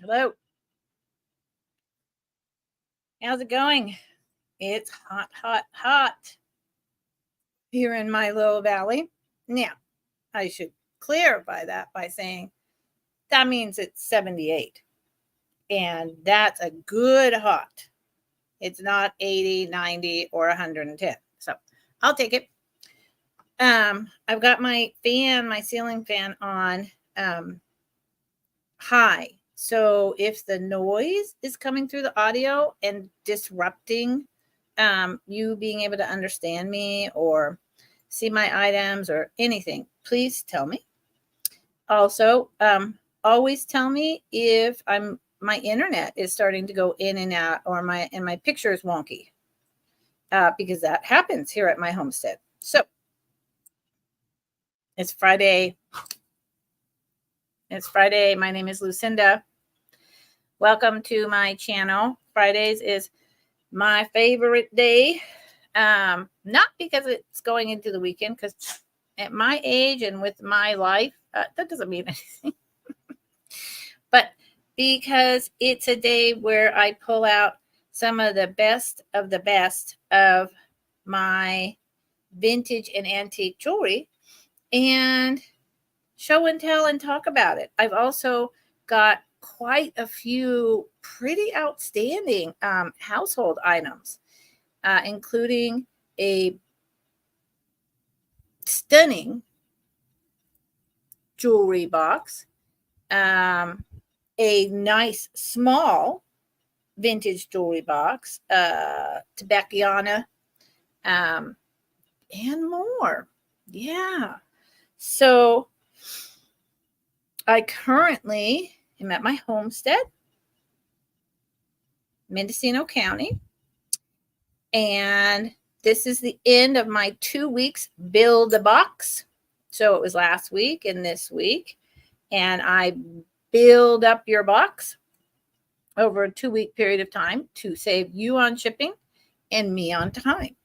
Hello. How's it going? It's hot, hot, hot here in my little valley. Now, I should clarify that by saying that means it's 78. And that's a good hot. It's not 80, 90, or 110. So I'll take it. I've got my ceiling fan on high. So if the noise is coming through the audio and disrupting you being able to understand me or see my items or anything, please tell me. Also, always tell me if my internet is starting to go in and out or my picture is wonky, because that happens here at my homestead. So it's Friday. It's Friday. My name is Lucinda. Welcome to my channel. Fridays is my favorite day. Not because it's going into the weekend, because at my age and with my life, that doesn't mean anything. But because it's a day where I pull out some of the best of my vintage and antique jewelry and show and tell and talk about it. I've also got quite a few pretty outstanding household items, including a stunning jewelry box, a nice small vintage jewelry box, Tobacco, and more. Yeah. So I currently am at my homestead, Mendocino County, and this is the end of my 2 weeks build a box. So it was last week and this week, and I build up your box over a 2-week period of time to save you on shipping and me on time.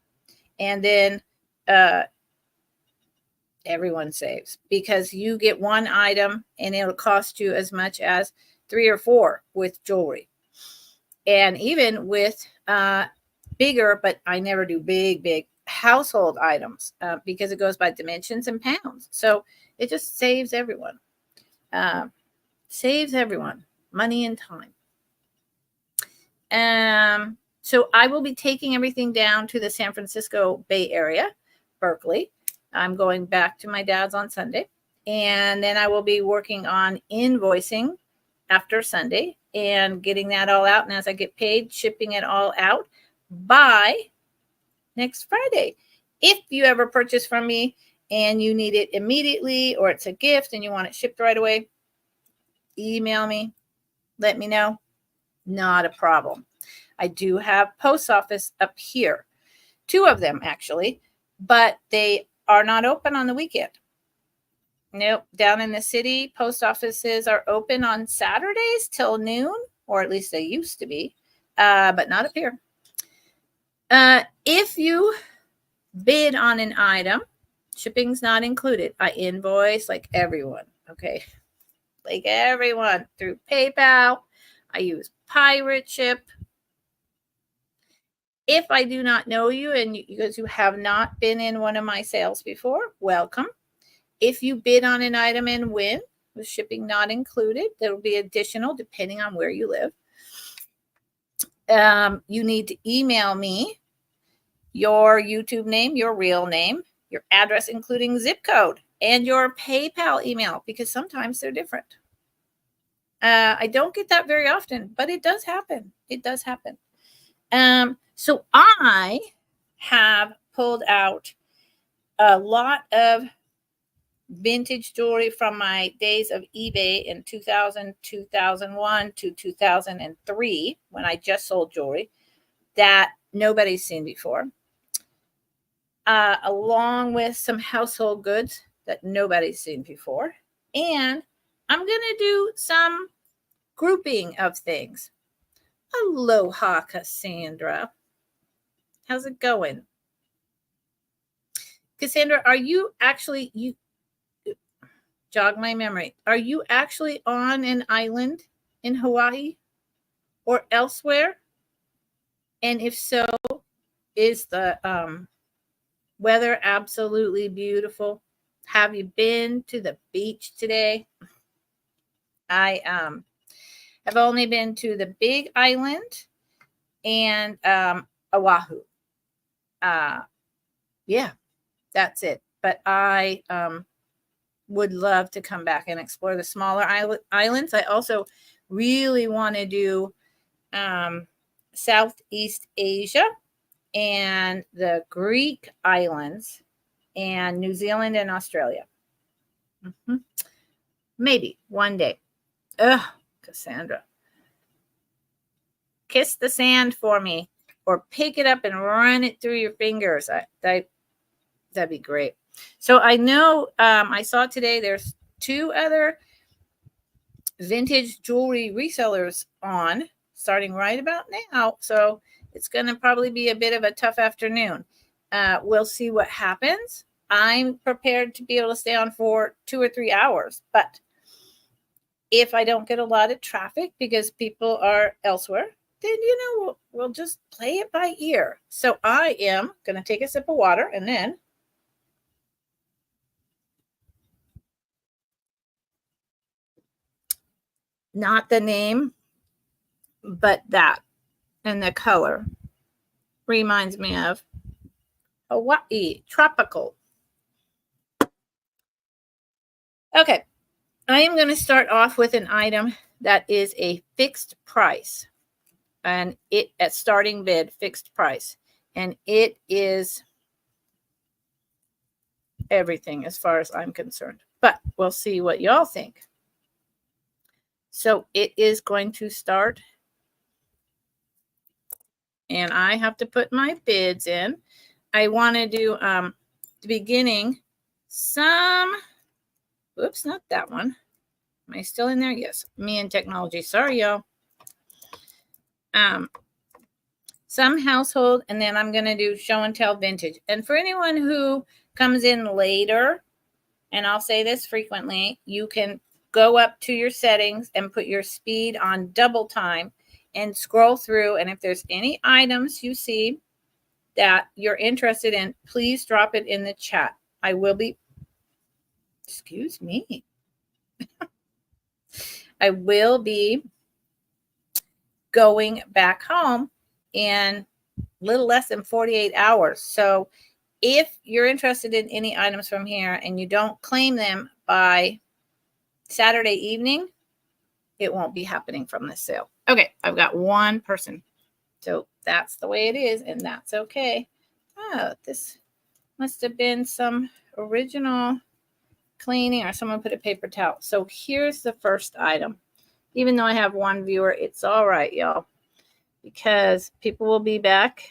And then everyone saves, because you get one item and it'll cost you as much as 3 or 4 with jewelry. And even with bigger, but I never do big household items, because it goes by dimensions and pounds. So it just saves everyone. Money and time. So I will be taking everything down to the San Francisco Bay Area, Berkeley. I'm going back to my dad's on Sunday, and then I will be working on invoicing after Sunday and getting that all out. And as I get paid, shipping it all out by next Friday. If you ever purchase from me and you need it immediately, or it's a gift and you want it shipped right away, email me, let me know. Not a problem. I do have post office up here, 2 of them actually, but they are not open on the weekend. Nope. Down in the city, post offices are open on Saturdays till noon, or at least they used to be, but not up here. If you bid on an item, shipping's not included. I invoice like everyone, okay? Like everyone, through PayPal. I use Pirate Ship. If I do not know you and because you have not been in one of my sales before, welcome. If you bid on an item and win, with shipping not included, there will be additional depending on where you live. You need to email me your YouTube name, your real name, your address, including zip code, and your PayPal email, because sometimes they're different. I don't get that very often, but it does happen. It does happen. So I have pulled out a lot of vintage jewelry from my days of eBay in 2000, 2001 to 2003, when I just sold jewelry that nobody's seen before, along with some household goods that nobody's seen before. And I'm going to do some grouping of things. Aloha, Cassandra. How's it going? Cassandra, are you actually, jog my memory, are you actually on an island in Hawaii or elsewhere? And if so, is the weather absolutely beautiful? Have you been to the beach today? I have only been to the Big Island and Oahu. Yeah, that's it. But I would love to come back and explore the smaller islands. I also really want to do Southeast Asia and the Greek islands and New Zealand and Australia. Maybe one day. Ugh, Cassandra. Kiss the sand for me or pick it up and run it through your fingers. That'd be great. So I know I saw today there's 2 other vintage jewelry resellers on starting right about now. So it's going to probably be a bit of a tough afternoon. We'll see what happens. I'm prepared to be able to stay on for 2 or 3 hours, but if I don't get a lot of traffic because people are elsewhere, then, we'll just play it by ear. So I am going to take a sip of water and then not the name, but that and the color reminds me of Hawaii, tropical. Okay, I am going to start off with an item that is a fixed price, and it at starting bid, fixed price, and it is everything as far as I'm concerned, but we'll see what y'all think. So it is going to start, and I have to put my bids in. I want to do the beginning some, oops, not that one. Am I still in there? Yes, me and technology. Sorry, y'all. Some household, and then I'm going to do show and tell vintage. And for anyone who comes in later, and I'll say this frequently, you can go up to your settings and put your speed on double time and scroll through. And if there's any items you see that you're interested in, please drop it in the chat. I will be, excuse me. I will be going back home in a little less than 48 hours. So if you're interested in any items from here and you don't claim them by Saturday evening, it won't be happening from this sale. Okay, I've got one person. So that's the way it is, and that's okay. Oh, this must have been some original cleaning or someone put a paper towel. So here's the first item. Even though I have one viewer, it's all right, y'all, because people will be back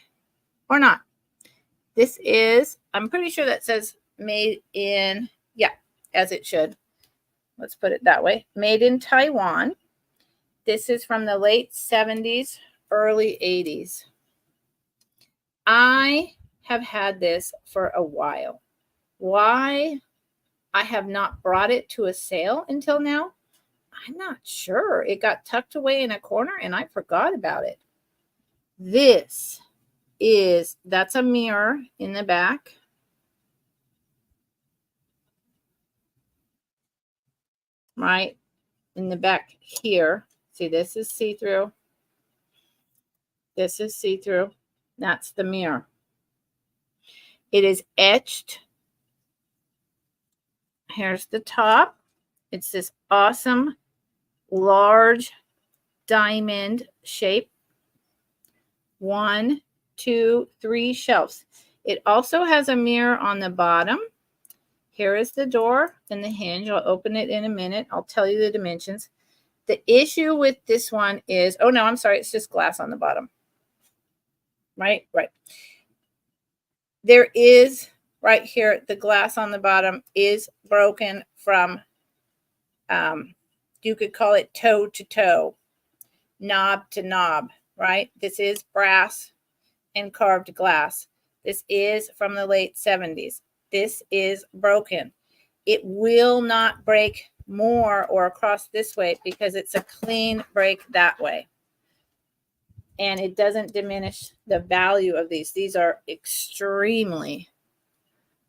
or not. This is, I'm pretty sure that says made in, yeah, as it should. Let's put it that way. Made in Taiwan. This is from the late 70s, early 80s. I have had this for a while. Why I have not brought it to a sale until now, I'm not sure. It got tucked away in a corner and I forgot about it. This is, that's a mirror in the back. Right in the back here. See, this is see-through. This is see-through. That's the mirror. It is etched. Here's the top. It's this awesome large diamond shape. 1, 2, 3 shelves. It also has a mirror on the bottom. Here is the door and the hinge. I'll open it in a minute. I'll tell you the dimensions. The issue with this one is, oh no, I'm sorry. It's just glass on the bottom. Right. There is right here, the glass on the bottom is broken from, you could call it toe to toe, knob to knob, right? This is brass and carved glass. This is from the late 70s. This is broken. It will not break more or across this way because it's a clean break that way. And it doesn't diminish the value of these. These are extremely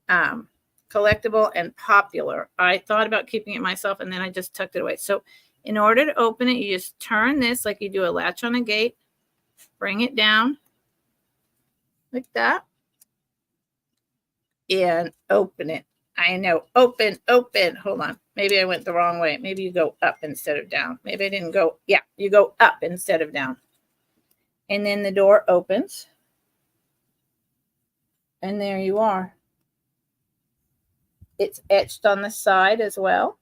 collectible and popular. I thought about keeping it myself and then I just tucked it away. So in order to open it, you just turn this like you do a latch on a gate, bring it down like that, and open it. I know, open. Hold on. Maybe I went the wrong way. Maybe you go up instead of down. Maybe I didn't go, yeah, you go up instead of down. And then the door opens. And there you are. It's etched on the side as well.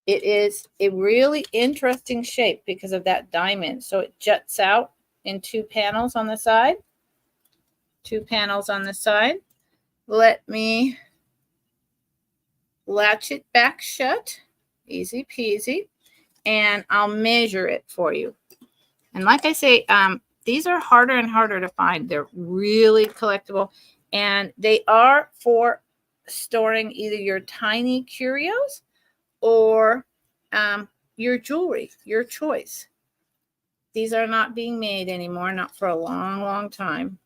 It is a really interesting shape because of that diamond. So it juts out in 2 panels on the side. 2 panels on the side. Let me latch it back shut. Easy peasy. And I'll measure it for you. And like I say, these are harder and harder to find. They're really collectible. And they are for storing either your tiny curios or your jewelry, your choice. These are not being made anymore, not for a long, long time.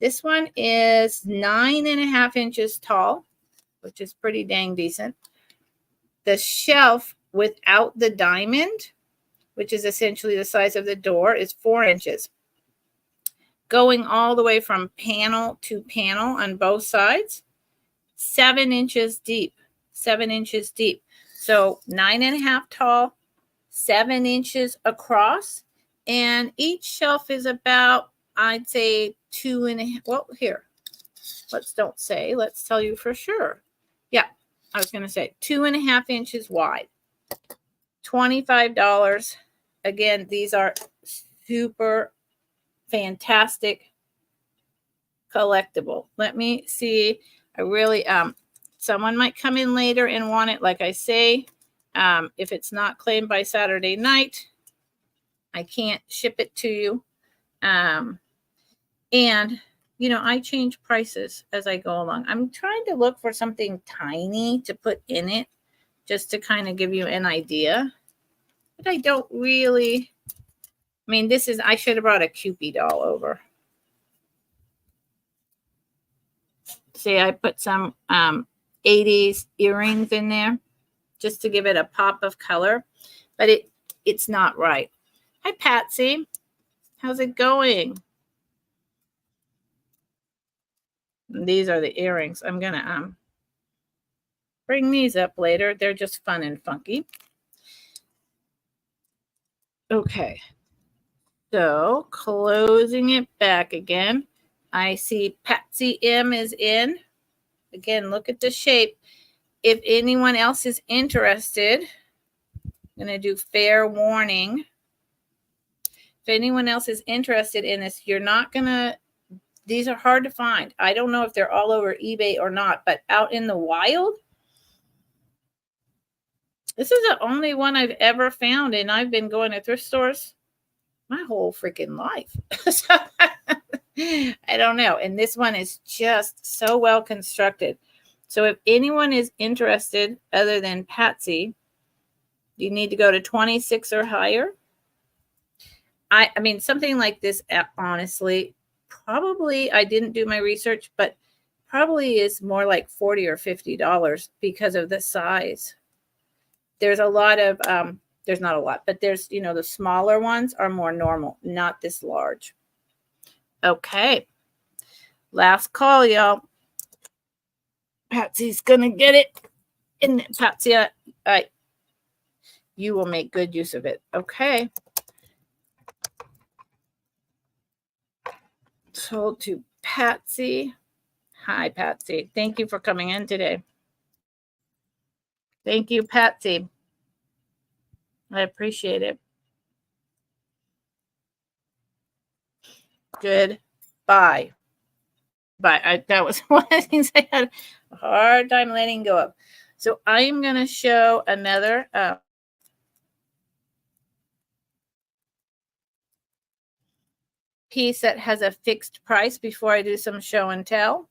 This one is 9.5 inches tall, which is pretty dang decent. The shelf without the diamond, which is essentially the size of the door, is 4 inches. Going all the way from panel to panel on both sides, 7 inches deep. 7 inches deep. So 9.5 tall, 7 inches across, and each shelf is about, I'd say, 2.5. Well, here, don't say. Let's tell you for sure. Yeah, I was going to say 2.5 inches wide. $25. Again, these are super fantastic collectible. Let me see. I really someone might come in later and want it. Like I say, if it's not claimed by Saturday night, I can't ship it to you. And you know, I change prices as I go along. I'm trying to look for something tiny to put in it just to kind of give you an idea. But I don't really, I mean, this is, I should have brought a Cupid doll over. See, I put some 80s earrings in there just to give it a pop of color, but it's not right. Hi, Patsy. How's it going? These are the earrings. I'm going to bring these up later. They're just fun and funky. Okay. So closing it back again. I see Patsy M is in. Again, look at the shape. If anyone else is interested, I'm going to do fair warning. If anyone else is interested in this, you're not going to, these are hard to find. I don't know if they're all over eBay or not, but out in the wild, this is the only one I've ever found, and I've been going to thrift stores my whole freaking life. So, I don't know. And this one is just so well constructed. So if anyone is interested other than Patsy, you need to go to 26 or higher. I mean, something like this, honestly, probably, I didn't do my research, but probably is more like $40 or $50 because of the size. There's a lot of, there's not a lot, but there's, you know, the smaller ones are more normal, not this large. Okay. Last call, y'all. Patsy's going to get it. And Patsy, you will make good use of it. Okay. Sold to Patsy. Hi, Patsy. Thank you for coming in today. Thank you, Patsy. I appreciate it. Goodbye. But that was one of the things I had a hard time letting go of. So I am going to show another piece that has a fixed price before I do some show and tell.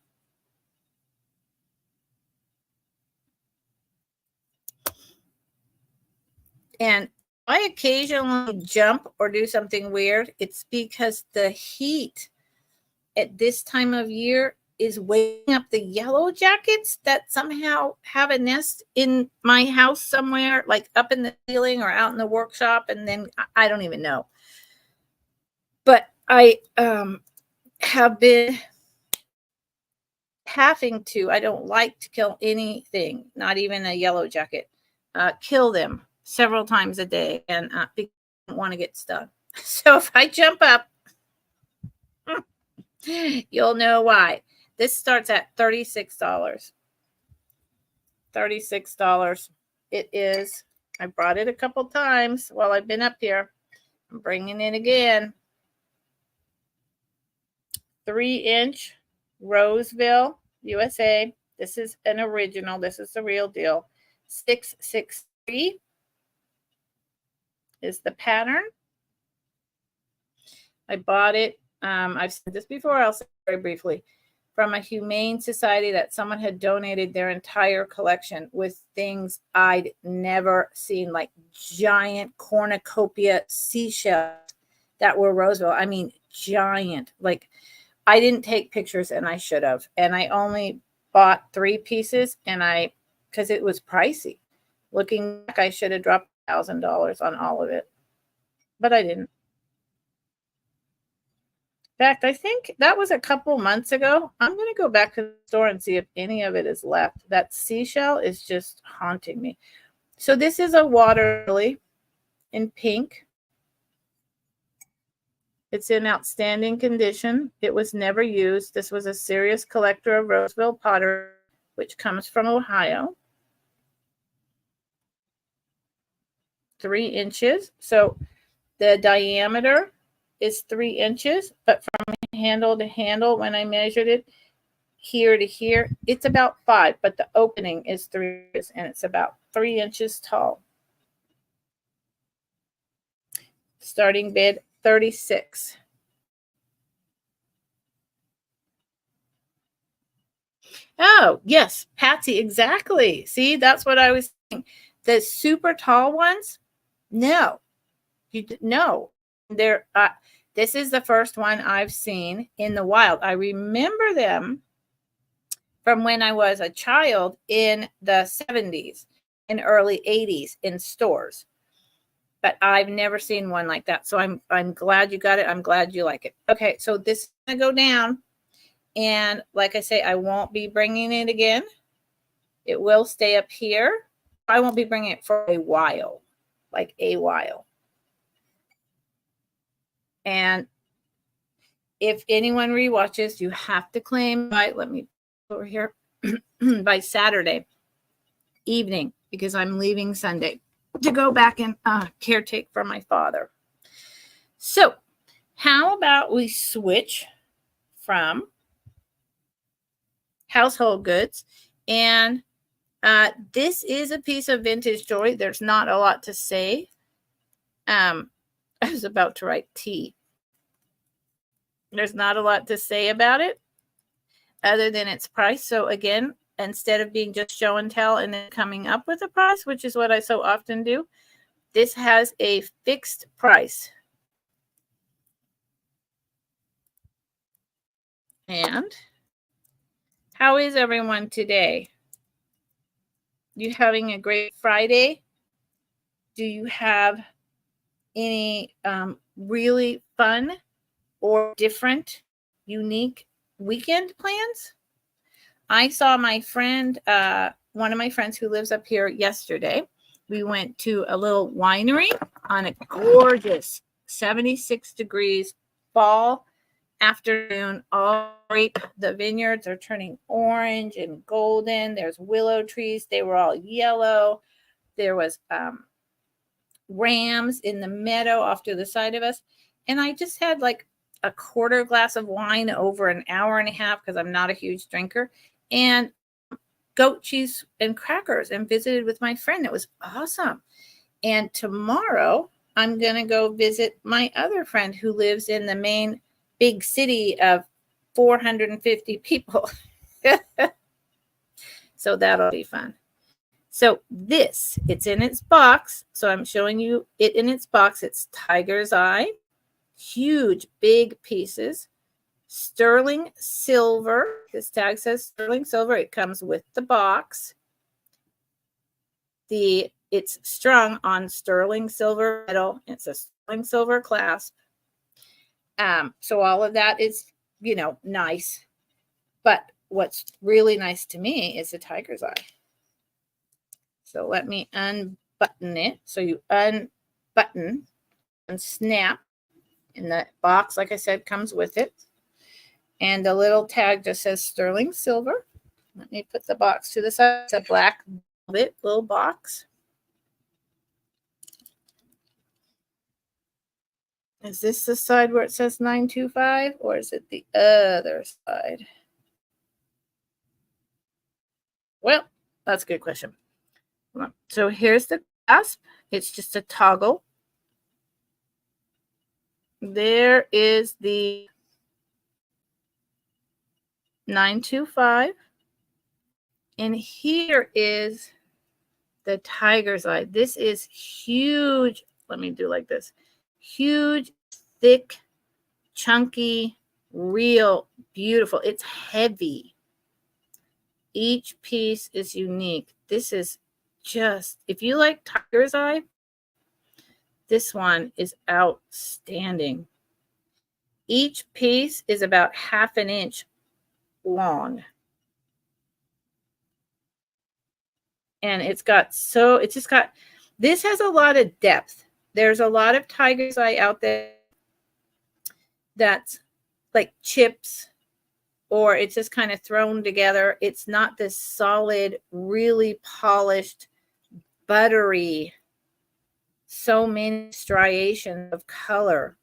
And I occasionally jump or do something weird. It's because the heat at this time of year is waking up the yellow jackets that somehow have a nest in my house somewhere, like up in the ceiling or out in the workshop. And then I don't even know. But I have been having to, I don't like to kill anything, not even a yellow jacket, kill them several times a day, and because I don't want to get stung. So if I jump up, you'll know why. This starts at $36. $36. It is. I brought it a couple times while I've been up here. I'm bringing it again. 3-inch Roseville, USA. This is an original. This is the real deal. 663 is the pattern. I bought it. I've said this before. I'll say it very briefly. From a humane society that someone had donated their entire collection with things I'd never seen, like giant cornucopia seashells that were Roseville. I mean, giant. Like, I didn't take pictures, and I should have. And I only bought 3 pieces, and because it was pricey. Looking back, I should have dropped $1,000 on all of it, but I didn't. In fact, I think that was a couple months ago. I'm going to go back to the store and see if any of it is left. That seashell is just haunting me. So this is a water lily in pink. It's in outstanding condition. It was never used. This was a serious collector of Roseville pottery, which comes from Ohio. 3 inches. So the diameter is 3 inches, but from handle to handle, when I measured it here to here, it's about 5, but the opening is 3 inches, and it's about 3 inches tall. Starting bid, $36. Oh, yes, Patsy, exactly. See, that's what I was saying. The super tall ones, no. No. They're this is the first one I've seen in the wild. I remember them from when I was a child in the 70s and early 80s in stores. But I've never seen one like that. So I'm glad you got it. I'm glad you like it. Okay, so this is going to go down. And like I say, I won't be bringing it again. It will stay up here. I won't be bringing it for a while, like a while. And if anyone rewatches, you have to claim by, let me over here, by Saturday evening, because I'm leaving Sunday to go back and caretake for my father. So how about we switch from household goods, and this is a piece of vintage jewelry. There's not a lot to say. I was about to write tea. There's not a lot to say about it other than its price. So again, instead of being just show and tell and then coming up with a price, which is what I so often do, this has a fixed price. And how is everyone today? You having a great Friday? Do you have any really fun or different, unique weekend plans? I saw my friend, one of my friends who lives up here yesterday. We went to a little winery on a gorgeous 76 degrees fall afternoon. All grape, the vineyards are turning orange and golden. There's willow trees. They were all yellow. There was rams in the meadow off to the side of us. And I just had like a quarter glass of wine over an hour and a half because I'm not a huge drinker, and goat cheese and crackers, and visited with my friend. It was awesome. And tomorrow I'm going to go visit my other friend who lives in the main big city of 450 people. So that'll be fun. So this, it's in its box. So I'm showing you it in its box. It's tiger's eye, huge, big pieces, sterling silver. This tag says sterling silver. It comes with the box. It's strung on sterling silver metal. It's a sterling silver clasp. So all of that is, nice. But what's really nice to me is the tiger's eye. So let me unbutton it. So you unbutton and snap. And the box, like I said, comes with it. And the little tag just says sterling silver. Let me put the box to the side. It's a black velvet little box. Is this the side where it says 925 or is it the other side? Well, that's a good question. So here's the clasp. It's just a toggle. There is the 925. And here is the tiger's eye. This is huge. Let me do like this. Huge, thick, chunky, real, beautiful. It's heavy. Each piece is unique. This is just, if you like tiger's eye, this one is outstanding. Each piece is about 1/2 inch long. And it's just got, this has a lot of depth. There's a lot of tiger's eye out there that's like chips, or it's just kind of thrown together. It's not this solid, really polished, buttery, so many striations of color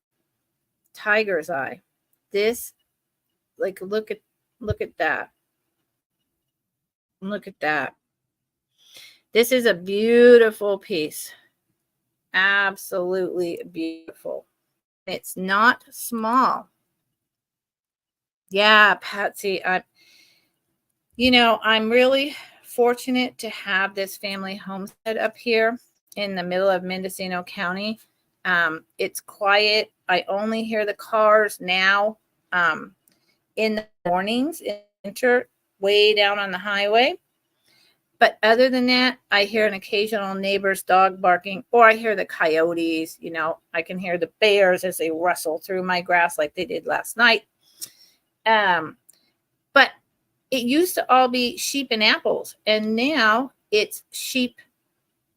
tiger's eye. This, like, look at that. Look at that. This is a beautiful piece. Absolutely beautiful. It's not small. Yeah, Patsy, I'm really fortunate to have this family homestead up here in the middle of Mendocino County. It's quiet. I only hear the cars now in the mornings in winter, way down on the highway. But other than that, I hear an occasional neighbor's dog barking, or I hear the coyotes. I can hear the bears as they rustle through my grass like they did last night. But it used to all be sheep and apples, and now it's sheep,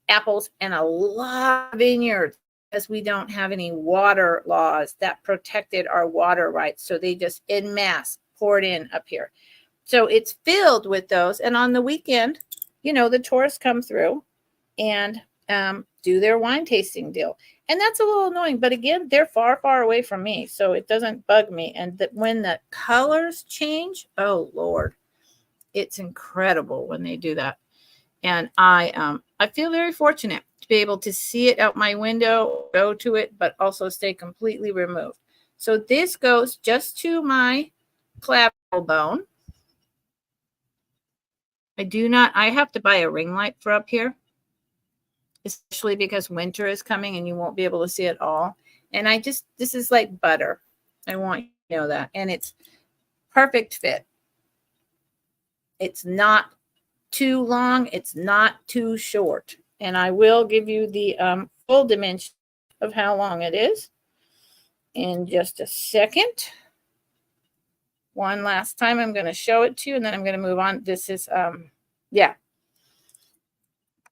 apples, and a lot of vineyards, because we don't have any water laws that protected our water rights. So they just en masse poured in up here. So it's filled with those. And on the weekend, the tourists come through and do their wine tasting deal. And that's a little annoying. But again, they're far, far away from me, so it doesn't bug me. And when the colors change, oh, Lord, it's incredible when they do that. And I feel very fortunate to be able to see it out my window, go to it, but also stay completely removed. So this goes just to my clavicle bone. I have to buy a ring light for up here, especially because winter is coming and you won't be able to see it all. And this is like butter. I want you to know that. And it's perfect fit. It's not too long. It's not too short. And I will give you the full dimension of how long it is in just a second. One last time, I'm going to show it to you, and then I'm going to move on. This is, yeah.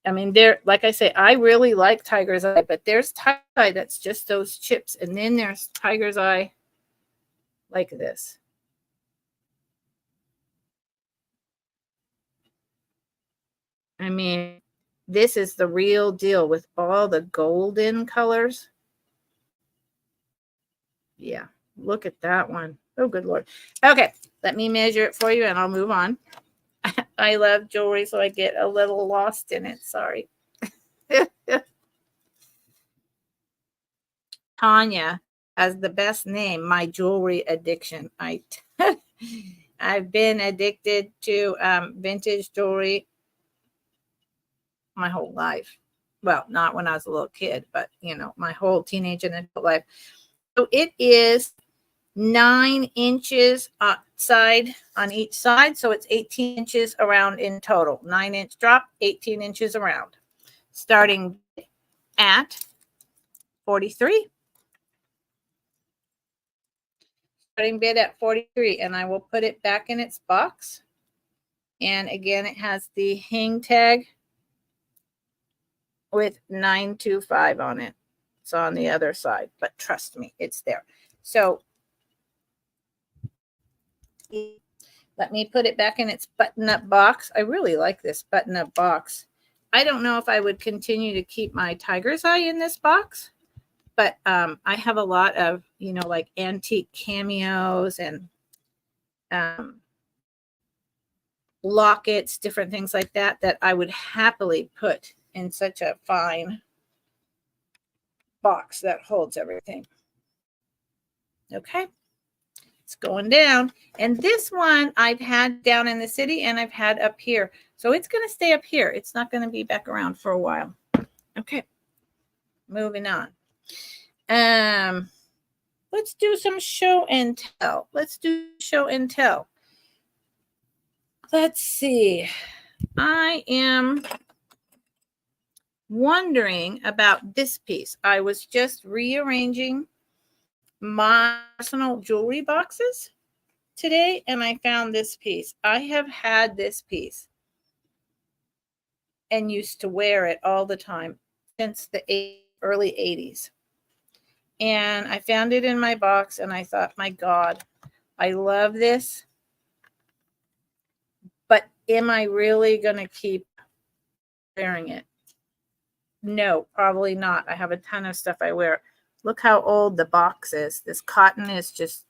I mean, like I say, I really like tiger's eye, but there's tiger's eye that's just those chips. And then there's tiger's eye like this. I mean, this is the real deal with all the golden colors. Yeah, look at that one. Oh, good Lord. Okay, let me measure it for you and I'll move on. I love jewelry, so I get a little lost in it. Sorry. Tanya has the best name, my jewelry addiction. I've been addicted to vintage jewelry my whole life. Well, not when I was a little kid, but you know, my whole teenage and adult life. So it is 9 inches outside on each side. So it's 18 inches around in total. 9-inch drop, 18 inches around. Starting at 43. Starting bid at 43, and I will put it back in its box. And again, it has the hang tag with 925 on it. It's on the other side, but trust me, it's there. So let me put it back in its button-up box. I really like this button-up box. I don't know if I would continue to keep my tiger's eye in this box, but I have a lot of, you know, like antique cameos and lockets, different things like that, that I would happily put in such a fine box that holds everything. Okay. It's going down. And this one I've had down in the city and I've had up here. So it's going to stay up here. It's not going to be back around for a while. Okay. Moving on. Let's do some show and tell. Let's do show and tell. Let's see. I am wondering about this piece. I was just rearranging my personal jewelry boxes today, and I found this piece. I have had this piece and used to wear it all the time since the early 80s. And I found it in my box, and I thought, my God, I love this. But am I really going to keep wearing it? No, probably not. I have a ton of stuff I wear. Look how old the box is. This cotton is just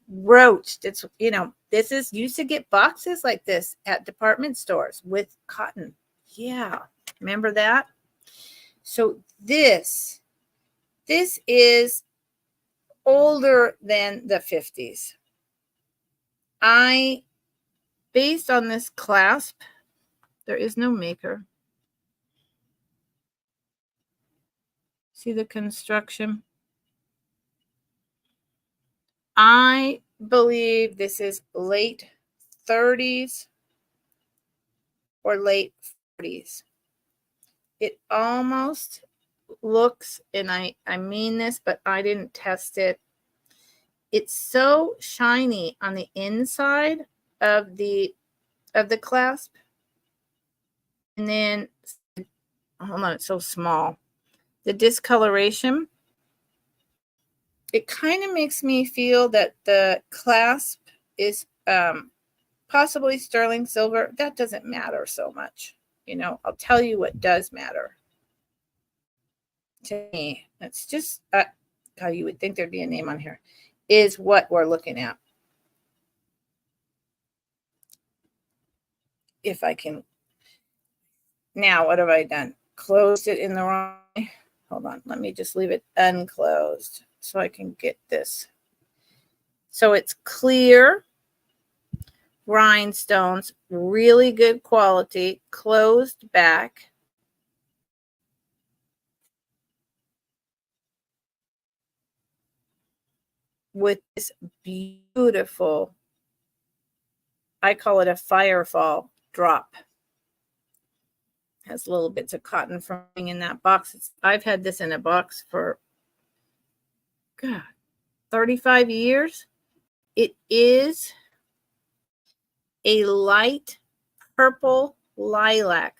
roached. It's, you know, this is used to get boxes like this at department stores with cotton. Yeah. Remember that? So this is older than the 50s. Based on this clasp, there is no maker. See the construction? I believe this is late 30s or late 40s. It almost looks, and I mean this, but I didn't test it. It's so shiny on the inside of the clasp. And then, hold on, it's so small. The discoloration, it kind of makes me feel that the clasp is possibly sterling silver. That doesn't matter so much. You know, I'll tell you what does matter to me. It's just, God, you would think there'd be a name on here, is what we're looking at. If I can, now what have I done? Closed it in the wrong way. Hold on, let me just leave it unclosed so I can get this. So it's clear rhinestones, really good quality, closed back. With this beautiful, I call it a firefall drop. Has little bits of cotton from in that box. I've had this in a box for, God, 35 years. It is a light purple lilac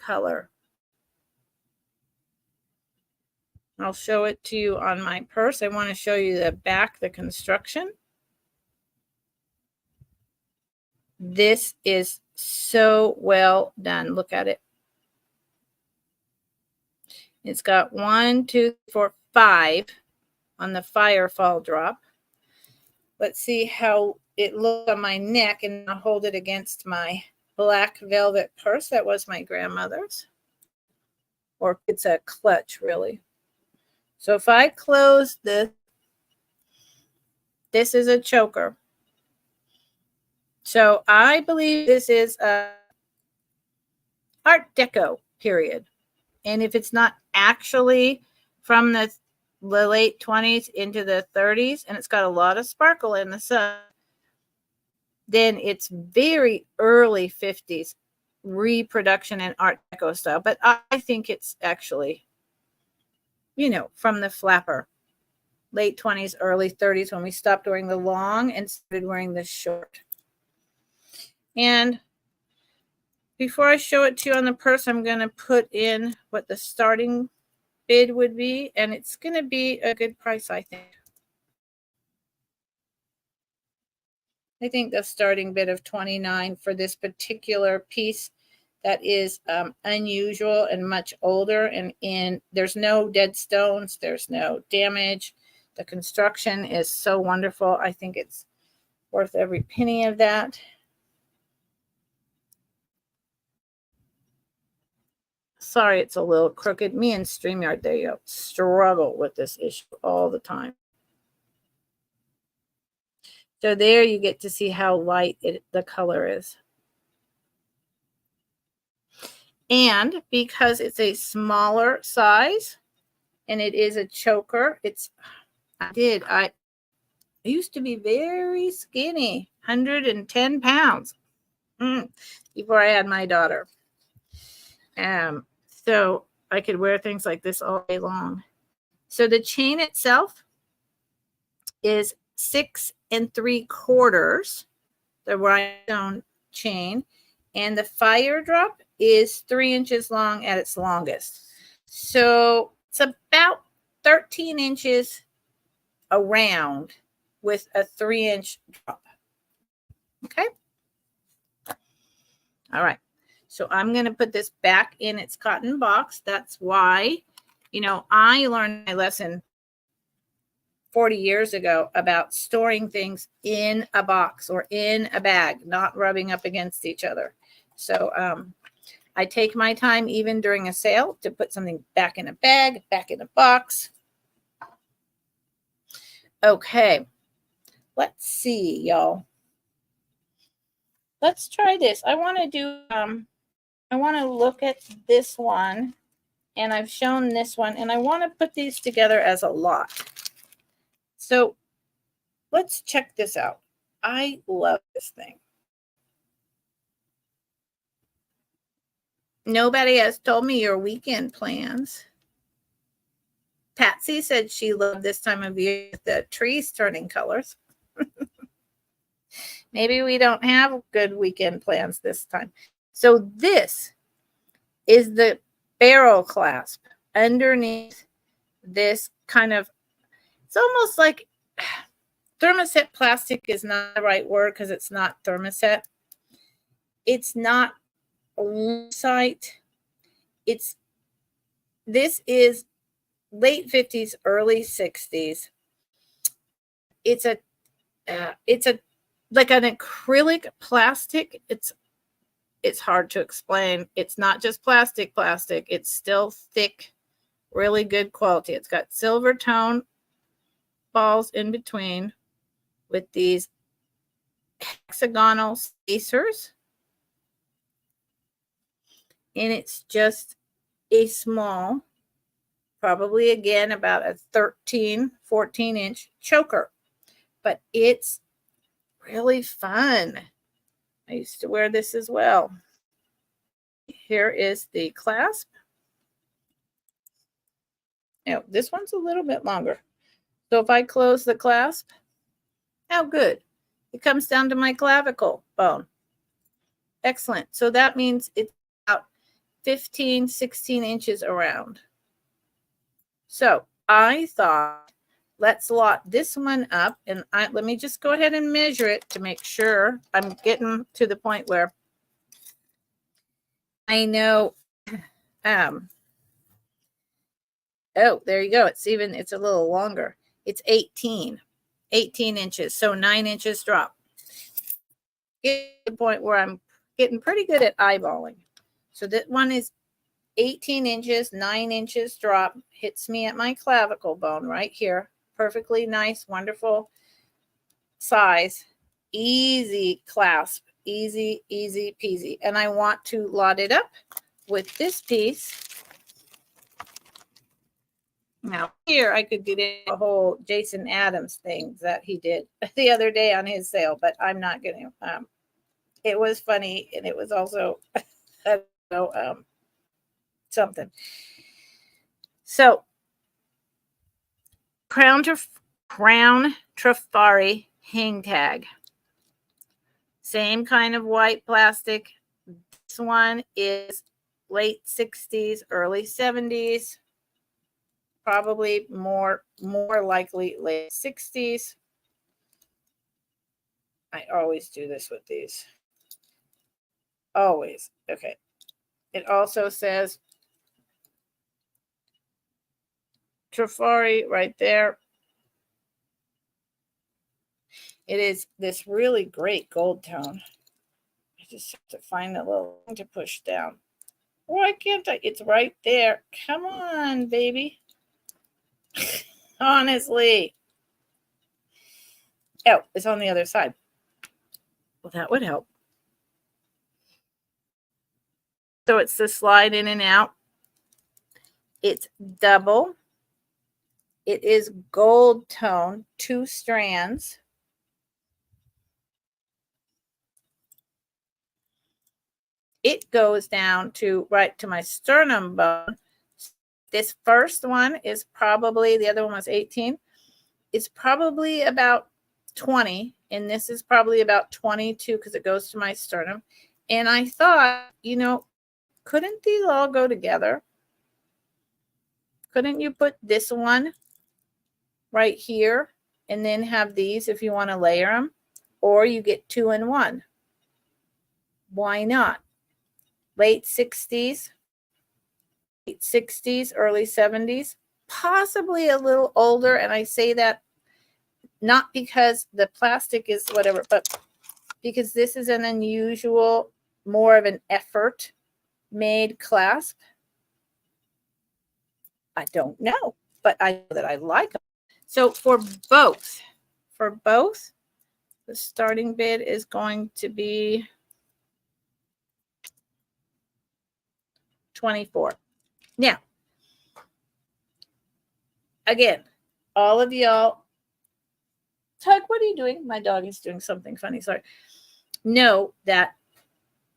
color. I'll show it to you on my purse. I want to show you the back, the construction. This is so well done. Look at it. It's got 1, 2, 4, 5 on the firefall drop. Let's see how it looks on my neck, and I'll hold it against my black velvet purse that was my grandmother's. Or it's a clutch, really. So if I close this, this is a choker. So I believe this is a Art Deco period. And if it's not actually from the late 20s into the 30s, and it's got a lot of sparkle in the sun, then it's very early 50s reproduction in Art Deco style. But I think it's actually, you know, from the flapper, late 20s, early 30s, when we stopped wearing the long and started wearing the short. And before I show it to you on the purse, I'm going to put in what the starting bid would be, and it's going to be a good price, I think. I think the starting bid of $29 for this particular piece that is unusual and much older, and there's no dead stones, there's no damage. The construction is so wonderful. I think it's worth every penny of that. Sorry, it's a little crooked. Me and StreamYard, there you go, struggle with this issue all the time. So there you get to see how light the color is. And because it's a smaller size and it is a choker, I used to be very skinny, 110 pounds before I had my daughter. So I could wear things like this all day long. So the chain itself is 6 3/4, the rhinestone chain, and the fire drop is 3 inches long at its longest. So it's about 13 inches around with a 3-inch drop. Okay. All right. So I'm going to put this back in its cotton box. That's why, you know, I learned my lesson 40 years ago about storing things in a box or in a bag, not rubbing up against each other. So I take my time even during a sale to put something back in a bag, back in a box. Okay, let's see, y'all. Let's try this. I want to do, I want to look at this one, and I've shown this one, and I want to put these together as a lot. So let's check this out. I love this thing. Nobody has told me your weekend plans. Patsy said she loved this time of year with the trees turning colors. Maybe we don't have good weekend plans this time. So this is the barrel clasp underneath this kind of, it's almost like thermoset plastic is not the right word because it's not thermoset. It's not lucite. This is late 50s, early 60s. It's a like an acrylic plastic. It's hard to explain. It's not just plastic. It's still thick, really good quality. It's got silver tone balls in between with these hexagonal spacers. And it's just a small, probably again about a 13, 14-inch choker. But it's really fun. I used to wear this as well. Here is the clasp. Now, this one's a little bit longer. So if I close the clasp, how good. It comes down to my clavicle bone. Excellent. So that means it's about 15, 16 inches around. So I thought, let's lot this one up, and let me just go ahead and measure it to make sure I'm getting to the point where I know. Oh, there you go. It's a little longer. It's 18 inches. So 9 inches drop. Get to the point where I'm getting pretty good at eyeballing. So that one is 18 inches, 9 inches drop, hits me at my clavicle bone right here. Perfectly nice, wonderful size. Easy clasp, easy peasy. And I want to lot it up with this piece, now here I could get in a whole Jason Adams thing that he did the other day on his sale, but I'm not going to. It was funny, and it was also I don't know, something. So Crown Trafari hang tag. Same kind of white plastic. This one is late 60s, early 70s. Probably more likely late 60s. I always do this with these. Always. Okay. It also says Trafari right there. It is this really great gold tone. I just have to find a little thing to push down. Why can't I? It's right there. Come on, baby. Honestly. Oh, it's on the other side. Well, that would help. So it's the slide in and out. It's double. It is gold tone, 2 strands. It goes down to right to my sternum bone. This first one is probably, the other one was 18. It's probably about 20. And this is probably about 22 because it goes to my sternum. And I thought, couldn't these all go together? Couldn't you put this one right here and then have these if you want to layer them? Or you get 2 in 1. Why not? Late 60s, early 70s, possibly a little older. And I say that not because the plastic is whatever, but because this is an unusual, more of an effort made clasp. I don't know, but I know that I like them. So for both, the starting bid is going to be $24. Now, again, all of y'all, Tug, what are you doing? My dog is doing something funny. Sorry. Know that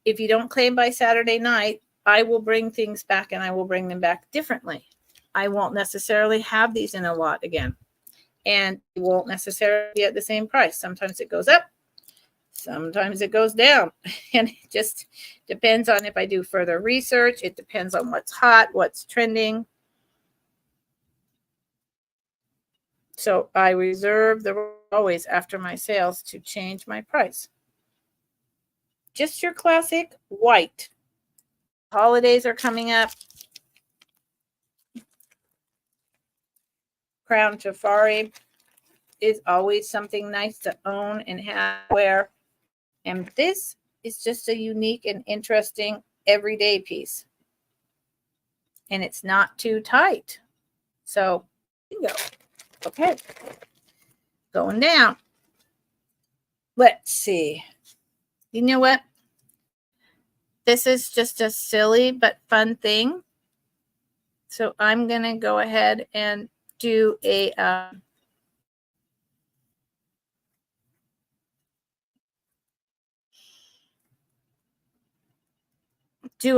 if you don't claim by Saturday night, I will bring things back, and I will bring them back differently. I won't necessarily have these in a lot again, and it won't necessarily be at the same price. Sometimes it goes up, sometimes it goes down, and it just depends on if I do further research. It depends on what's hot, what's trending. So I reserve the right always after my sales to change my price. Just your classic white. Holidays are coming up. Crown Trafari is always something nice to own and have wear. And this is just a unique and interesting everyday piece. And it's not too tight. So, bingo. Okay. Going down. Let's see. You know what? This is just a silly but fun thing. So I'm going to go ahead and do a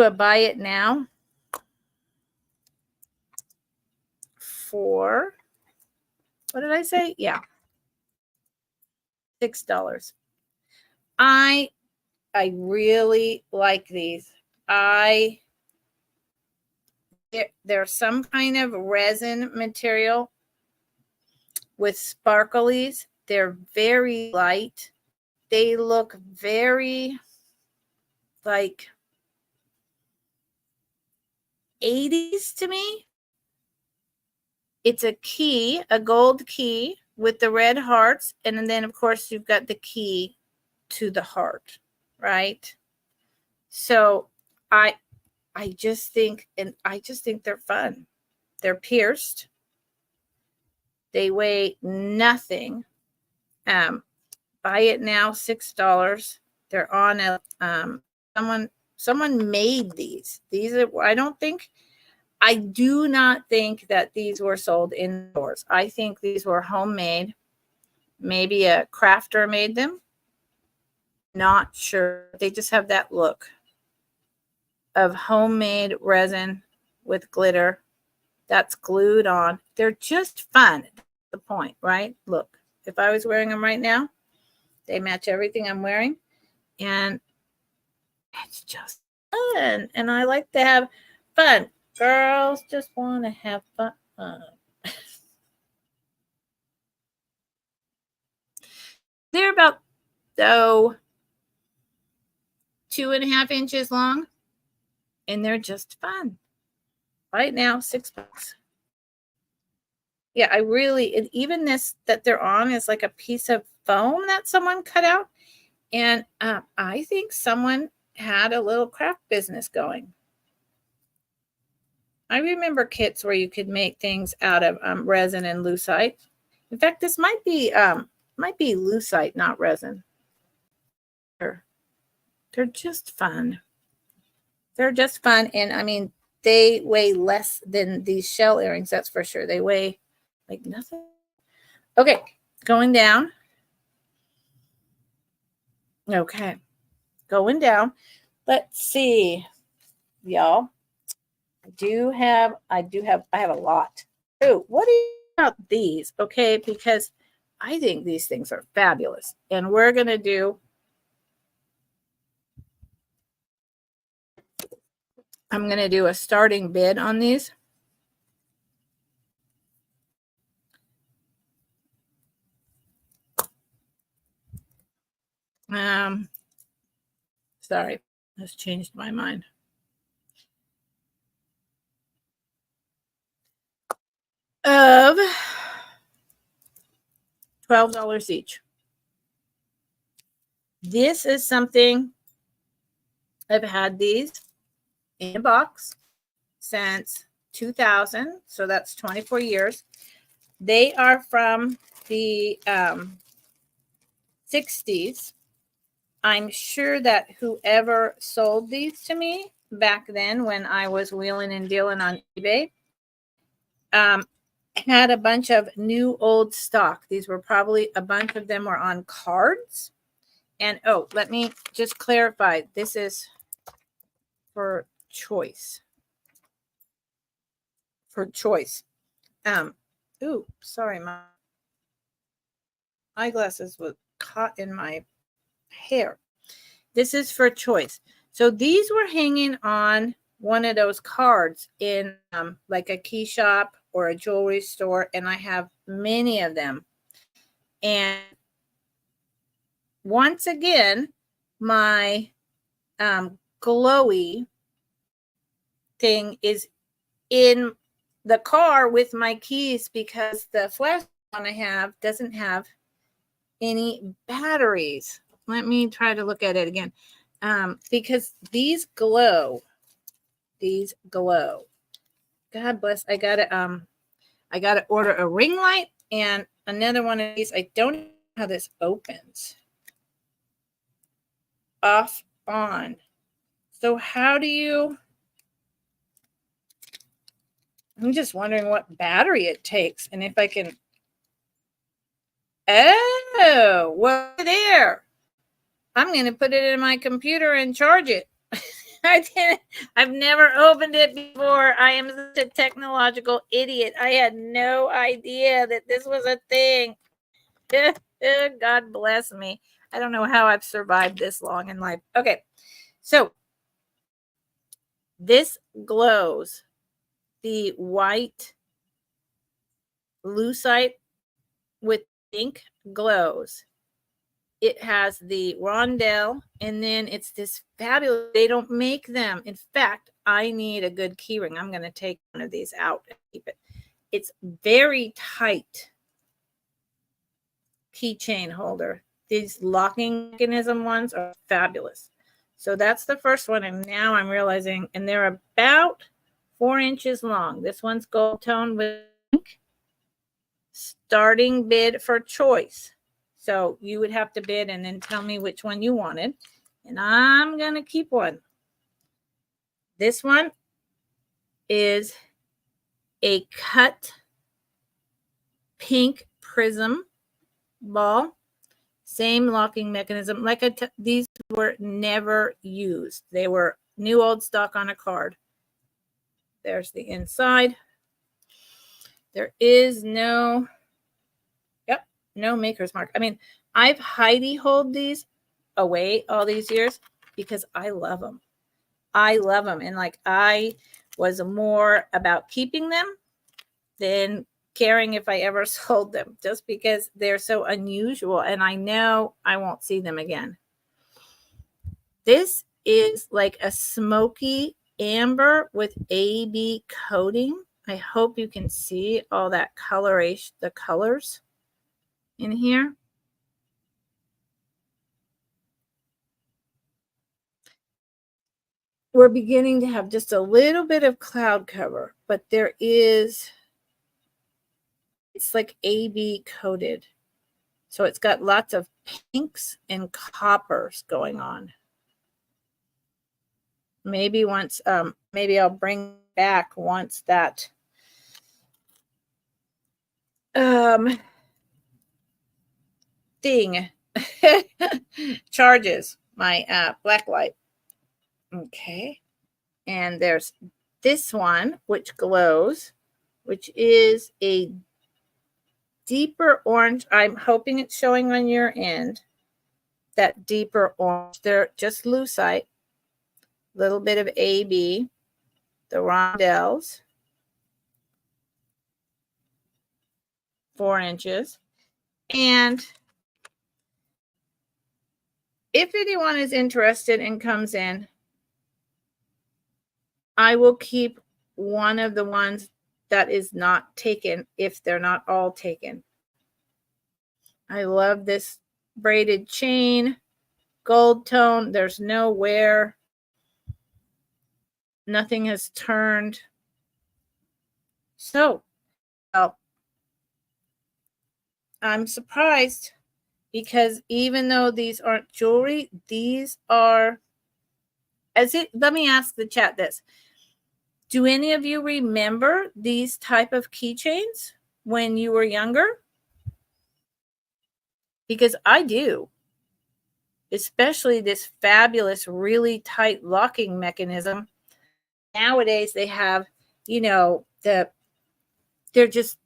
buy it now for, what did I say? Yeah. $6. I really like these. There's some kind of resin material with sparklies. They're very light. They look very like 80s to me. It's a key, a gold key with the red hearts. And then, of course, you've got the key to the heart, right? So I just think they're fun. They're pierced. They weigh nothing. Buy it now, $6. They're on a someone Someone made these. These are, I do not think that these were sold in stores. I think these were homemade. Maybe a crafter made them. Not sure. They just have that look of homemade resin with glitter that's glued on. They're just fun. That's the point, right? Look, if I was wearing them right now, they match everything I'm wearing. And it's just fun. And I like to have fun. Girls just want to have fun. They're about 2.5 inches long, and they're just fun. Right now, $6. Yeah, I really, and even this that they're on is like a piece of foam that someone cut out. And I think someone had a little craft business going. I remember kits where you could make things out of resin and lucite. In fact, this might be lucite, not resin. They're just fun. They're just fun. And I mean, they weigh less than these shell earrings, that's for sure. They weigh like nothing. Okay, going down. Okay, going down. Let's see, y'all. I have a lot. Oh, what do you about these? Okay, because I think these things are fabulous. And we're going to do, I'm going to do a starting bid on these. Sorry, that's changed my mind. Of $12 each. This is something I've had these in a box since 2000, so that's 24 years. They are from the 60s. I'm sure that whoever sold these to me back then when I was wheeling and dealing on eBay had a bunch of new old stock. These were probably, a bunch of them were on cards. And oh, let me just clarify. This is for choice. For choice. Ooh, sorry, my eyeglasses were caught in my hair. This is for choice. So these were hanging on one of those cards in like a key shop or a jewelry store, and I have many of them. And once again, my glowy thing is in the car with my keys because the flash one I have doesn't have any batteries. Let me try to look at it again. Because these glow. These glow. God bless. I gotta order a ring light and another one of these. I don't know how this opens. Off, on. So how do you? I'm just wondering what battery it takes and if I can. Oh, well, there. I'm going to put it in my computer and charge it. I've never opened it before. I am such a technological idiot. I had no idea that this was a thing. God bless me. I don't know how I've survived this long in life. Okay, so this glows. The white lucite with pink glows. It has the rondelle, and then it's this fabulous. They don't make them. In fact, I need a good key ring. I'm going to take one of these out and keep it. It's very tight keychain holder. These locking mechanism ones are fabulous. So that's the first one, and now I'm realizing, and they're about 4 inches long. This one's gold tone with pink. Starting bid for choice. So you would have to bid and then tell me which one you wanted. And I'm going to keep one. This one is a cut pink prism ball. Same locking mechanism. Like these were never used. They were new old stock on a card. There's the inside. There is no, yep, no maker's mark. I mean, I've Heidi hold these away all these years because I love them. I love them. And like I was more about keeping them than caring if I ever sold them, just because they're so unusual and I know I won't see them again. This is like a smoky amber with AB coating. I hope you can see all that coloration, the colors in here. We're beginning to have just a little bit of cloud cover, but there is, it's like AB coated. So it's got lots of pinks and coppers going on. Maybe once, maybe I'll bring back once that thing charges my black light. Okay. And there's this one, which glows, which is a deeper orange. I'm hoping it's showing on your end. That deeper orange. They're just lucite. Little bit of AB. The rondelles. 4 inches. And if anyone is interested and comes in, I will keep one of the ones that is not taken if they're not all taken. I love this braided chain, gold tone. There's no wear. Nothing has turned. So, well, I'm surprised because even though these aren't jewelry, these are, let me ask the chat this. Do any of you remember these type of keychains when you were younger? Because I do. Especially this fabulous, really tight locking mechanism. Nowadays they have, you know, they're just,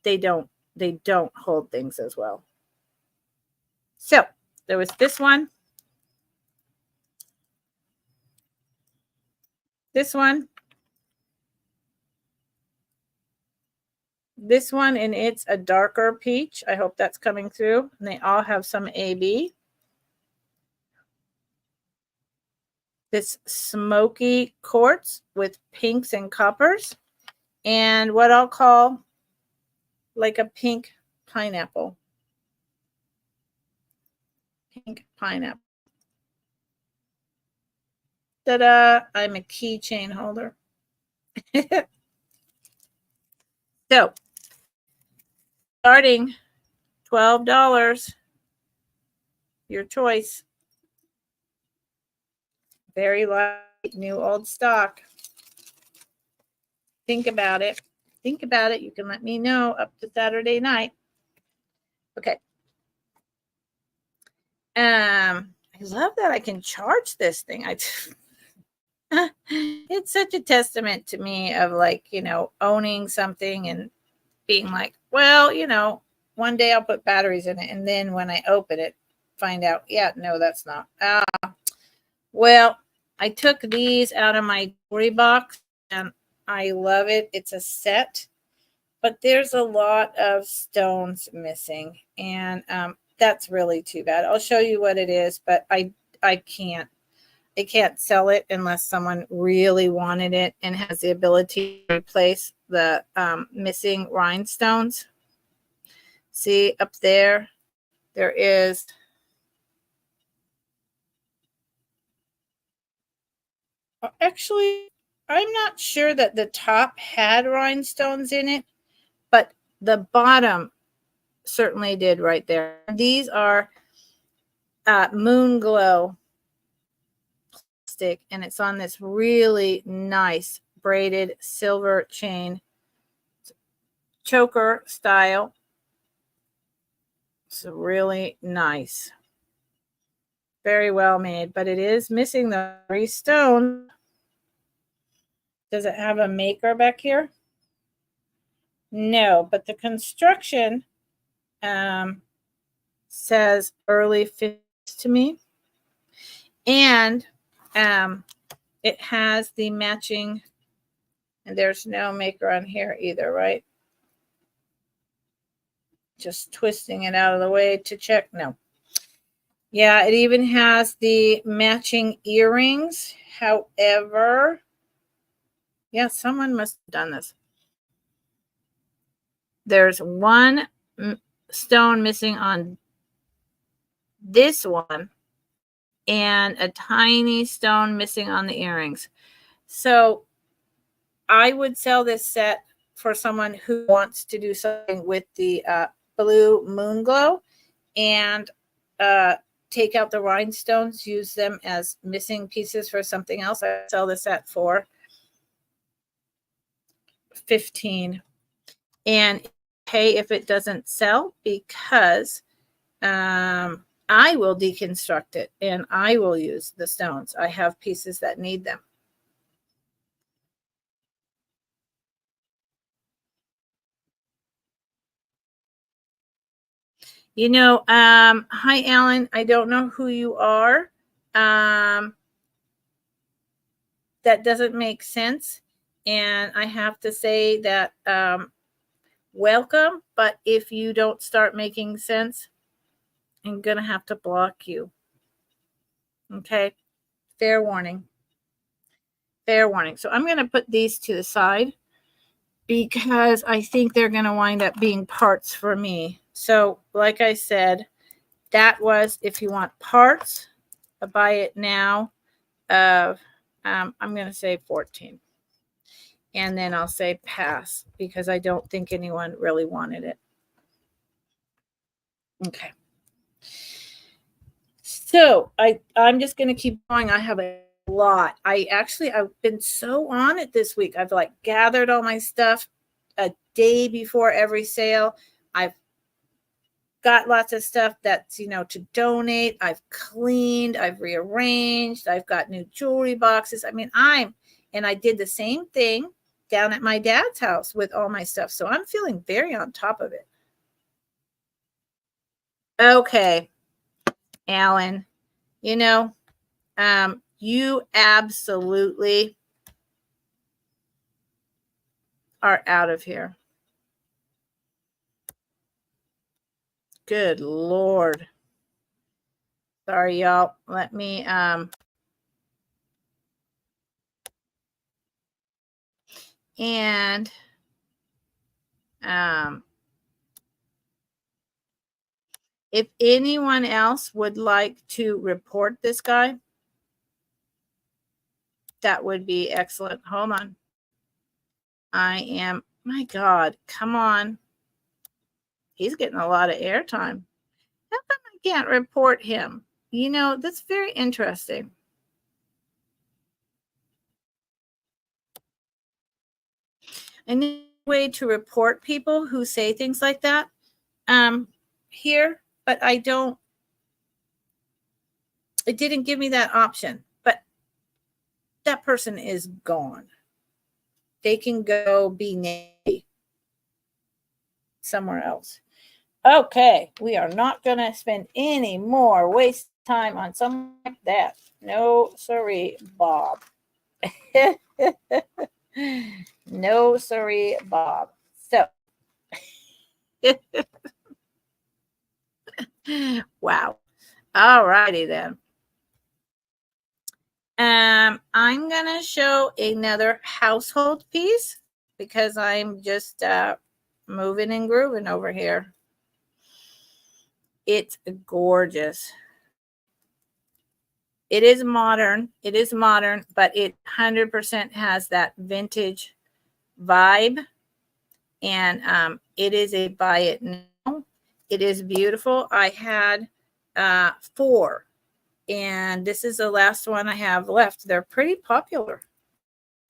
they don't hold things as well. So there was this one. This one. This one, and it's a darker peach. I hope that's coming through. And they all have some AB. This smoky quartz with pinks and coppers. And what I'll call like a pink pineapple. Pink pineapple. Ta-da! I'm a keychain holder. So, starting $12, your choice. Very light, new old stock. Think about it. Think about it. You can let me know up to Saturday night. Okay. I love that I can charge this thing. It's such a testament to me of like, you know, owning something and being like, well, you know, one day I'll put batteries in it. And then when I open it, find out, yeah, no, that's not. Well, I took these out of my jewelry box and I love it. It's a set, but there's a lot of stones missing. And that's really too bad. I'll show you what it is, but I can't sell it unless someone really wanted it and has the ability to replace the missing rhinestones. See up there, there is actually, I'm not sure that the top had rhinestones in it, but the bottom certainly did right there. These are Moon Glow elastic, and it's on this really nice braided silver chain, choker style. It's really nice. Very well made, but it is missing the 3 stones. Does it have a maker back here? No, but the construction says early 50s to me. And it has the matching, and there's no maker on here either, right? Just twisting it out of the way to check. No. Yeah, it even has the matching earrings. However, yeah, someone must have done this. There's 1 stone missing on this one and a tiny stone missing on the earrings. So I would sell this set for someone who wants to do something with the blue moon glow and take out the rhinestones, use them as missing pieces for something else. I sell this set for $15. And pay if it doesn't sell, because I will deconstruct it and I will use the stones. I have pieces that need them. You know, hi, Alan. I don't know who you are. That doesn't make sense. And I have to say that welcome. But if you don't start making sense, I'm going to have to block you. Okay. Fair warning. Fair warning. So I'm going to put these to the side because I think they're going to wind up being parts for me. So like I said, that was, if you want parts, buy it now of, I'm going to say 14. And then I'll say pass because I don't think anyone really wanted it. Okay. So I'm just going to keep going. I have a lot. I've been so on it this week. I've like gathered all my stuff a day before every sale. I've got lots of stuff that's, to donate. I've cleaned, I've rearranged, I've got new jewelry boxes. I mean, and I did the same thing down at my dad's house with all my stuff. So I'm feeling very on top of it. Okay, Alan, you absolutely are out of here. Good Lord. Sorry, y'all. Let me, and, if anyone else would like to report this guy, that would be excellent. Hold on. My God, come on. He's getting a lot of airtime. How come I can't report him? That's very interesting. Another way to report people who say things like that, here, but it didn't give me that option, but that person is gone. They can go be nasty somewhere else. Okay, we are not going to spend any more waste time on something like that. No, sorry, Bob. No, sorry, Bob. So, wow. All righty then. I'm going to show another household piece because I'm just moving and grooving over here. It's gorgeous. It is modern, but it 100% has that vintage vibe. And it is a buy it now. It is beautiful. I had 4 And this is the last one I have left. They're pretty popular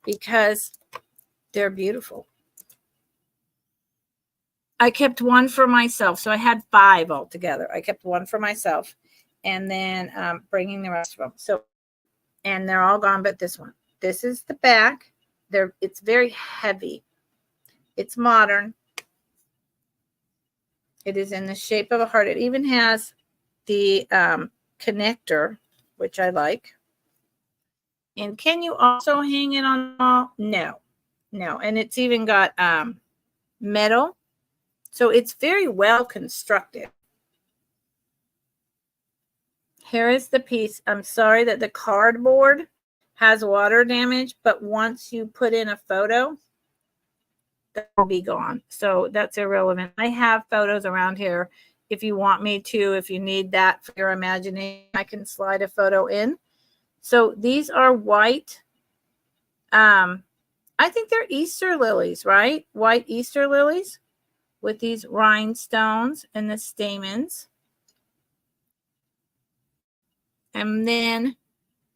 because they're beautiful. I kept one for myself. So I had 5 altogether. I kept one for myself and then bringing the rest of them. So, and they're all gone, but this one. This is the back. It's very heavy. It's modern. It is in the shape of a heart. It even has the connector, which I like. And can you also hang it on the wall? No. And it's even got metal. So it's very well constructed. Here is the piece. I'm sorry that the cardboard has water damage, but once you put in a photo, that will be gone. So that's irrelevant. I have photos around here. If you want me to, if you need that for your imagination, I can slide a photo in. So these are white. I think they're Easter lilies, right? White Easter lilies with these rhinestones and the stamens. And then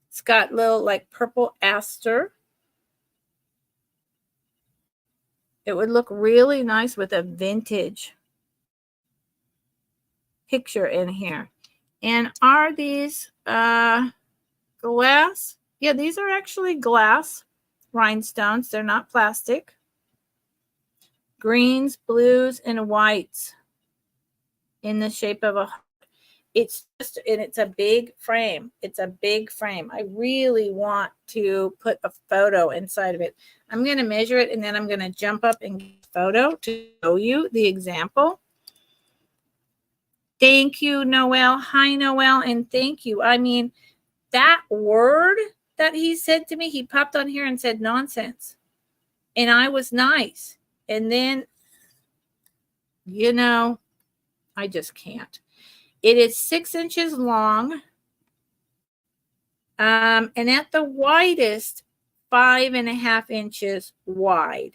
it's got little like purple aster. It would look really nice with a vintage picture in here. And are these glass? Yeah, these are actually glass rhinestones. They're not plastic. Greens, blues, and whites in the shape of a heart. It's just, and it's a big frame. It's a big frame. I really want to put a photo inside of it. I'm going to measure it and then I'm going to jump up and get a photo to show you the example. Thank you, Noelle. Hi, Noelle, and thank you. I mean, that word that he said to me, he popped on here and said nonsense. And I was nice. And then, you know, I just can't. It is 6 inches long. And at the widest, 5.5 inches wide.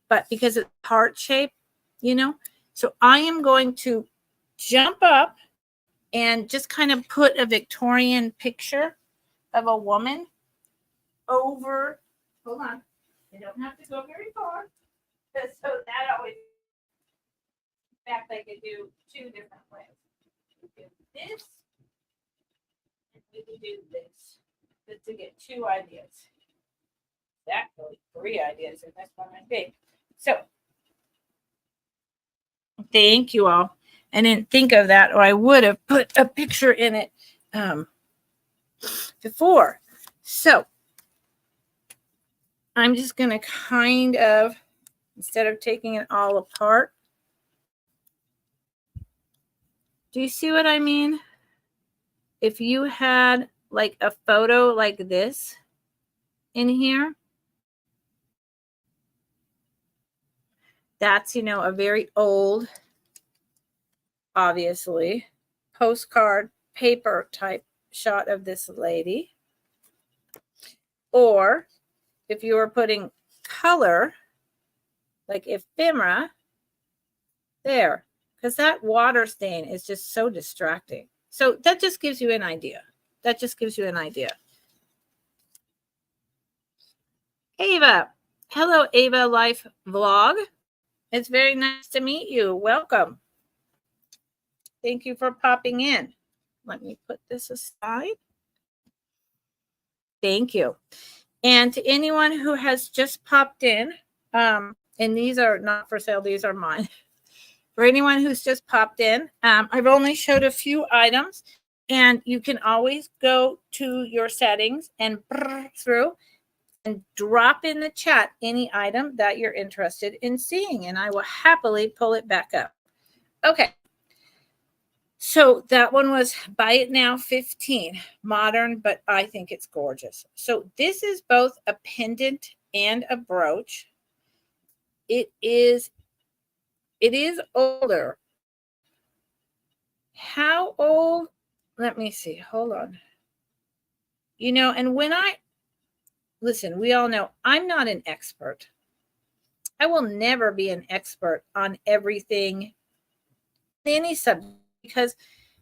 But because it's heart shape, you know, so I am going to jump up and just kind of put a Victorian picture of a woman over. Hold on. You don't have to go very far. So that always, in fact, I could do 2 different ways. We could do this, and we could do this. Just to get 2 ideas. Exactly 3 ideas in this one, I think. So, thank you all. I didn't think of that, or I would have put a picture in it before. So, I'm just going to kind of, instead of taking it all apart, do you see what I mean? If you had like a photo like this in here, that's, you know, a very old, obviously, postcard paper type shot of this lady. Or if you were putting color, like ephemera, there, because that water stain is just so distracting. So that just gives you an idea. That just gives you an idea. Ava. Hello, Ava Life Vlog. It's very nice to meet you. Welcome. Thank you for popping in. Let me put this aside. Thank you. And to anyone who has just popped in, and these are not for sale, these are mine. For anyone who's just popped in, I've only showed a few items, and you can always go to your settings and through and drop in the chat any item that you're interested in seeing, and I will happily pull it back up. Okay. So that one was Buy It Now 15, modern, but I think it's gorgeous. So this is both a pendant and a brooch. It is older. How old? Let me see. Hold on. You know, and when listen, we all know I'm not an expert. I will never be an expert on everything, any subject, because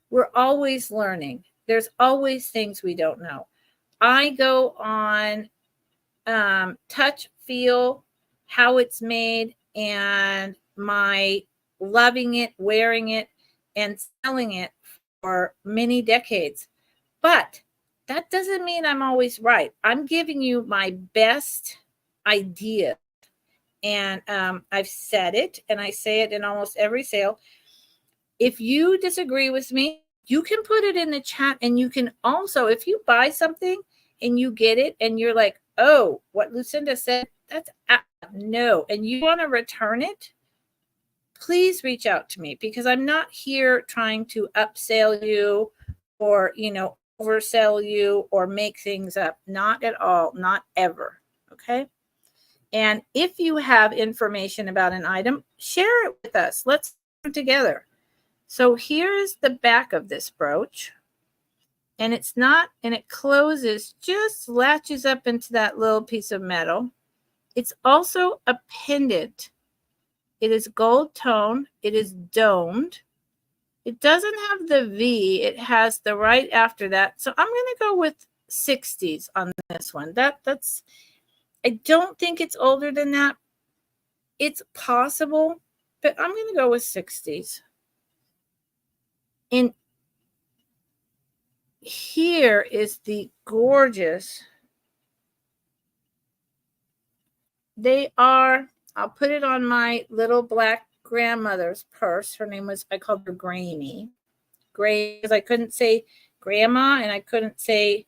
we're always learning. There's always things we don't know. I go on touch, feel, how it's made, and my loving it, wearing it, and selling it for many decades. But that doesn't mean I'm always right. I'm giving you my best idea. And I've said it, and I say it in almost every sale. If you disagree with me, you can put it in the chat, and you can also, if you buy something and you get it and you're like, oh, what Lucinda said, that's no, and you want to return it, please reach out to me, because I'm not here trying to upsell you or, oversell you or make things up. Not at all, not ever. Okay. And if you have information about an item, share it with us. Let's learn together. So here's the back of this brooch. And it's not, and it closes, just latches up into that little piece of metal. It's also a pendant. It is gold tone. It is domed. It doesn't have the V. It has the right after that. So I'm going to go with 60s on this one. That's, I don't think it's older than that. It's possible, but I'm going to go with 60s. And here is the gorgeous. They are, I'll put it on my little black grandmother's purse. Her name was, I called her Grammy. Gray, because I couldn't say grandma and I couldn't say,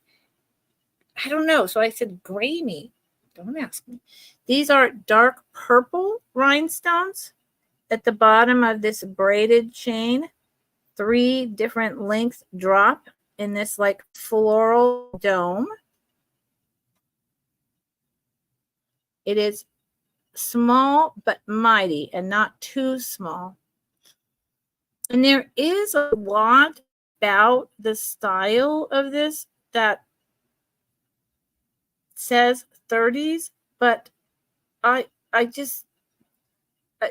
I don't know. So I said Grammy. Don't ask me. These are dark purple rhinestones at the bottom of this braided chain. 3 different lengths drop in this like floral dome. It is small but mighty and not too small. And there is a lot about the style of this that says 30s, but I just,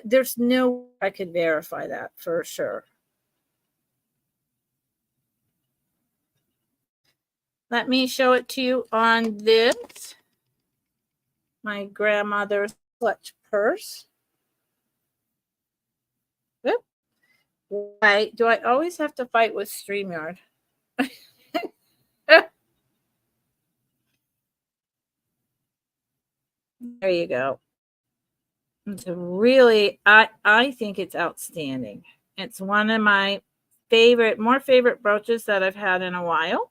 there's no way I could verify that for sure. Let me show it to you on this, my grandmother's clutch purse. Whoop. Why do I always have to fight with StreamYard? There you go. It's really, I think it's outstanding. It's one of my more favorite brooches that I've had in a while.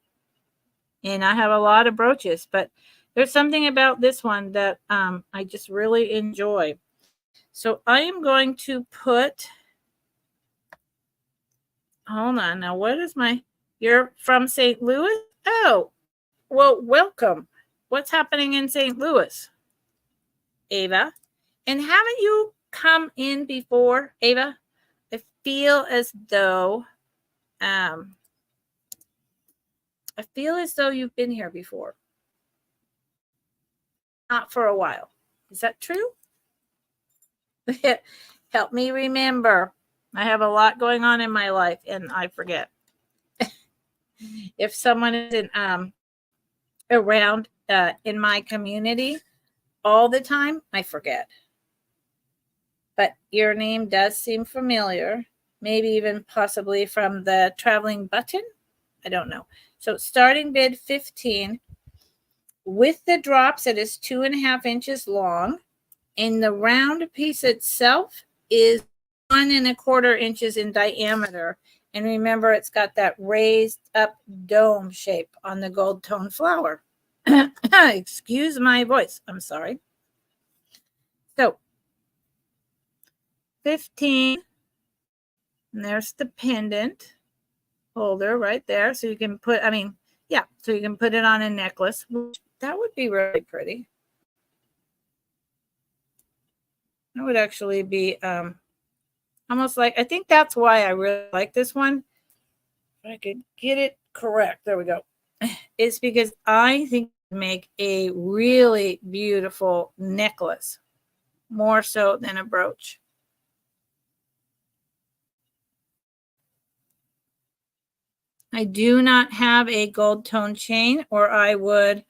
And I have a lot of brooches, but there's something about this one that I just really enjoy. So I am going to put, hold on. Now, what is you're from St. Louis? Oh, well, welcome. What's happening in St. Louis, Ava? And haven't you come in before, Ava? I feel as though you've been here before. Not for a while. Is that true? Help me remember. I have a lot going on in my life and I forget. If someone isn't around in my community all the time, I forget. But your name does seem familiar. Maybe even possibly from the traveling button. I don't know. So starting bid 15. With the drops, it is 2.5 inches long. And the round piece itself is 1.25 inches in diameter. And remember, it's got that raised up dome shape on the gold tone flower. Excuse my voice. I'm sorry. So 15. And there's the pendant holder right there. So you can put, so you can put it on a necklace. That would be really pretty. That would actually be almost like, I think that's why I really like this one. If I could get it correct. There we go. It's because I think it would make a really beautiful necklace, more so than a brooch. I do not have a gold tone chain, or I would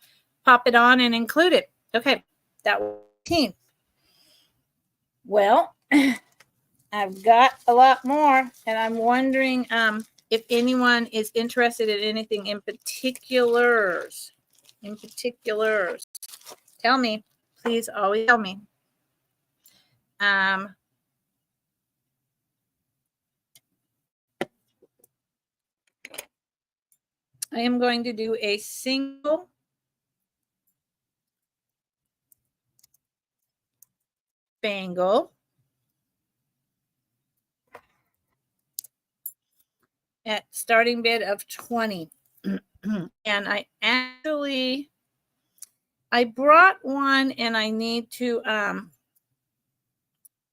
pop it on and include it. Okay, that was 18. Well, I've got a lot more, and I'm wondering if anyone is interested in anything in particulars. In particulars, tell me, please. Always tell me. I am going to do a single bangle at starting bid of 20. And I brought one, and I need to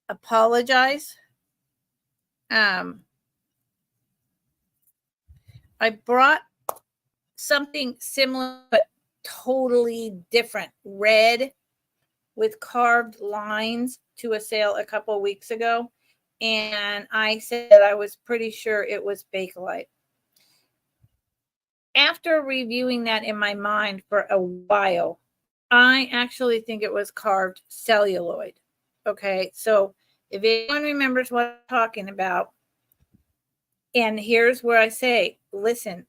apologize. I brought something similar but totally different, red with carved lines, to a sale a couple of weeks ago, and I said I was pretty sure it was Bakelite. After reviewing that in my mind for a while, I actually think it was carved celluloid. Okay, so if anyone remembers what I'm talking about, and here's where I say, listen,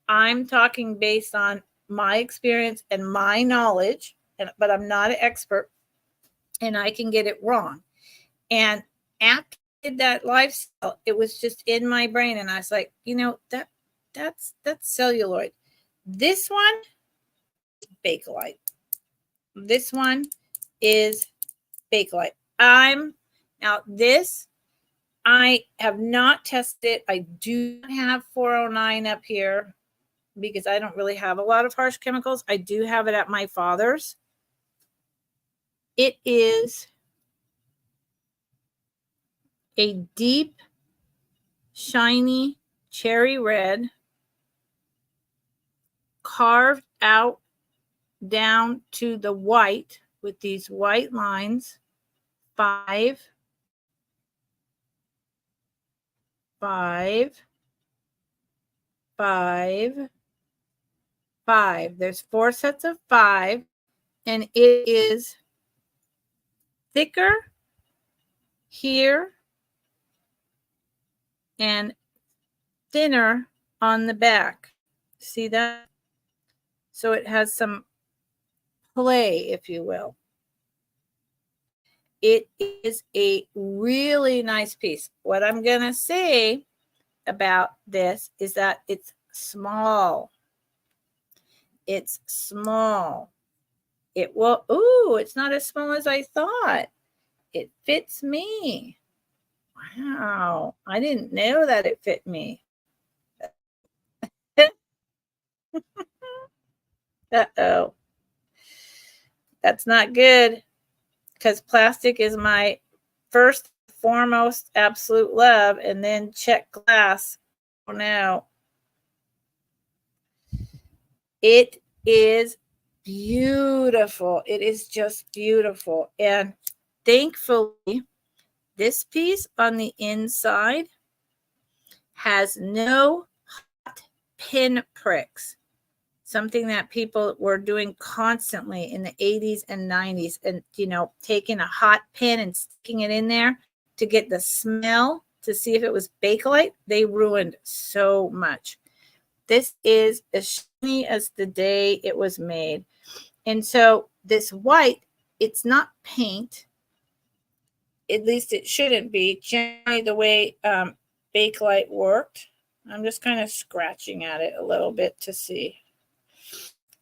I'm talking based on my experience and my knowledge, but I'm not an expert, and I can get it wrong. And after I did that lifestyle, it was just in my brain, and I was like, that's celluloid. This one, Bakelite. This one is Bakelite. This, I have not tested it. I do have 409 up here because I don't really have a lot of harsh chemicals. I do have it at my father's. It is a deep, shiny cherry red, carved out down to the white with these white lines. 5, 5, 5, 5. There's 4 sets of 5, and it is thicker here and thinner on the back. See that? So it has some play, if you will. It is a really nice piece. What I'm going to say about this is that it's small. It's small. It will, it's not as small as I thought. It fits me. Wow. I didn't know that it fit me. Uh-oh. That's not good, because plastic is my first, foremost, absolute love, and then check glass. Oh no. It is beautiful. It is just beautiful. And thankfully, this piece on the inside has no hot pin pricks. Something that people were doing constantly in the 80s and 90s, and taking a hot pin and sticking it in there to get the smell to see if it was Bakelite. They ruined so much. This is as shiny as the day it was made. And so this white, it's not paint. At least it shouldn't be. Generally, the way Bakelite worked, I'm just kind of scratching at it a little bit to see,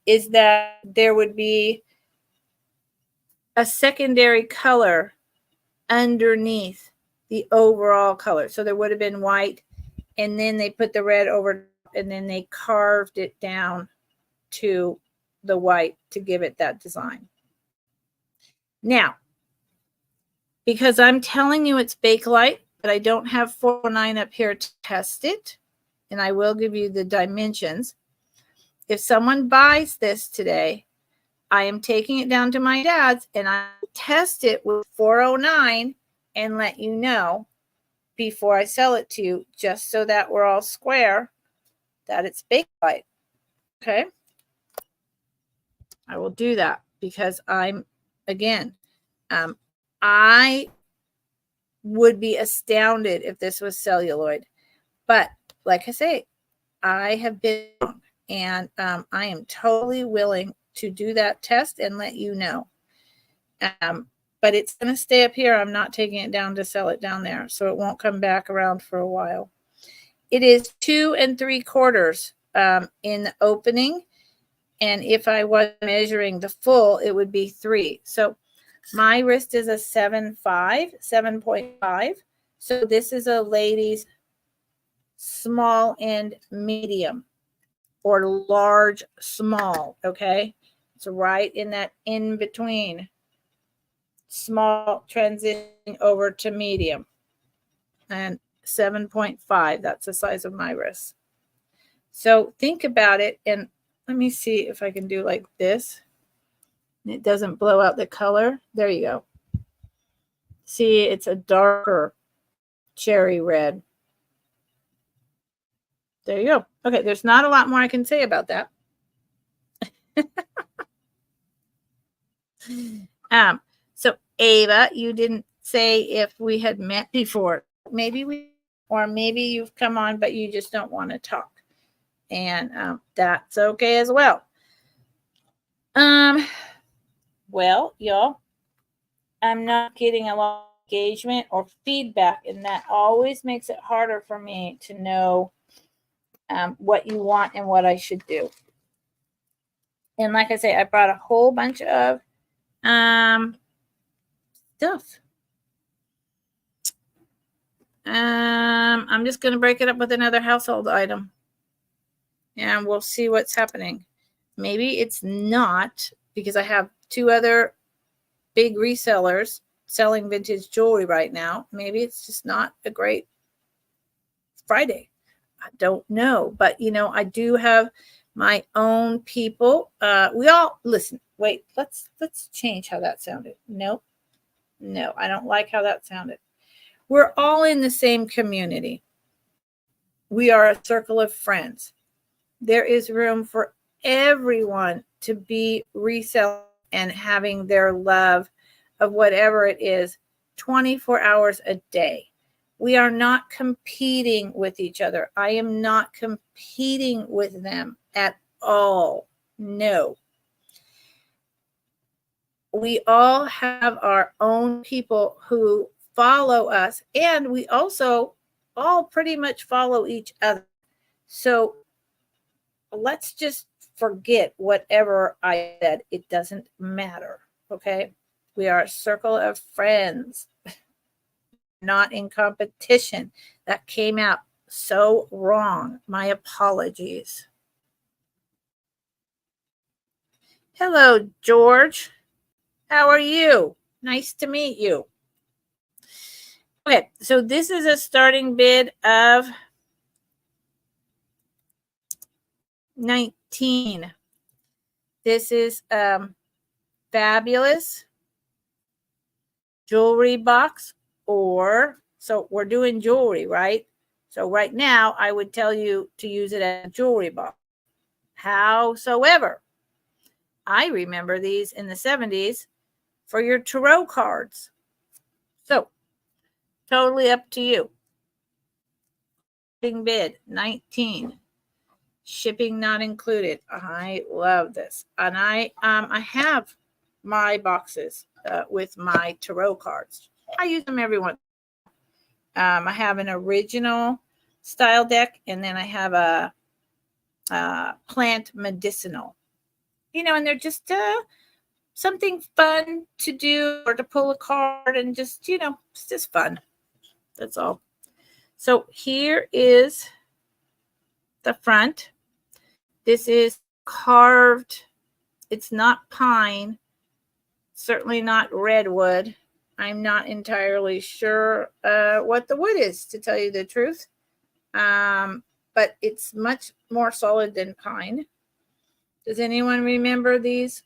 is that there would be a secondary color underneath the overall color. So there would have been white, and then they put the red over, and then they carved it down to the white to give it that design. Now, because I'm telling you it's Bakelite, but I don't have 409 up here to test it, and I will give you the dimensions. If someone buys this today, I am taking it down to my dad's, and I test it with 409 and let you know before I sell it to you, just so that we're all square. that it's bakelite. Okay. I will do that because again, I would be astounded if this was celluloid. But like I say, I have been wrong, and I am totally willing to do that test and let you know. But it's going to stay up here. I'm not taking it down to sell it down there, so it won't come back around for a while. It is 2 3/4 in the opening, and if I was measuring the full, it would be 3. So my wrist is a 7.5. So this is a lady's small and medium, or large small. Okay, it's right in that in between. Small transitioning over to medium, and 7.5, that's the size of my wrist. So think about it, and let me see if I can do like this. It doesn't blow out the color. There you go. See, it's a darker cherry red. There you go. Okay, there's not a lot more I can say about that. So Ava, you didn't say if we had met before. Maybe we, or maybe you've come on, but you just don't want to talk. And that's okay as well. Well, y'all, I'm not getting a lot of engagement or feedback, and that always makes it harder for me to know what you want and what I should do. And like I say, I brought a whole bunch of stuff. I'm just going to break it up with another household item, and we'll see what's happening. Maybe it's not, because I have 2 other big resellers selling vintage jewelry right now. Maybe it's just not a great Friday. I don't know. But, I do have my own people. We all, listen, wait, let's change how that sounded. No, I don't like how that sounded. We're all in the same community. We are a circle of friends. There is room for everyone to be reselling and having their love of whatever it is 24 hours a day. We are not competing with each other. I am not competing with them at all. No. We all have our own people who follow us, and we also all pretty much follow each other. So let's just forget whatever I said. It doesn't matter. Okay. We are a circle of friends, not in competition. That came out so wrong. My apologies. Hello, George. How are you? Nice to meet you. Okay, so this is a starting bid of 19. This is fabulous jewelry box, so we're doing jewelry, right? So right now I would tell you to use it as a jewelry box. Howsoever, I remember these in the 70s for your tarot cards. So totally up to you. Bid 19. Shipping not included. I love this. And I have my boxes with my tarot cards. I use them every once. I have an original style deck, and then I have a plant medicinal. And they're just something fun to do, or to pull a card, and just, it's just fun. That's all. So here is the front. This is carved. It's not pine, certainly not redwood. I'm not entirely sure what the wood is, to tell you the truth. But it's much more solid than pine. Does anyone remember these?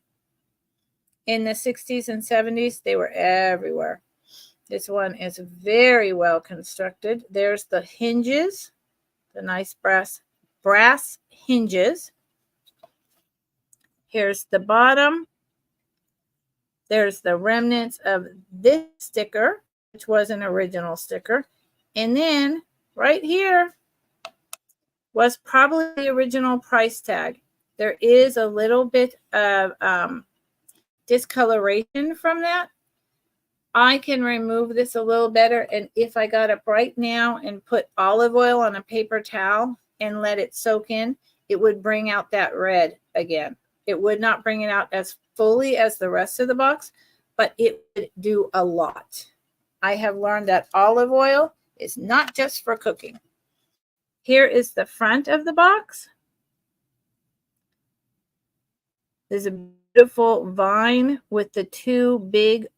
In the 60s and 70s, they were everywhere. This one is very well constructed. There's the hinges, the nice brass brass hinges. Here's the bottom. There's the remnants of this sticker, which was an original sticker. And then right here was probably the original price tag. There is a little bit of discoloration from that. I can remove this a little better, and if I got up right now and put olive oil on a paper towel and let it soak in, it would bring out that red again. It would not bring it out as fully as the rest of the box, but it would do a lot. I have learned that olive oil is not just for cooking. Here is the front of the box. There's a beautiful vine with the two big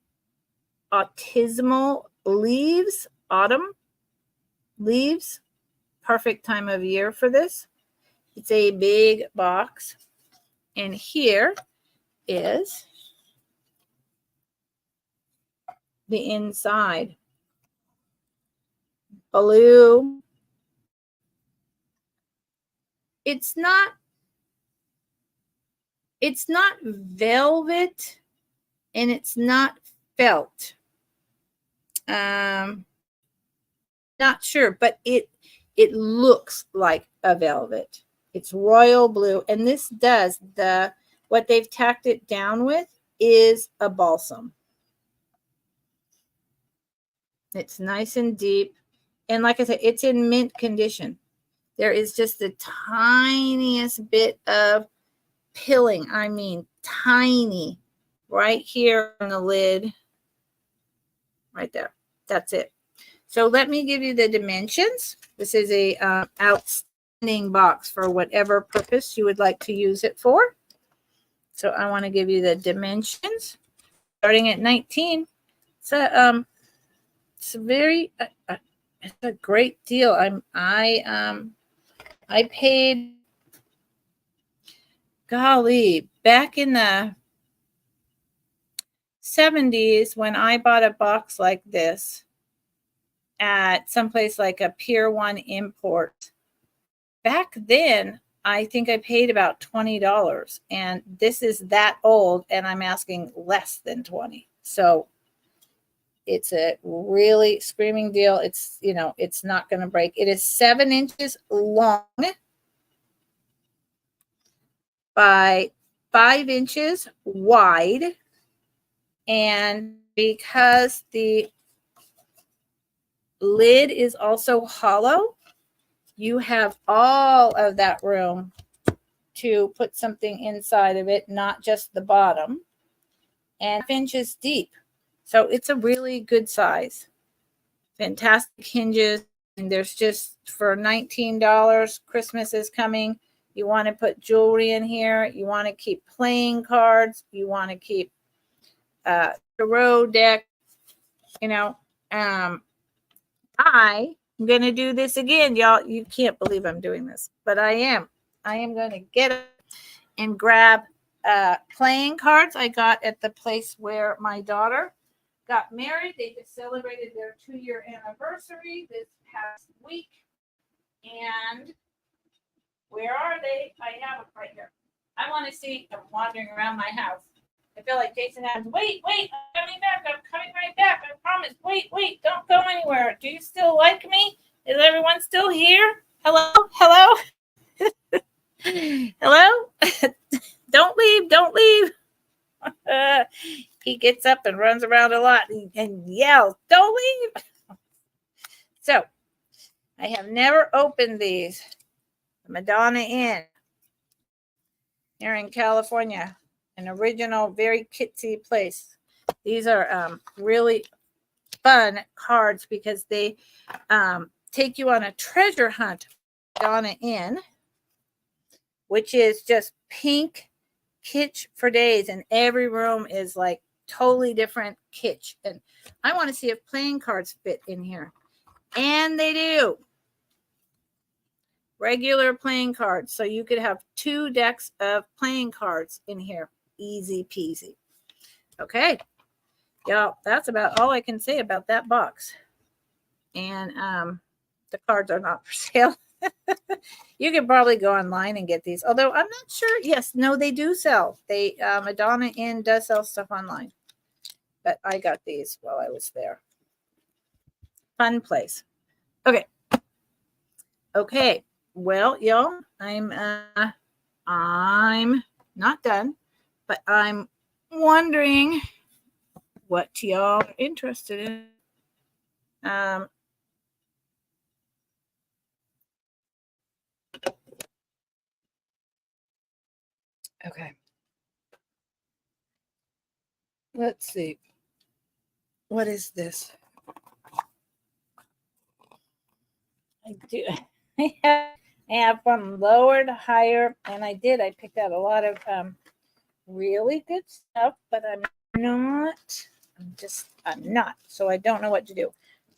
autumnal leaves, autumn leaves. Perfect time of year for this. It's a big box. And here is the inside. Blue. It's not velvet and it's not felt. Not sure, but it looks like a velvet. It's royal blue, and this does what they've tacked it down with is a balsam. It's nice and deep, and like I said, it's in mint condition. There is just the tiniest bit of pilling. I mean, tiny, right here on the lid, right there. That's it. So let me give you the dimensions. This is a outstanding box for whatever purpose you would like to use it for. So I want to give you the dimensions. Starting at 19. So it's a very it's a great deal. I paid, golly, back in the 70s when I bought a box like this at someplace like a Pier 1 import. Back then, I think I paid about $20, and this is that old, and I'm asking less than 20. So it's a really screaming deal. It's, you know, it's not going to break. It is 7 inches long by 5 inches wide. And because the lid is also hollow, you have all of that room to put something inside of it, not just the bottom, and 5 inches deep. So it's a really good size. Fantastic hinges. And there's just for $19, Christmas is coming. You want to put jewelry in here. You want to keep playing cards. You want to keep tarot deck. You know, I'm going to do this again, y'all. You can't believe I'm doing this, but I am. I am going to get up and grab playing cards I got at the place where my daughter got married. They just celebrated their 2-year anniversary this past week. And where are they? I have them right here. I want to see them wandering around my house. I feel like Jason Adams. Wait, I'm coming back. I'm coming right back. I promise. Wait, don't go anywhere. Do you still like me? Is everyone still here? Hello? Hello? Don't leave. He gets up and runs around a lot and yells, "Don't leave." So I have never opened these. The Madonna Inn here in California. An original, very kitsy place. These are really fun cards because they take you on a treasure hunt. Madonna Inn, which is just pink kitsch for days, and every room is like totally different kitsch. And I want to see if playing cards fit in here, and they do. Regular playing cards, so you could have 2 decks of playing cards in here. Easy peasy. Okay, y'all, that's about all I can say about that box. And the cards are not for sale. You could probably go online and get these. Although I'm not sure. Yes, no, they do sell. They Madonna Inn does sell stuff online. But I got these while I was there. Fun place. Okay. Okay. Well, y'all, I'm not done, but I'm wondering what y'all are interested in. Okay. Let's see. What is this? I do. I have from lower to higher, and I picked out a lot of really good stuff, but I'm not. So I don't know what to do.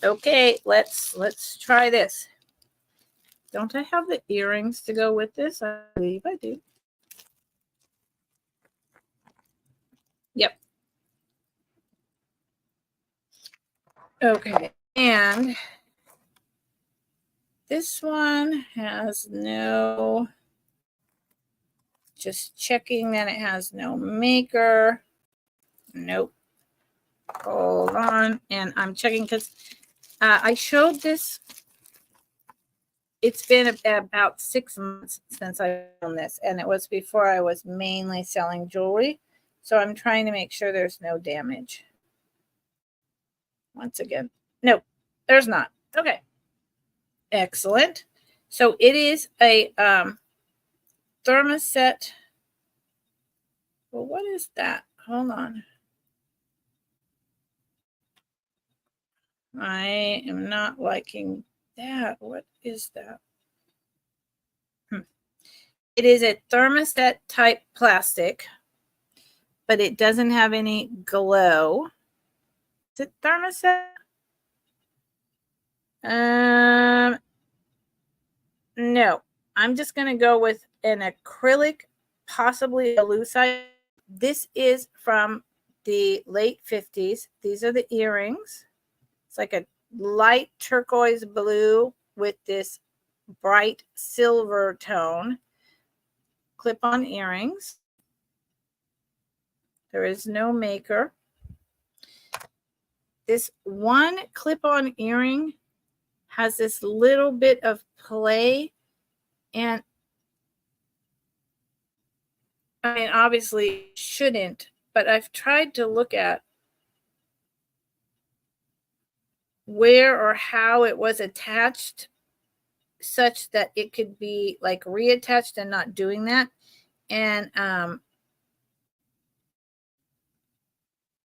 Okay, let's try this. Don't I have the earrings to go with this? I believe I do. Yep. Okay, and this one has no, just checking that it has no maker. Nope. Hold on. And I'm checking because I showed this. It's been about 6 months since I filmed this, and it was before I was mainly selling jewelry. So I'm trying to make sure there's no damage. Once again, no, there's not. Okay. Excellent. So it is a thermoset. Well, what is that? Hold on. I am not liking that. What is that? It is a thermoset type plastic, but it doesn't have any glow. Is it thermoset? No. I'm just going to go with an acrylic, possibly a lucite. This is from the late 50s. These are the earrings. It's like a light turquoise blue with this bright silver tone. Clip-on earrings. There is no maker. This one clip-on earring has this little bit of play, and I mean, obviously shouldn't, but I've tried to look at where or how it was attached such that it could be like reattached and not doing that. And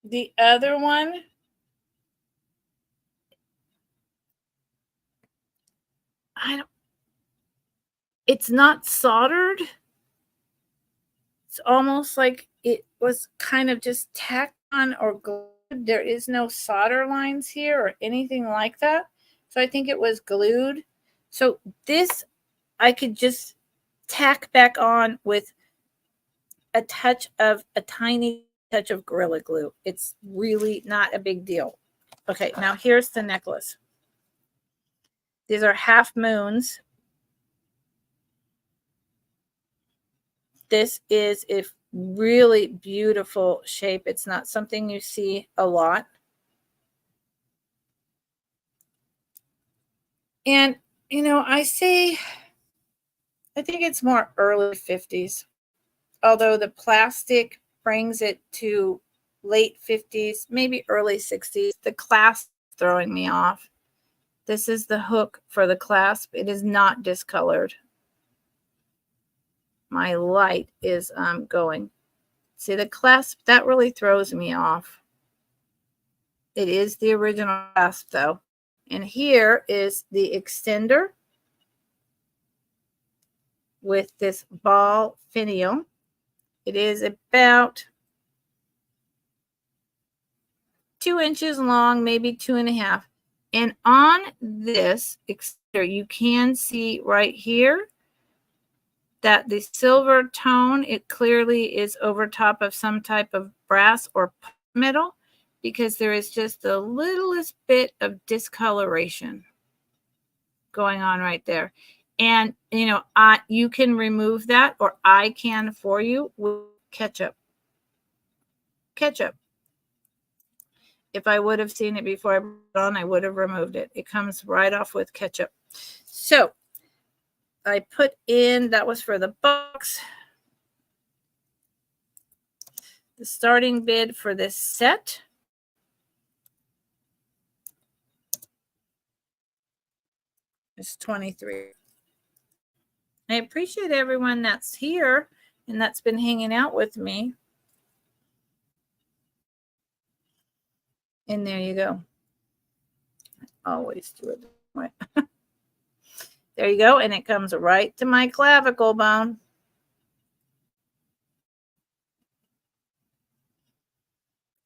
the other one, it's not soldered. It's almost like it was kind of just tacked on or glued. There is no solder lines here or anything like that. So I think it was glued. So this I could just tack back on with a tiny touch of Gorilla Glue. It's really not a big deal. Okay, now here's the necklace. These are half moons. This is a really beautiful shape. It's not something you see a lot. And, you know, I think it's more early 50s, although the plastic brings it to late 50s, maybe early 60s. The clasp is throwing me off. This is the hook for the clasp. It is not discolored. My light is going. See the clasp? That really throws me off. It is the original clasp though. And here is the extender with this ball finial. It is about 2 inches long, maybe 2.5. And on this extender, you can see right here that the silver tone, it clearly is over top of some type of brass or metal, because there is just the littlest bit of discoloration going on right there. And, you can remove that, or I can for you with ketchup. Ketchup. If I would have seen it before I put it on, I would have removed it. It comes right off with ketchup. So I put in, that was for the box. The starting bid for this set is $23. I appreciate everyone that's here and that's been hanging out with me. And there you go. I always do it that way. There you go. And it comes right to my clavicle bone.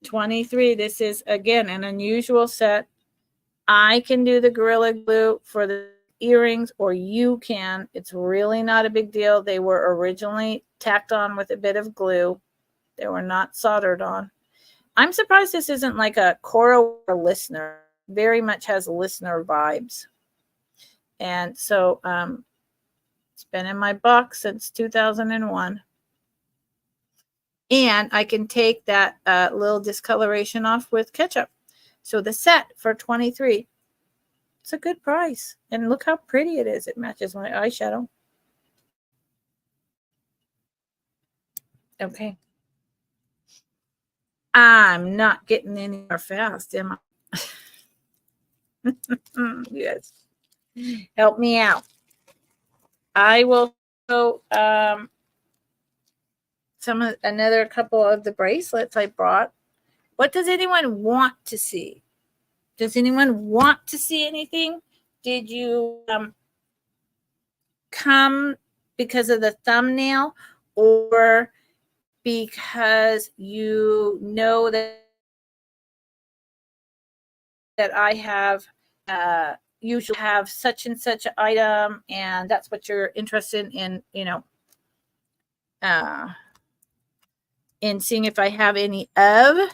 $23. This is, again, an unusual set. I can do the Gorilla Glue for the earrings, or you can. It's really not a big deal. They were originally tacked on with a bit of glue. They were not soldered on. I'm surprised this isn't like a Cora or Listener. Very much has Listener vibes. And so it's been in my box since 2001. And I can take that little discoloration off with ketchup. So the set for $23, it's a good price. And look how pretty it is. It matches my eyeshadow. Okay. I'm not getting anywhere fast, am I? Yes. Help me out. I will show another couple of the bracelets I brought. What does anyone want to see? Does anyone want to see anything? Did you come because of the thumbnail, or because you know that I have usually have such and such an item, and that's what you're interested in, in seeing if I have any of?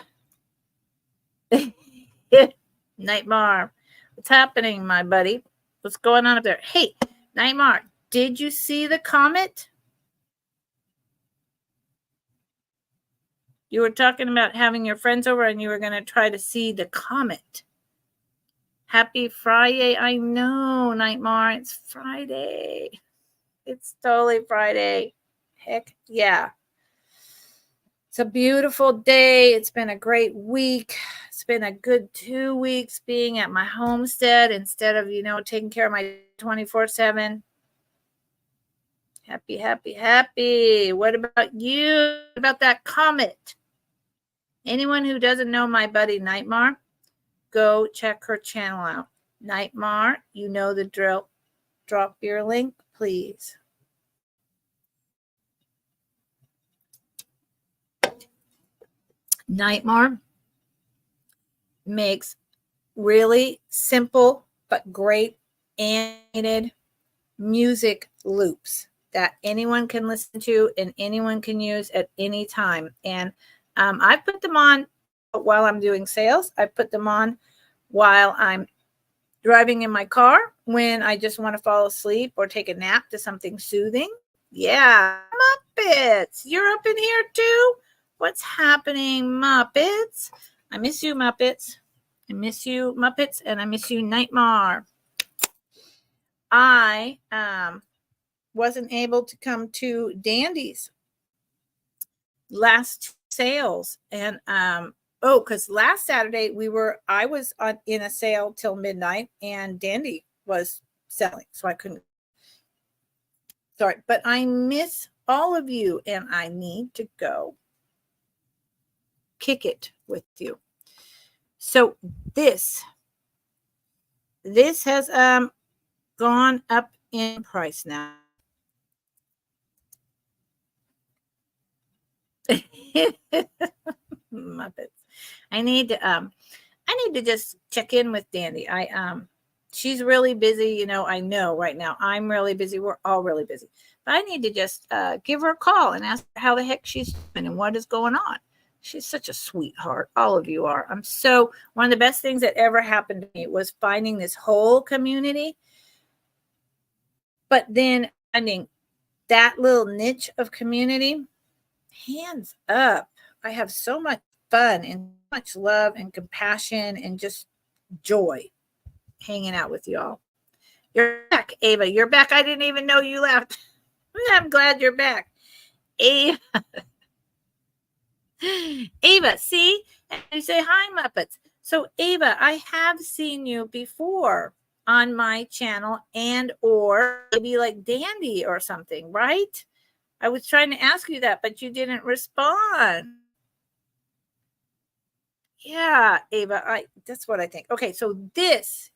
Nightmare, what's happening, my buddy? What's going on up there? Hey, Nightmare, did you see the comet? You were talking about having your friends over and you were going to try to see the comet. Happy Friday. I know, Nightmare. It's Friday. It's totally Friday. Heck yeah. It's a beautiful day. It's been a great week. It's been a good 2 weeks being at my homestead instead of, taking care of my 24/7. Happy, happy, happy. What about you? What about that comet? Anyone who doesn't know my buddy Nightmare, go check her channel out. Nightmare, you know the drill. Drop your link, please. Nightmare makes really simple but great animated music loops that anyone can listen to and anyone can use at any time. And I put them on while I'm doing sales. I put them on while I'm driving in my car, when I just want to fall asleep or take a nap to something soothing. Yeah, Muppets, you're up in here too? What's happening, Muppets? I miss you, Muppets. I miss you, Muppets, and I miss you, Nightmare. I wasn't able to come to Dandy's last sales, and because last Saturday I was in a sale till midnight, and Dandy was selling, so I couldn't. Sorry, but I miss all of you, and I need to go kick it with you. So this has gone up in price now. Muppets. I need to just check in with Dandy. She's really busy, I know right now. I'm really busy. We're all really busy. But I need to just give her a call and ask her how the heck she's doing and what is going on. She's such a sweetheart. All of you are. One of the best things that ever happened to me was finding this whole community. But then finding that little niche of community, hands up. I have so much fun and much love and compassion and just joy hanging out with y'all. You're back, Ava. You're back. I didn't even know you left. I'm glad you're back. Ava, see? And you say, hi, Muppets. So, Ava, I have seen you before on my channel and or maybe like Dandy or something, right? I was trying to ask you that, but you didn't respond. Yeah, Ava, that's what I think. Okay, so this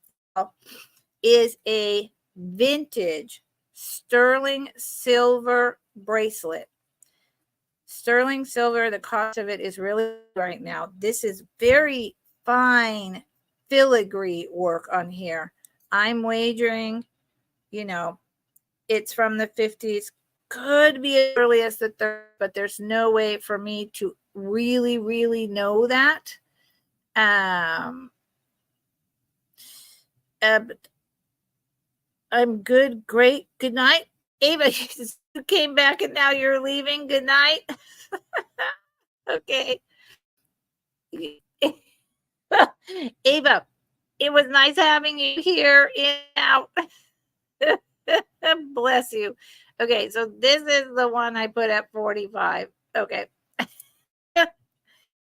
is a vintage sterling silver bracelet. Sterling silver, the cost of it is really right now. This is very fine filigree work on here. I'm wagering, it's from the 50s. Could be as early as the 30s, but there's no way for me to really, really know that. But I'm good. Great. Good night. Ava, you came back and now you're leaving. Good night. Okay. Ava, it was nice having you here and out. Bless you. Okay, so this is the one I put at 45. Okay.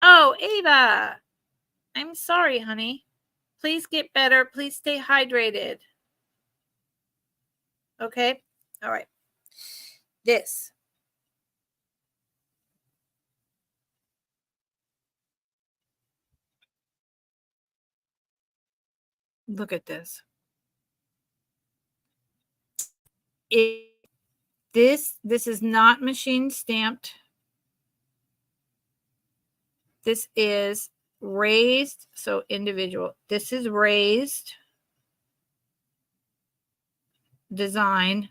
Oh, Ava, I'm sorry, honey. Please get better. Please stay hydrated. Okay. All right. This. Look at this. This is not machine stamped. This is raised, so individual. This is raised design.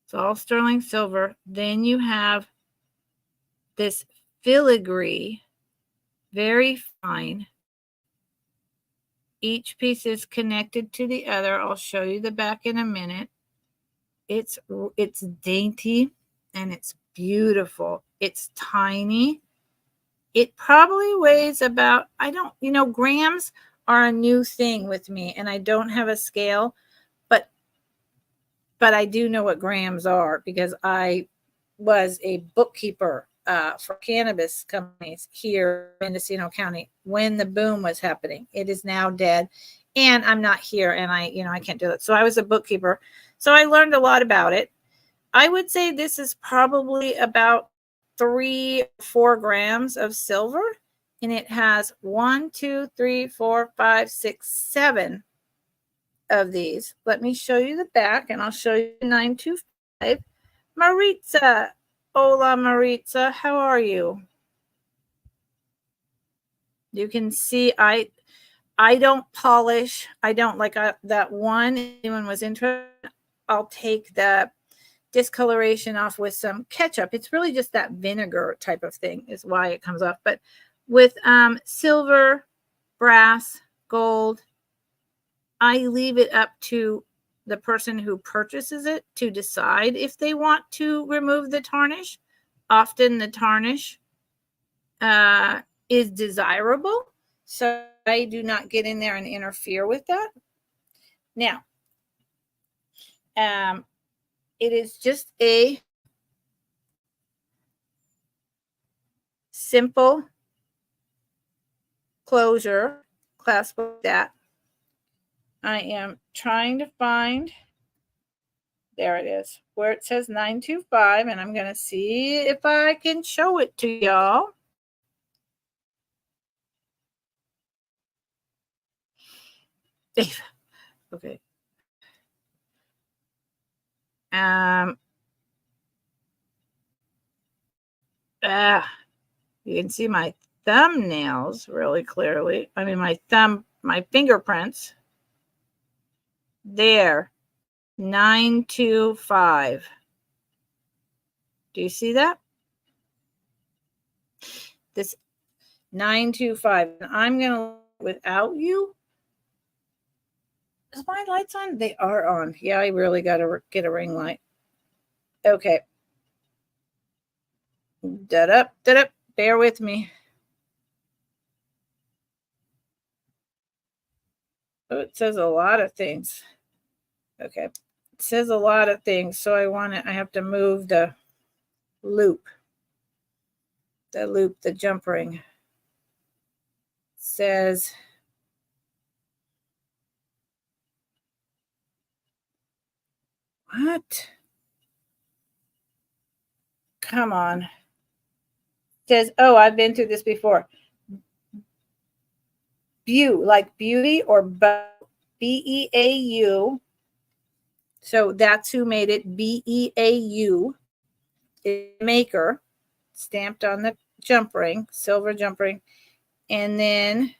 It's all sterling silver. Then you have this filigree, very fine. Each piece is connected to the other. I'll show you the back in a minute. It's dainty and it's beautiful. It's tiny. It probably weighs about, grams are a new thing with me, and I don't have a scale, but I do know what grams are because I was a bookkeeper for cannabis companies here in Mendocino County when the boom was happening. It is now dead, and I'm not here, and I can't do it. So I was a bookkeeper, so I learned a lot about it. I would say this is probably about 3 or 4 grams of silver, and it has 1, 2, 3, 4, 5, 6, 7 of these. Let me show you the back, and I'll show you 925. Maritza, hola Maritza, how are you? You can see I don't polish. I don't like that one. If anyone was interested, I'll take the discoloration off with some ketchup. It's really just that vinegar type of thing is why it comes off. But with silver, brass, gold, I leave it up to the person who purchases it to decide if they want to remove the tarnish. Often the tarnish is desirable, so I do not get in there and interfere with that. Now, it is just a simple closure clasp like that. I am trying to find, there it is, where it says 925, and I'm going to see if I can show it to y'all. Okay. You can see my thumbnails really clearly. I mean, my fingerprints. There, 925. Do you see that? This 925. I'm going to without you. Is my lights on? They are on. Yeah, I really got to get a ring light. Okay. Da-da, da-da. Bear with me. Oh, it says a lot of things. Okay. It says a lot of things. So I have to move the loop. The jump ring. It says what? Come on. It says, oh, I've been through this before. Beau, like beauty or Beau. So that's who made it. Beau. Maker, stamped on the jump ring, silver jump ring, and then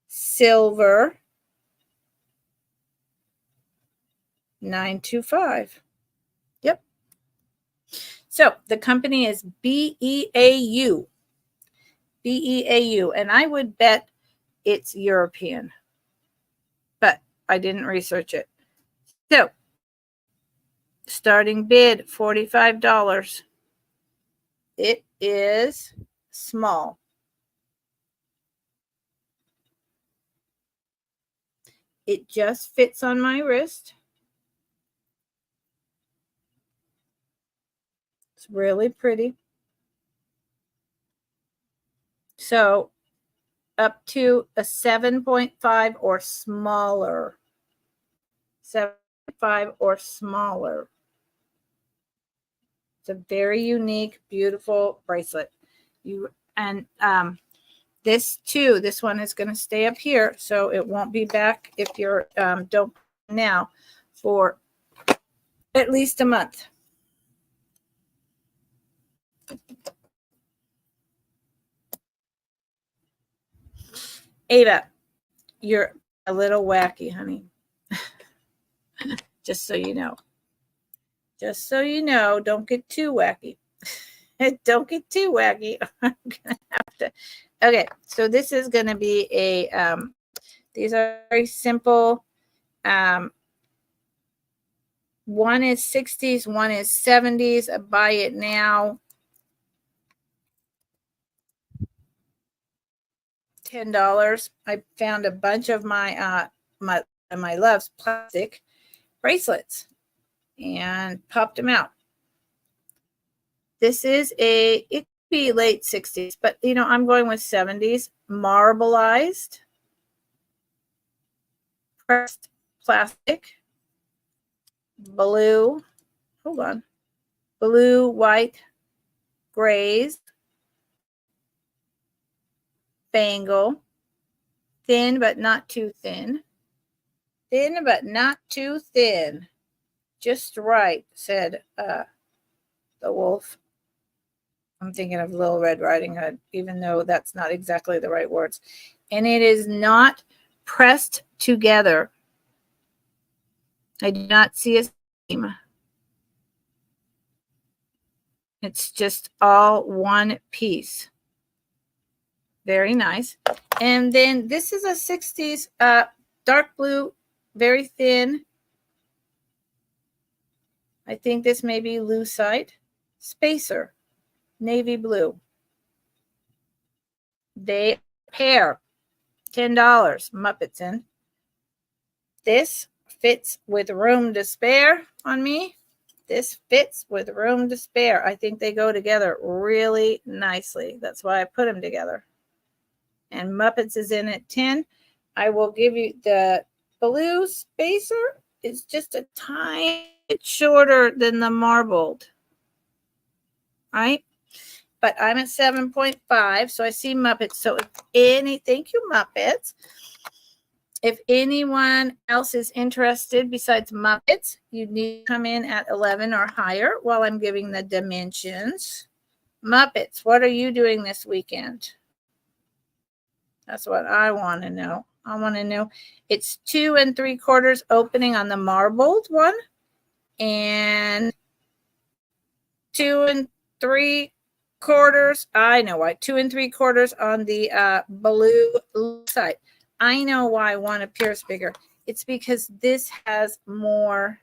silver 925. Yep. So the company is BEAU. BEAU, and I would bet it's European, but I didn't research it. So starting bid $45. It is small. It just fits on my wrist. It's really pretty. So up to a 7.5 or smaller. 7.5 or smaller. It's a very unique, beautiful bracelet. This too, this one is going to stay up here, so it won't be back if you're don't now for at least a month. Ava, you're a little wacky, honey. Just so you know. Just so you know, don't get too wacky. Don't get too wacky. I'm gonna have to. Okay, so this is going to be a. These are very simple. One is 60s, one is 70s. Buy it now. $10. I found a bunch of my love's plastic bracelets and popped them out. This is it could be late 60s, but I'm going with 70s. Marbleized, pressed plastic, blue, hold on, blue, white, grays, bangle, thin but not too thin. Thin but not too thin. Just right, said the wolf. I'm thinking of Little Red Riding Hood, even though that's not exactly the right words. And it is not pressed together. I do not see a seam. It's just all one piece. Very nice. And then this is a 60s dark blue, very thin. I think this may be lucite. Spacer, navy blue. They pair, $10. Muppets in. This fits with room to spare on me. This fits with room to spare. I think they go together really nicely. That's why I put them together. And Muppets is in at 10. I will give you the blue spacer. It's just a tiny bit shorter than the marbled. Right? But I'm at 7.5, so I see Muppets. So thank you, Muppets. If anyone else is interested besides Muppets, you need to come in at 11 or higher while I'm giving the dimensions. Muppets, what are you doing this weekend? That's what I want to know. I want to know. It's 2 3/4 opening on the marbled one and 2 3/4. I know why. 2 3/4 on the blue side. I know why one appears bigger. It's because this has more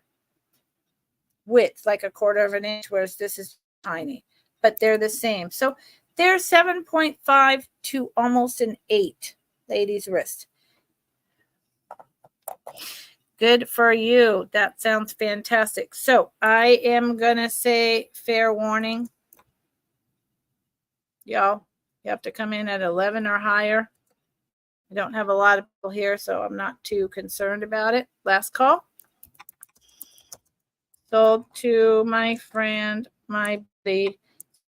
width, like 1/4 of an inch, whereas this is tiny, but they're the same. So they're 7.5 to almost an 8, ladies' wrist. Good for you. That sounds fantastic. So I am going to say fair warning. Y'all, you have to come in at 11 or higher. I don't have a lot of people here, so I'm not too concerned about it. Last call. Sold to my friend, my buddy,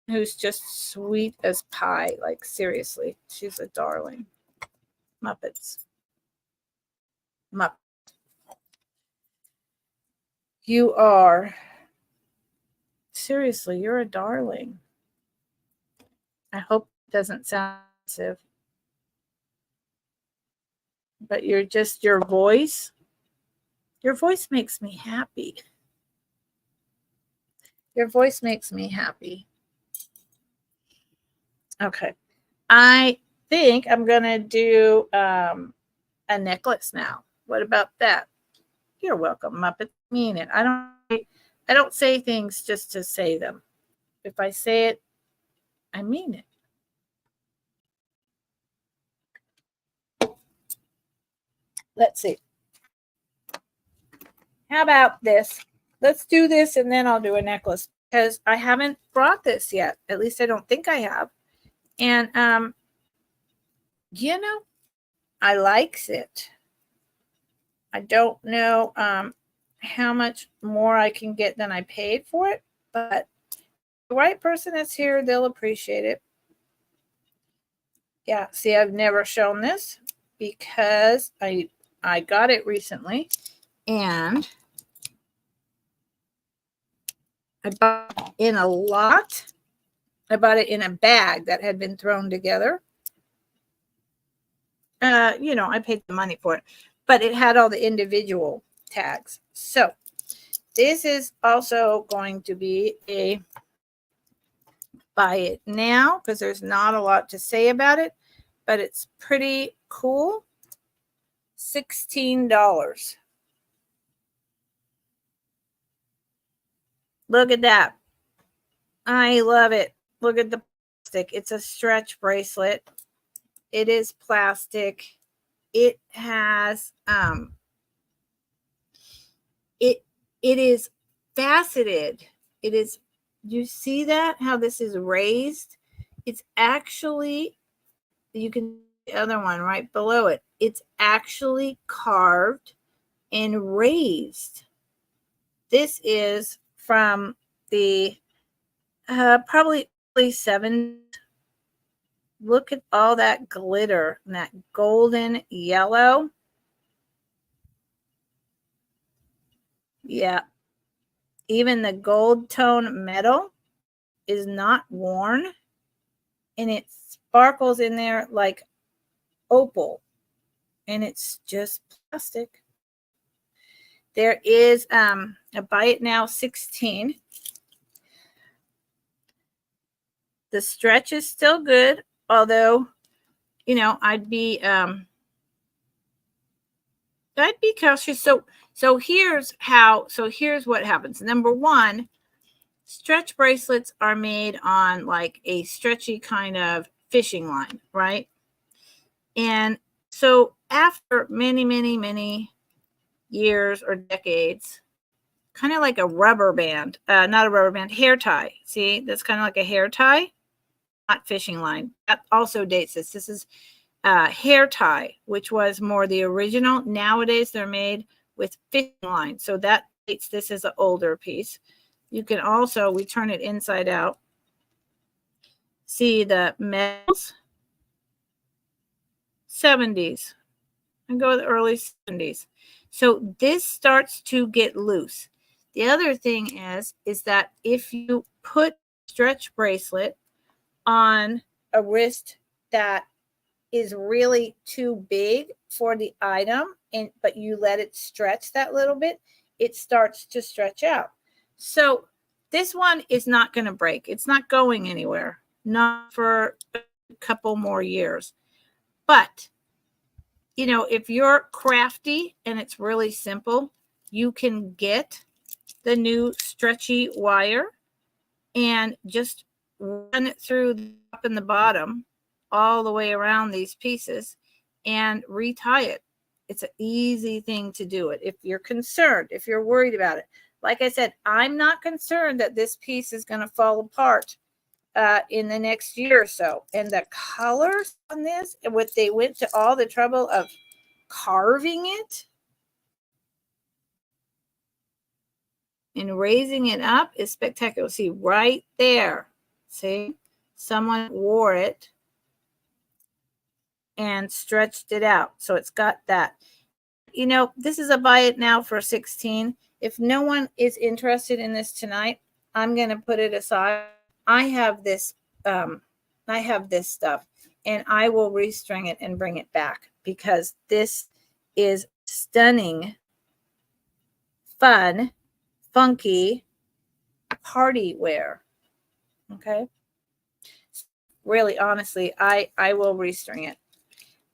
who's just sweet as pie. Like, seriously, she's a darling. Muppets. Muppets. You are. Seriously, you're a darling. I hope it doesn't sound offensive. But you're just, your voice makes me happy. Your voice makes me happy. Okay. I think I'm going to do a necklace now. What about that? You're welcome, Muppet. I mean it. I don't say things just to say them. If I say it, I mean it. Let's see. How about this? Let's do this and then I'll do a necklace because I haven't brought this yet. At least I don't think I have. And you know, I likes it. I don't know how much more I can get than I paid for it, but the right person that's here, they'll appreciate it. Yeah, see, I've never shown this because I got it recently and I bought it in a lot. I bought it in a bag that had been thrown together. You know, I paid the money for it, but it had all the individual tags. So this is also going to be a buy it now because there's not a lot to say about it, but it's pretty cool. $16. Look at that. I love it. Look at the plastic. It's a stretch bracelet. It is plastic. It has it is faceted. It is, you see that how this is raised? It's actually, you can see the other one right below it. It's actually carved and raised. This is from the probably early 70s. Look at all that glitter and that golden yellow. Yeah. Even the gold tone metal is not worn. And it sparkles in there like opal. And it's just plastic. There is a buy it now 16. The stretch is still good, although, you know, I'd be cautious. So here's what happens. Number one, stretch bracelets are made on like a stretchy kind of fishing line, right? And so after many, many, many years or decades, kind of like a rubber band, not a rubber band, hair tie. See, that's kind of like a hair tie, not fishing line. That also dates this. This is hair tie, which was more the original. Nowadays, they're made with fishing line. So that dates this as an older piece. You can also, we turn it inside out, see the metals, 70s, and go with early 70s. So this starts to get loose. The other thing is that if you put stretch bracelet on a wrist that is really too big for the item, but you let it stretch that little bit, it starts to stretch out. So this one is not going to break. It's not going anywhere, not for a couple more years. But you know, if you're crafty and it's really simple, you can get the new stretchy wire and just run it through the top and the bottom all the way around these pieces and retie it. It's an easy thing to do it. If you're concerned, if you're worried about it, like I said, I'm not concerned that this piece is going to fall apart in the next year or so. And the colors on this, and what they went to all the trouble of carving it and raising it up is spectacular. See right there, see, someone wore it and stretched it out. So it's got that. You know, this is a buy it now for 16. If no one is interested in this tonight, I'm going to put it aside. I have this stuff, and I will restring it and bring it back because this is stunning, fun, funky party wear. Okay. Really, honestly, I will restring it.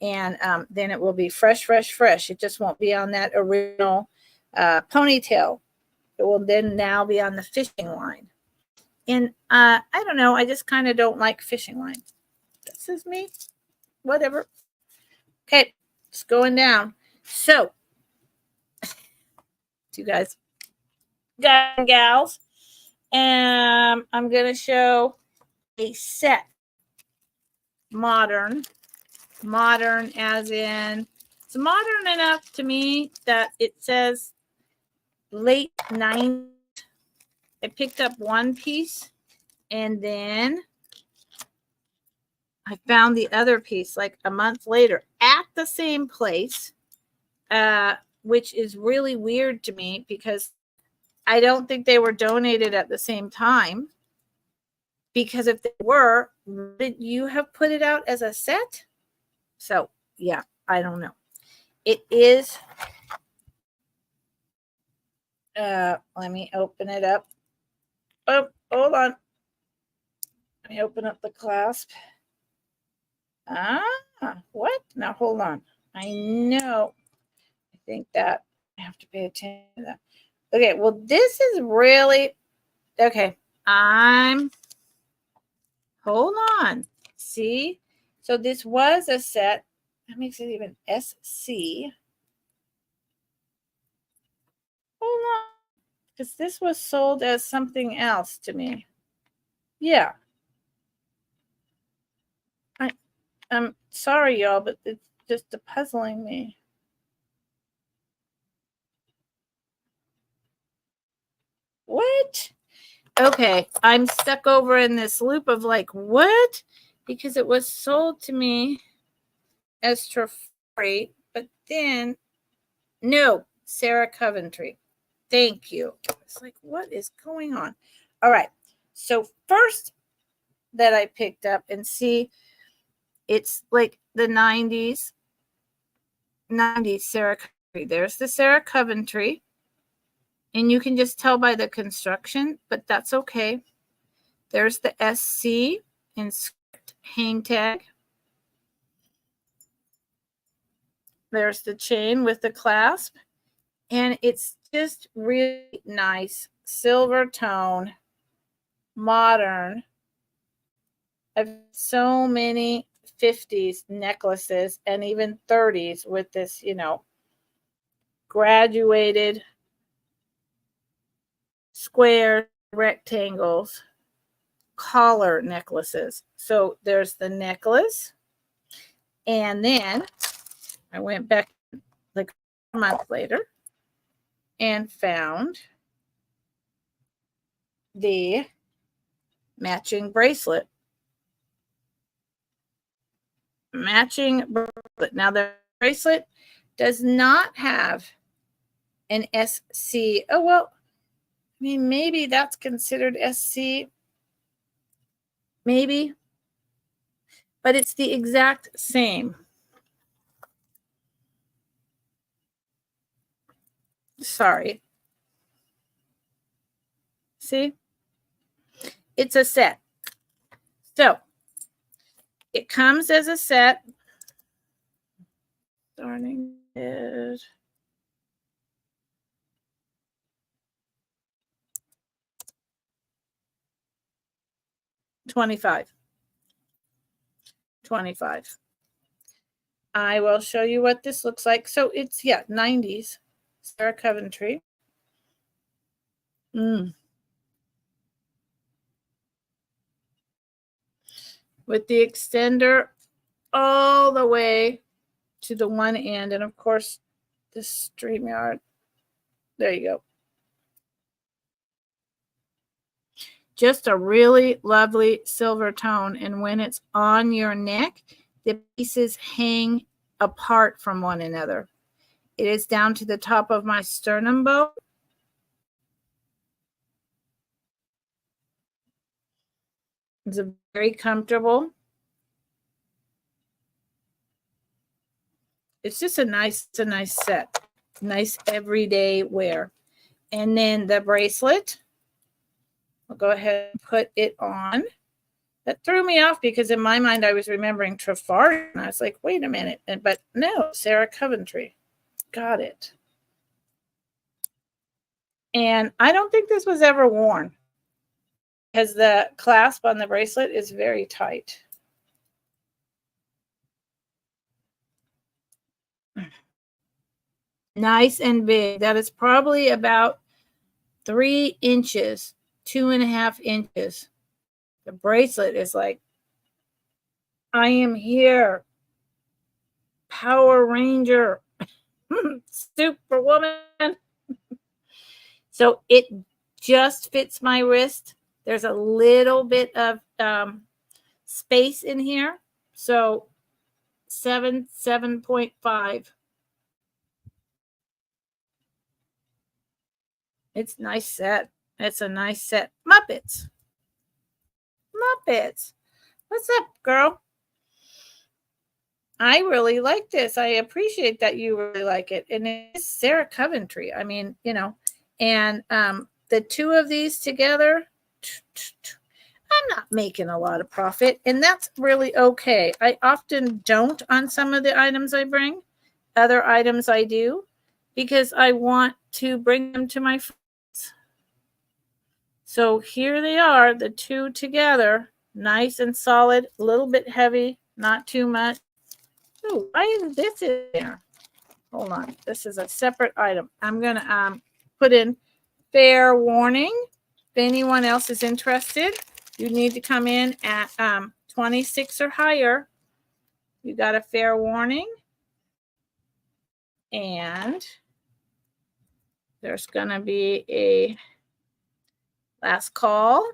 And then it will be fresh. It just won't be on that original ponytail. It will then now be on the fishing line. And I don't know. I just kind of don't like fishing lines. This is me. Whatever. Okay. It's going down. So, you guys and gals, I'm going to show a set. Modern as in, it's modern enough to me that it says late 90s. I picked up one piece and then I found the other piece like a month later at the same place, which is really weird to me because I don't think they were donated at the same time. Because if they were, wouldn't you have put it out as a set? So, yeah, I don't know. It is, let me open it up. Oh, hold on. Let me open up the clasp. What? Now, hold on. I know. I think that I have to pay attention to that. Okay, well, this is really, okay. Hold on. See? So this was a set. That makes it even SC. Hold on. Because this was sold as something else to me. Yeah. I'm sorry, y'all, but it's just puzzling me. What? Okay, I'm stuck over in this loop of like, what? Because it was sold to me as Trafari, but then, no, Sarah Coventry. Thank you. It's like, what is going on? All right. So first that I picked up and see, it's like the 90s Sarah Coventry. There's the Sarah Coventry. And you can just tell by the construction, but that's okay. There's the SC in script hang tag. There's the chain with the clasp. And it's just really nice. Silver tone. Modern. I've so many 50s necklaces and even 30s with this, you know, graduated square rectangles collar necklaces. So there's the necklace. And then I went back like a month later and found the matching bracelet. Matching bracelet. Now the bracelet does not have an SC. Oh, well, I mean, maybe that's considered SC. Maybe. But it's the exact same. Sorry. See? It's a set. So, it comes as a set. Darning it. $25. I will show you what this looks like. So it's, yeah, 90s. Sarah Coventry. With the extender all the way to the one end. And of course, the StreamYard. There you go. Just a really lovely silver tone. And when it's on your neck, the pieces hang apart from one another. It is down to the top of my sternum bone. It's very comfortable. It's just a nice set. Nice everyday wear. And then the bracelet, I'll go ahead and put it on. That threw me off because in my mind I was remembering Trafalgar. And I was like, wait a minute. But no, Sarah Coventry. Got it. And I don't think this was ever worn because the clasp on the bracelet is very tight. Nice and big. That is probably about 3 inches, 2.5 inches. The bracelet is like, I am here. Power Ranger. Superwoman. So it just fits my wrist. There's a little bit of space in here. So 7.5. It's a nice set. It's a nice set. Muppets. What's up, girl? I really like this. I appreciate that you really like it. And it's Sarah Coventry. I mean, you know, and the two of these together, I'm not making a lot of profit. And that's really okay. I often don't on some of the items I bring. Other items I do because I want to bring them to my friends. So here they are, the two together, nice and solid, a little bit heavy, not too much. Oh, why is this in there? Hold on. This is a separate item. I'm going to put in fair warning. If anyone else is interested, you need to come in at 26 or higher. You got a fair warning. And there's going to be a last call.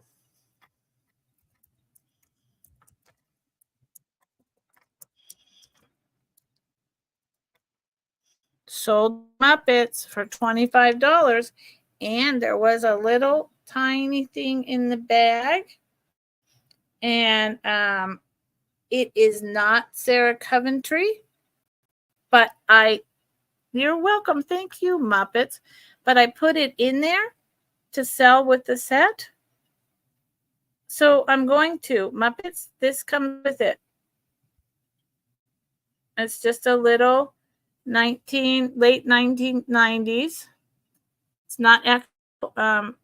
Sold Muppets for $25. And there was a little tiny thing in the bag. And it is not Sarah Coventry. But you're welcome. Thank you, Muppets. But I put it in there to sell with the set. So I'm going to. Muppets, this comes with it. It's just a little late 1990s. It's not actual, well,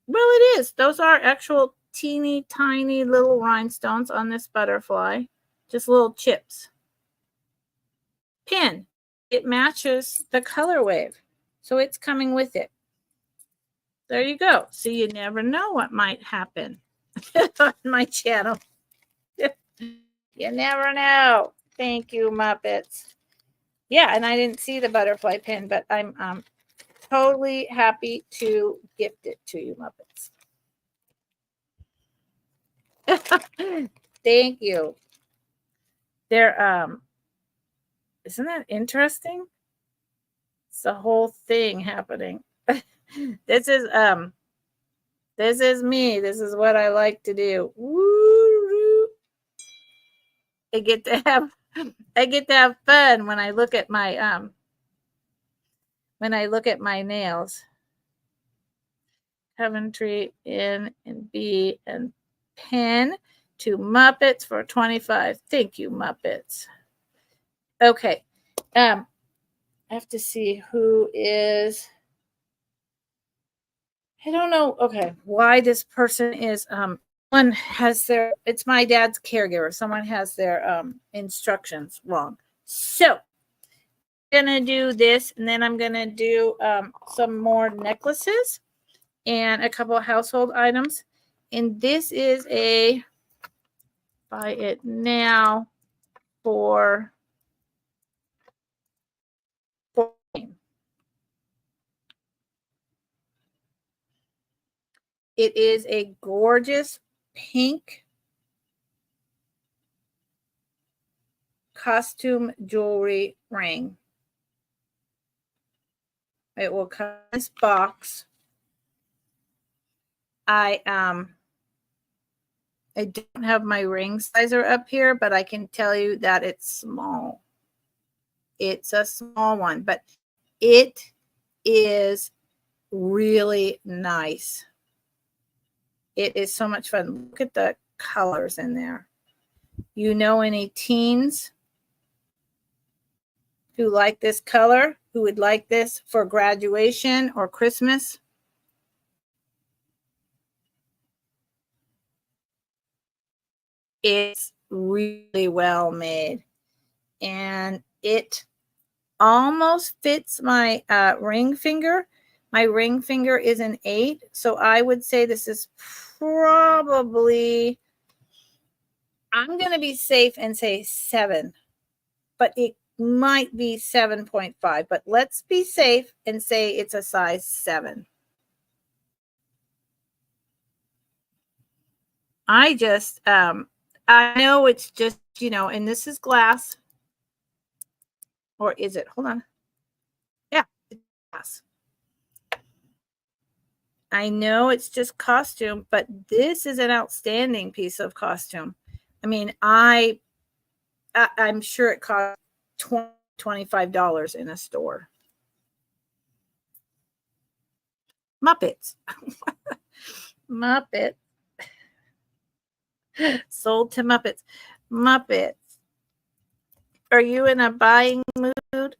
it is. Those are actual teeny tiny little rhinestones on this butterfly. Just little chips. Pin. It matches the color wave. So it's coming with it. There you go. So you never know what might happen on my channel. You never know. Thank you, Muppets. Yeah, and I didn't see the butterfly pin, but I'm totally happy to gift it to you, Muppets. Thank you. They're isn't that interesting? It's the whole thing happening. This is me. This is what I like to do. Woo! I get to have fun when I look at my nails. Coventry N and B and pen to Muppets for $25. Thank you, Muppets. Okay, I have to see who is. I don't know. Okay, why this person is. Someone has their. It's my dad's caregiver. Someone has their instructions wrong. So I'm gonna do this, and then I'm gonna do some more necklaces and a couple of household items. And this is a buy it now for. It is a gorgeous pink costume jewelry ring. It will come in this box. I don't have my ring sizer up here, but I can tell you that it's small. It's a small one, but it is really nice. It is so much fun. Look at the colors in there. You know any teens who like this color, who would like this for graduation or Christmas? It's really well made, and it almost fits my ring finger. My ring finger is an 8, so I would say this is probably, I'm going to be safe and say 7, but it might be 7.5, but let's be safe and say it's a size 7. I just, I know it's just, and this is glass. Or is it? Hold on. Yeah, it's glass. I know it's just costume, but this is an outstanding piece of costume. I mean, I'm sure it cost $25 in a store. Muppets. Muppet. Sold to Muppets. Muppets. Are you in a buying mood?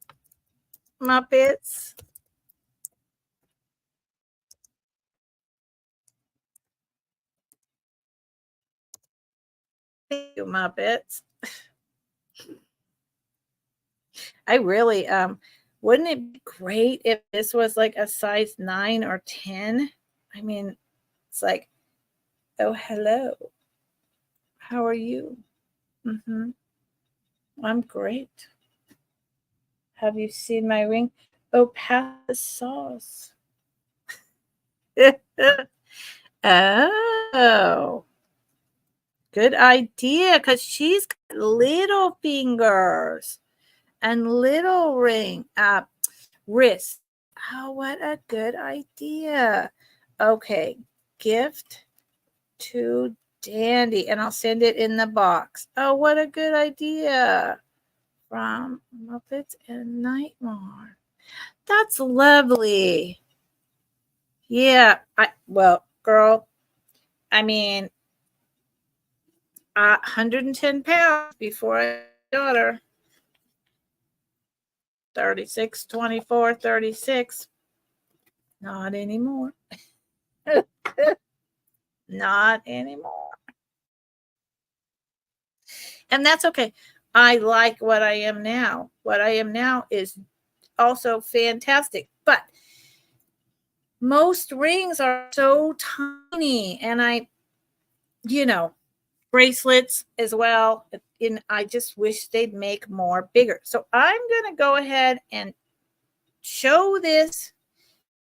Muppets. Thank you, Muppets. I really wouldn't it be great if this was like a size 9 or 10? I mean, it's like, oh, hello. How are you? Mm-hmm. I'm great. Have you seen my ring? Oh, pass the sauce. Oh, good idea, because she's got little fingers and little wrist. Oh, what a good idea. Okay, gift to Dandy, and I'll send it in the box. Oh, what a good idea. From Muppets and Nightmare. That's lovely. Yeah, well, girl, I mean, 110 pounds before I had a daughter. 36, 24, 36. Not anymore. Not anymore. And that's okay. I like what I am now. What I am now is also fantastic. But most rings are so tiny, and bracelets as well. And I just wish they'd make more bigger. So I'm going to go ahead and show this.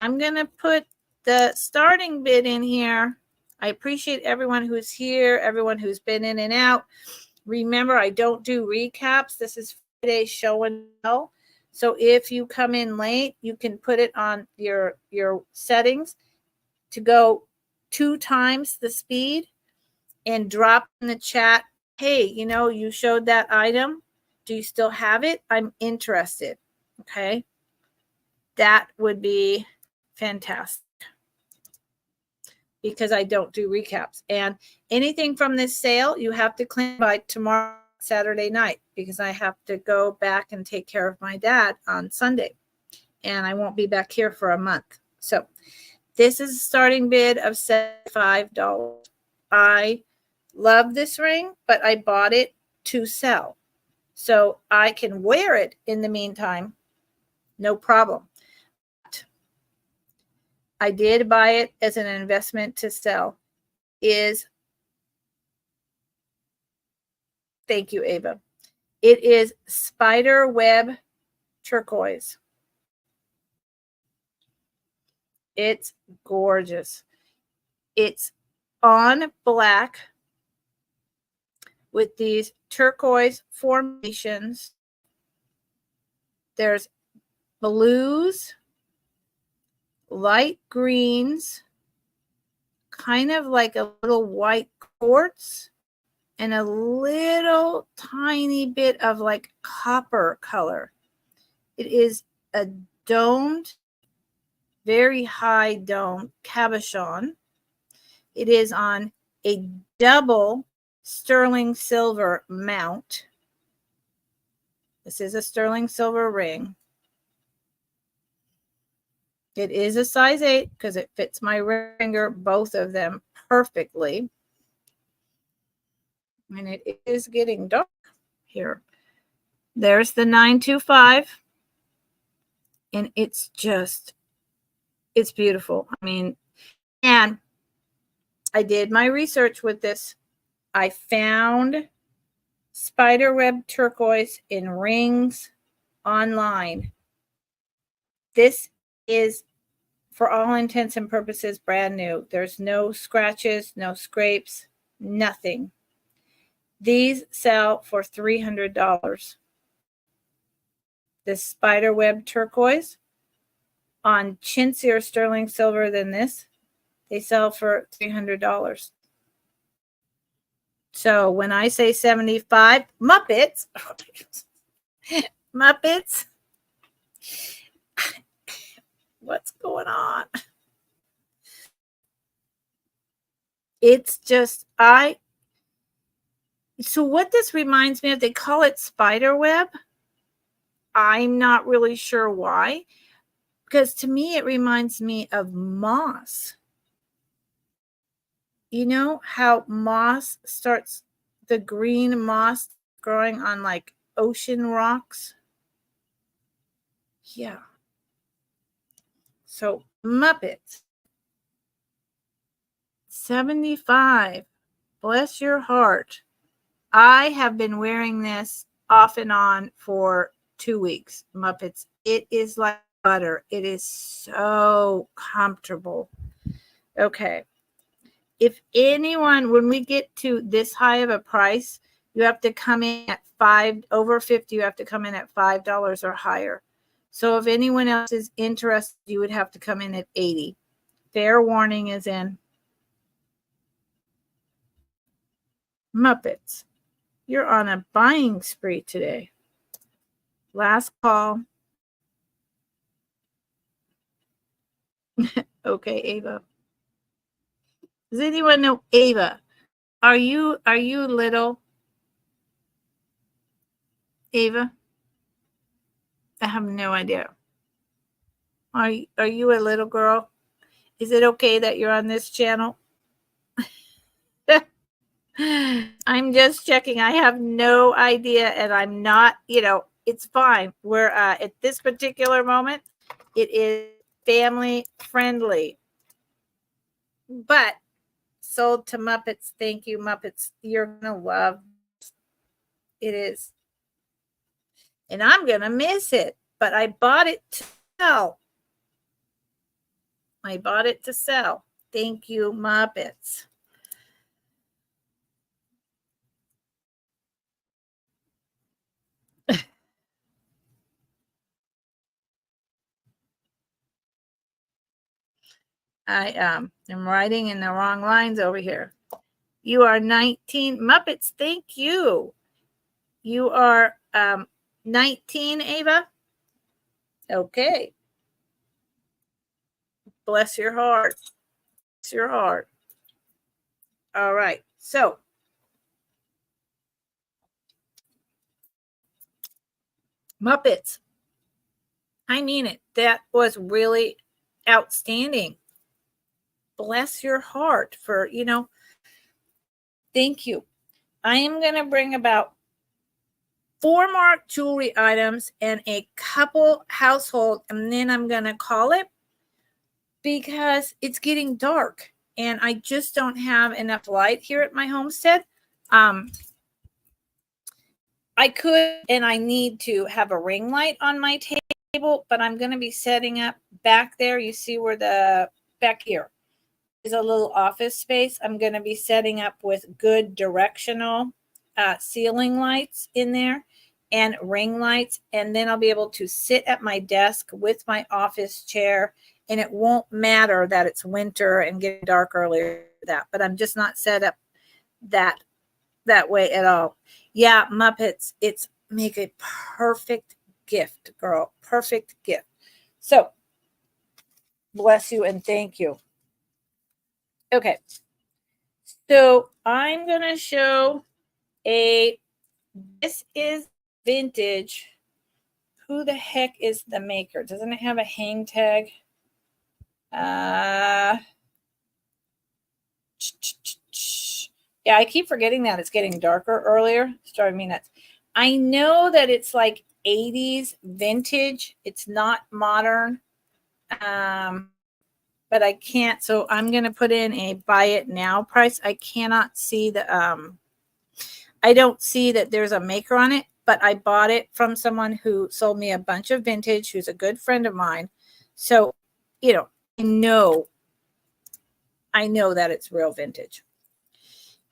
I'm going to put the starting bid in here. I appreciate everyone who's here, everyone who's been in and out. Remember, I don't do recaps. This is Friday's show and tell. So if you come in late, you can put it on your settings to go 2 times the speed and drop in the chat, hey, you showed that item. Do you still have it? I'm interested. Okay. That would be fantastic, because I don't do recaps. And anything from this sale, you have to claim by tomorrow Saturday night because I have to go back and take care of my dad on Sunday. And I won't be back here for a month. So this is a starting bid of $75. I love this ring, but I bought it to sell. So I can wear it in the meantime, no problem. But I did buy it as an investment to sell. Thank you, Ava. It is spider web turquoise. It's gorgeous. It's on black with these turquoise formations. There's blues, light greens, kind of like a little white quartz, and a little tiny bit of like copper color. It is a domed, very high dome cabochon. It is on a double sterling silver mount. This is a sterling silver ring. It is a size 8 because it fits my finger, both of them, perfectly. And it is getting dark here. There's the 925. And it's beautiful. I mean, and I did my research with this. I found spiderweb turquoise in rings online. This is, for all intents and purposes, brand new. There's no scratches, no scrapes, nothing. These sell for $300. This spiderweb turquoise on chintzier sterling silver than this, they sell for $300. So when I say 75, Muppets, Muppets, what's going on? It's just, so what this reminds me of, they call it spider web. I'm not really sure why, because to me, it reminds me of moss. You know how moss starts, the green moss growing on like ocean rocks? Yeah. So Muppets, 75. Bless your heart. I have been wearing this off and on for 2 weeks. Muppets. It is like butter. It is so comfortable. Okay. If anyone, when we get to this high of a price, you have to come in at over 50, you have to come in at $5 or higher. So if anyone else is interested, you would have to come in at 80. Fair warning is in. Muppets, you're on a buying spree today. Last call. Okay, Ava. Does anyone know Ava? Are you little? Ava? I have no idea. Are you a little girl? Is it okay that you're on this channel? I'm just checking. I have no idea, and I'm not, it's fine. We're at this particular moment, it is family friendly. But sold to Muppets. Thank you, Muppets. You're gonna love it. Is. And I'm gonna miss it. But I bought it to sell. I bought it to sell. Thank you, Muppets. I am writing in the wrong lines over here. You are 19. Muppets, thank you. You are 19, Ava? Okay. Bless your heart. Bless your heart. All right. So Muppets. I mean it. That was really outstanding. Bless your heart for, thank you. I am going to bring about 4 more jewelry items and a couple household, and then I'm going to call it because it's getting dark and I just don't have enough light here at my homestead. I could, and I need to have a ring light on my table, but I'm going to be setting up back there. You see where back here is a little office space. I'm going to be setting up with good directional ceiling lights in there and ring lights. And then I'll be able to sit at my desk with my office chair, and it won't matter that it's winter and getting dark earlier that, but I'm just not set up that way at all. Yeah, Muppets, it's make a perfect gift, girl. Perfect gift. So bless you and thank you. Okay. So I'm going to show this is vintage. Who the heck is the maker? Doesn't it have a hang tag? Yeah, I keep forgetting that it's getting darker earlier. It's driving me nuts. I know that it's like 80s vintage. It's not modern. But I can't. So I'm going to put in a buy it now price. I cannot see I don't see that there's a maker on it, but I bought it from someone who sold me a bunch of vintage, who's a good friend of mine. So, I know that it's real vintage.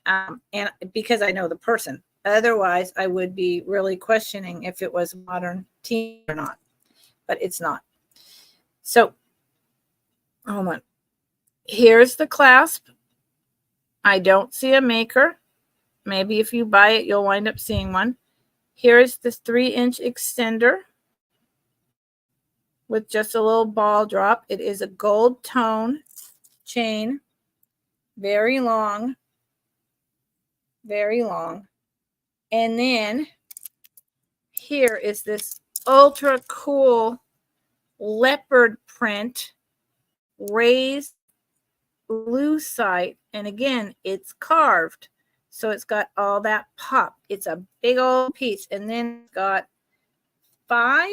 And because I know the person. Otherwise, I would be really questioning if it was modern teen or not, but it's not. So, hold on. Here's the clasp. I don't see a maker. Maybe if you buy it, you'll wind up seeing one. Here's this 3-inch extender with just a little ball drop. It is a gold tone chain. Very long. Very long. And then here is this ultra cool leopard print raised lucite. And again, it's carved. So it's got all that pop. It's a big old piece. And then it's got 5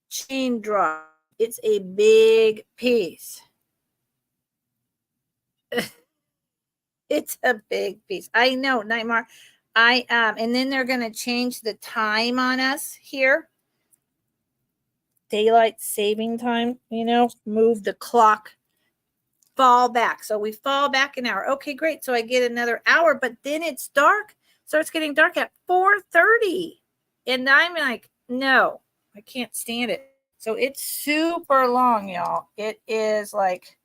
chain drop. It's a big piece. It's a big piece. I know, Nightmare. And then they're going to change the time on us here. Daylight saving time, move the clock, fall back. So we fall back an hour. Okay, great. So I get another hour, but then it's dark. Starts getting dark at 4:30. And I'm like, no, I can't stand it. So it's super long, y'all. It is like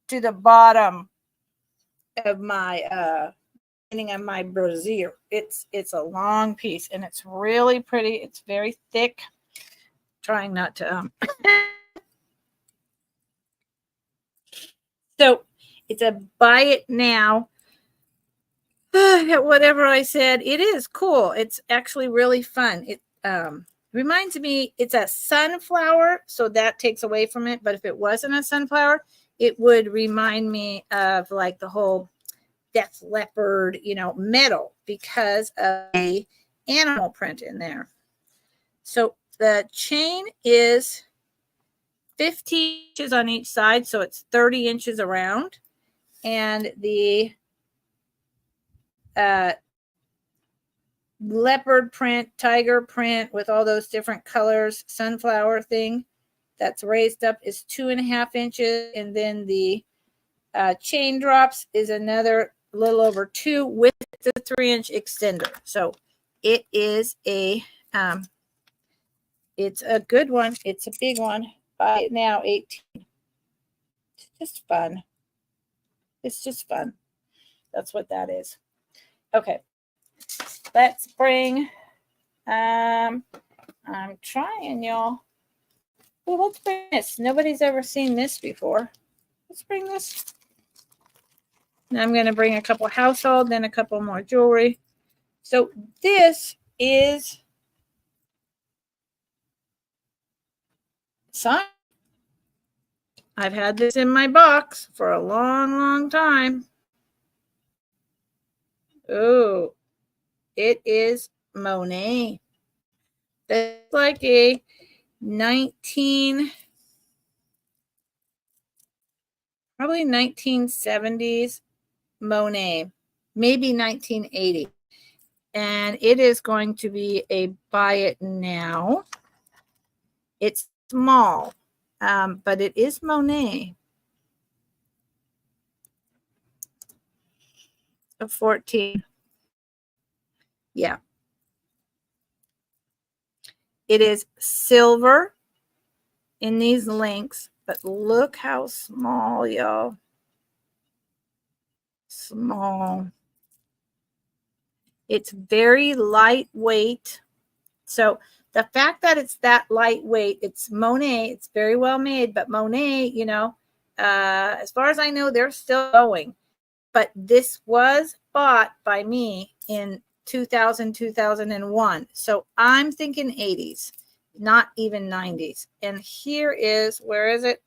to the bottom of my beginning of my brassiere. It's a long piece and it's really pretty. It's very thick. Trying not to So it's a buy it now. Whatever I said, it is cool. It's actually really fun. It reminds me, it's a sunflower, so that takes away from it. But if it wasn't a sunflower, it would remind me of like the whole Death Leopard, metal, because of a animal print in there. So the chain is 15 inches on each side, so it's 30 inches around. And the leopard print, tiger print with all those different colors, sunflower thing that's raised up is 2.5 inches. And then the chain drops is another little over 2 with the 3-inch extender. So it is it's a good one. It's a big one. Buy it now, 18. It's just fun. It's just fun. That's what that is. Okay. Let's bring, I'm trying, y'all. Well, let's bring this. Nobody's ever seen this before. Let's bring this. I'm going to bring a couple household, then a couple more jewelry. So this is signed. I've had this in my box for a long, long time. Oh, it is Monet. It's like a 1970s Monet, maybe 1980. And it is going to be a buy it now. It's small, but it is Monet. A 14. Yeah. It is silver in these links, but look how small, y'all. Small. It's very lightweight. So the fact that it's that lightweight, it's Monet, it's very well made, but Monet, you know, as far as I know, they're still going. But this was bought by me in 2000, 2001. So I'm thinking 80s, not even 90s. And here is, where is it?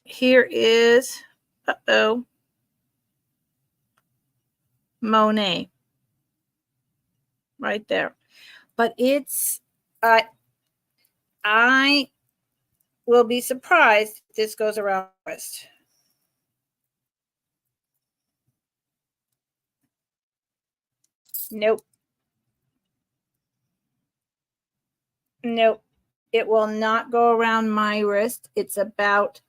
Here is, Monet. Right there. But it's, I will be surprised if this goes around the wrist. Nope. Nope. It will not go around my wrist. It's about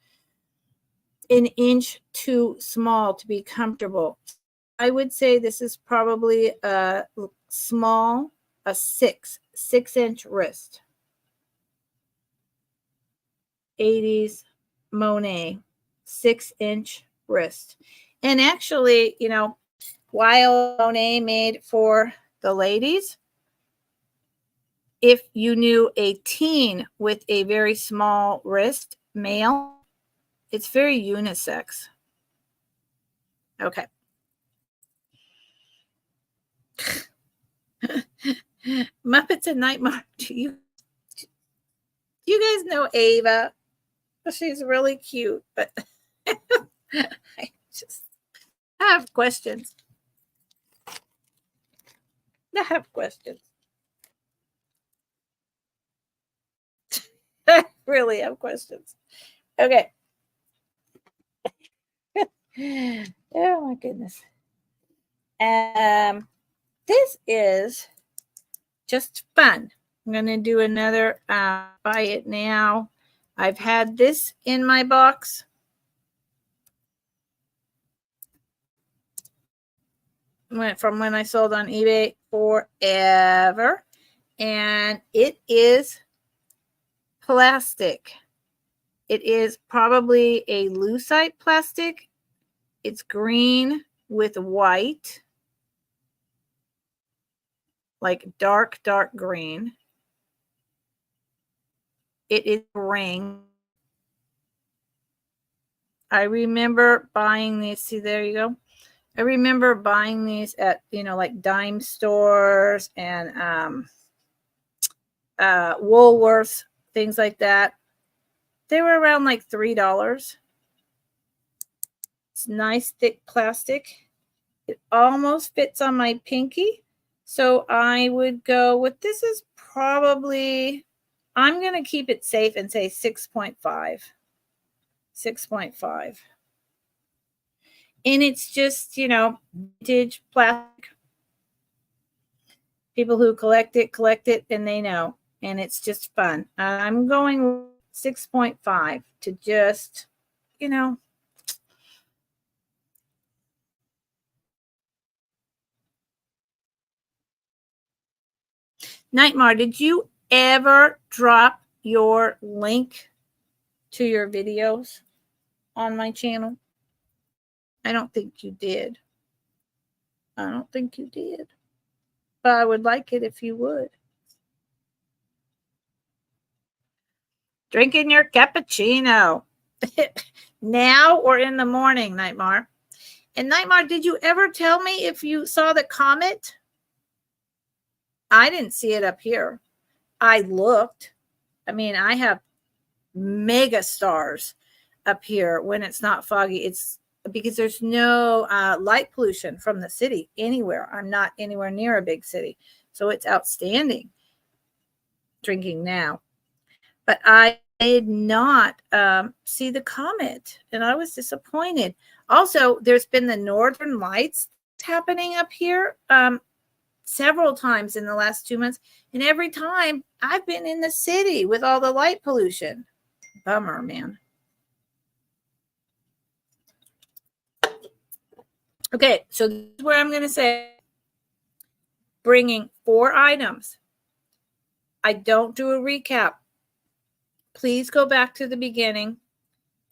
an inch too small to be comfortable. I would say this is probably a small, a 6-inch wrist. 80s Monet, 6-inch wrist. And actually, you know, while Monet made for the ladies, if you knew a teen with a very small wrist, male, it's very unisex. Okay. Muppets and Nightmare. Do you guys know Ava? She's really cute, but I have questions. I have questions. I really have questions. Okay. Oh my goodness. This is just fun. I'm going to do another buy it now. I've had this in my box from when I sold on eBay forever. And it is plastic. It is probably a lucite plastic. It's green with white, like dark, dark green. It is a ring. I remember buying these. See, there you go. I remember buying these at, you know, like dime stores and Woolworths, things like that. They were around like $3. It's nice, thick plastic. It almost fits on my pinky. So I would go with, this is probably, I'm going to keep it safe and say 6.5. 6.5. And it's just, you know, vintage plastic. People who collect it, and they know. And it's just fun. I'm going 6.5 to just, you know. Nightmare, did you ever drop your link to your videos on my channel? I don't think you did. I don't think you did. But I would like it if you would. Drinking your cappuccino. Now or in the morning, Nightmare? And Nightmare, did you ever tell me if you saw the comet? I didn't see it up here. I looked. I mean, I have mega stars up here when it's not foggy. It's because there's no light pollution from the city anywhere. I'm not anywhere near a big city. So it's outstanding drinking now. But I did not see the comet, and I was disappointed. Also, there's been the Northern Lights happening up here several times in the last 2 months, and every time I've been in the city with all the light pollution. Bummer, man. Okay, so this is where I'm going to say bringing 4 items. I don't do a recap. Please go back to the beginning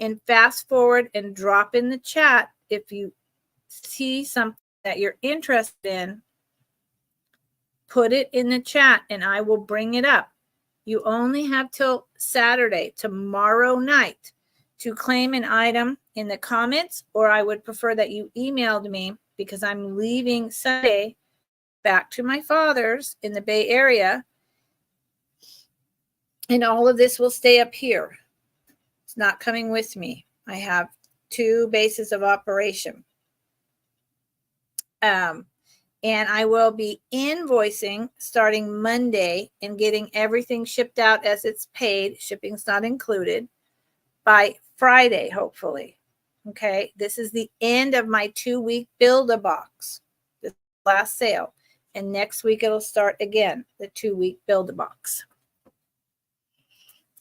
and fast forward and drop in the chat if you see something that you're interested in. Put it in the chat and I will bring it up. You only have till Saturday, tomorrow night, to claim an item in the comments, or I would prefer that you emailed me because I'm leaving Sunday back to my father's in the Bay Area. And all of this will stay up here. It's not coming with me. I have 2 bases of operation. And I will be invoicing starting Monday and getting everything shipped out as it's paid. Shipping's not included by Friday, hopefully. Okay. This is the end of my 2-week Build-A-Box, the last sale. And next week it'll start again, the 2-week Build-A-Box.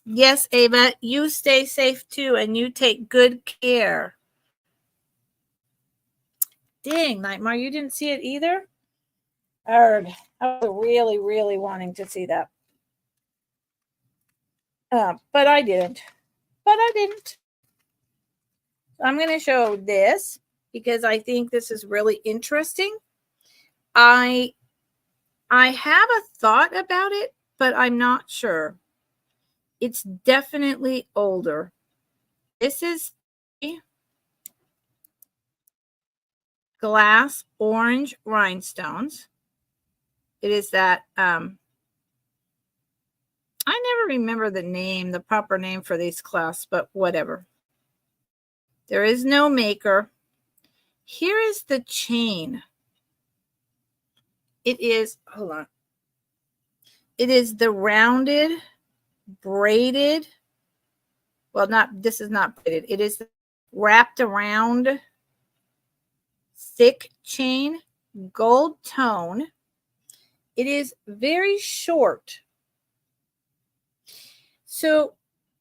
Yes, Ava, you stay safe too, and you take good care. Dang, Nightmare, you didn't see it either? I was really, really wanting to see that. But I didn't. I'm going to show this because I think this is really interesting. I have a thought about it, but I'm not sure. It's definitely older. This is glass orange rhinestones. It is that I never remember the proper name for these clasps, but whatever. There is no maker. Here is the chain. It is, hold on. It is the rounded, braided, well, this is not braided. It is wrapped around thick chain, gold tone. It is very short. So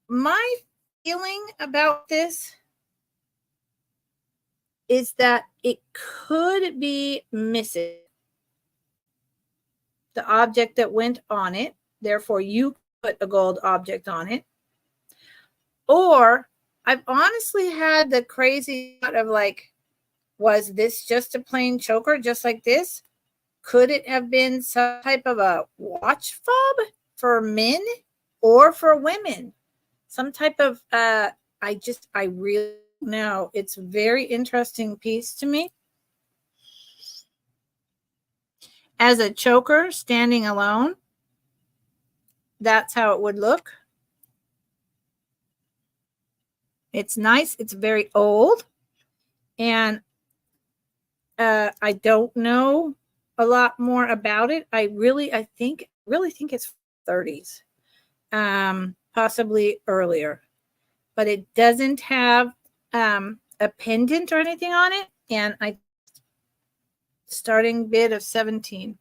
my feeling about this is that it could be missing the object that went on it. Therefore, you put a gold object on it. Or I've honestly had the crazy thought of like, was this just a plain choker just like this? Could it have been some type of a watch fob for men or for women? Some type of, I really know. It's a very interesting piece to me. As a choker standing alone, that's how it would look. It's nice. It's very old. And I don't know a lot more about it. I really think it's 30s, possibly earlier, but it doesn't have a pendant or anything on it. And I starting bid of 17.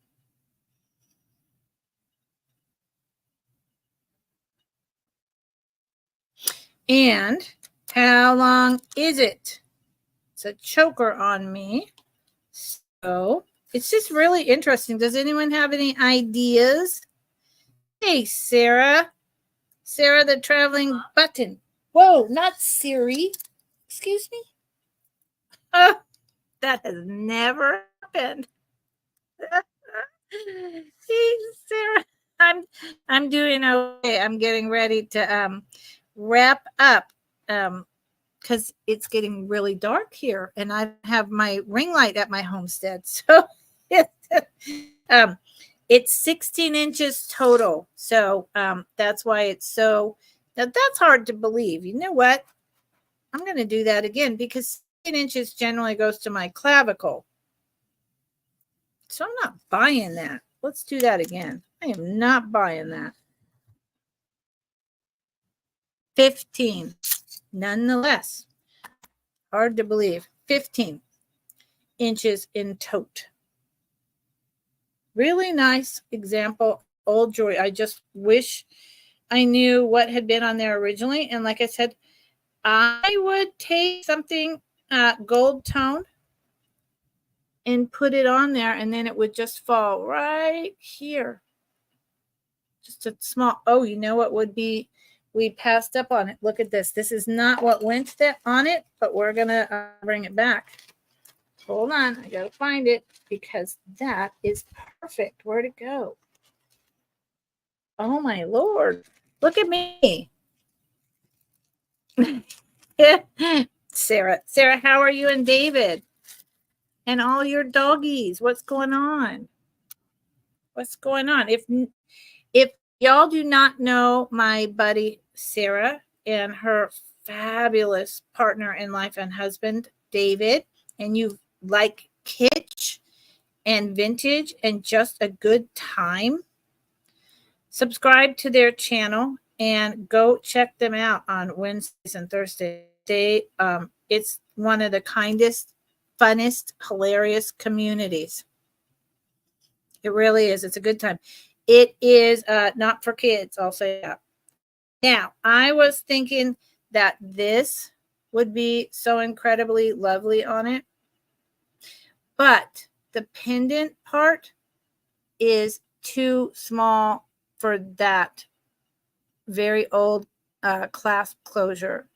And how long is it? It's a choker on me. So it's just really interesting. Does anyone have any ideas? Hey, Sarah. Sarah, the traveling button. Whoa, not Siri. Excuse me? Oh, that has never happened. Hey, Sarah. I'm doing okay. I'm getting ready to wrap up because because it's getting really dark here and I have my ring light at my homestead. So it's 16 inches total. So that's why it's so, now that's hard to believe. You know what? I'm going to do that again because 16 inches generally goes to my clavicle. So I'm not buying that. Let's do that again. I am not buying that. 15, nonetheless. Hard to believe. 15 inches in tote. Really nice example. Old jewelry. I just wish I knew what had been on there originally. And like I said, I would take something gold tone and put it on there, and then it would just fall right here. Just a small, oh, you know what would be, we passed up on it. Look at this. This is not what went on it, but we're going to bring it back. Hold on. I got to find it because that is perfect. Where'd it go? Oh, my Lord. Look at me. Sarah, how are you and David? And all your doggies? What's going on? What's going on? If y'all do not know my buddy Sarah and her fabulous partner in life and husband, David, and you like kitsch and vintage and just a good time, subscribe to their channel and go check them out on Wednesdays and Thursdays. It's one of the kindest, funnest, hilarious communities. It really is. It's a good time. It is not for kids, I'll say that. Now, I was thinking that this would be so incredibly lovely on it, but the pendant part is too small for that very old clasp closure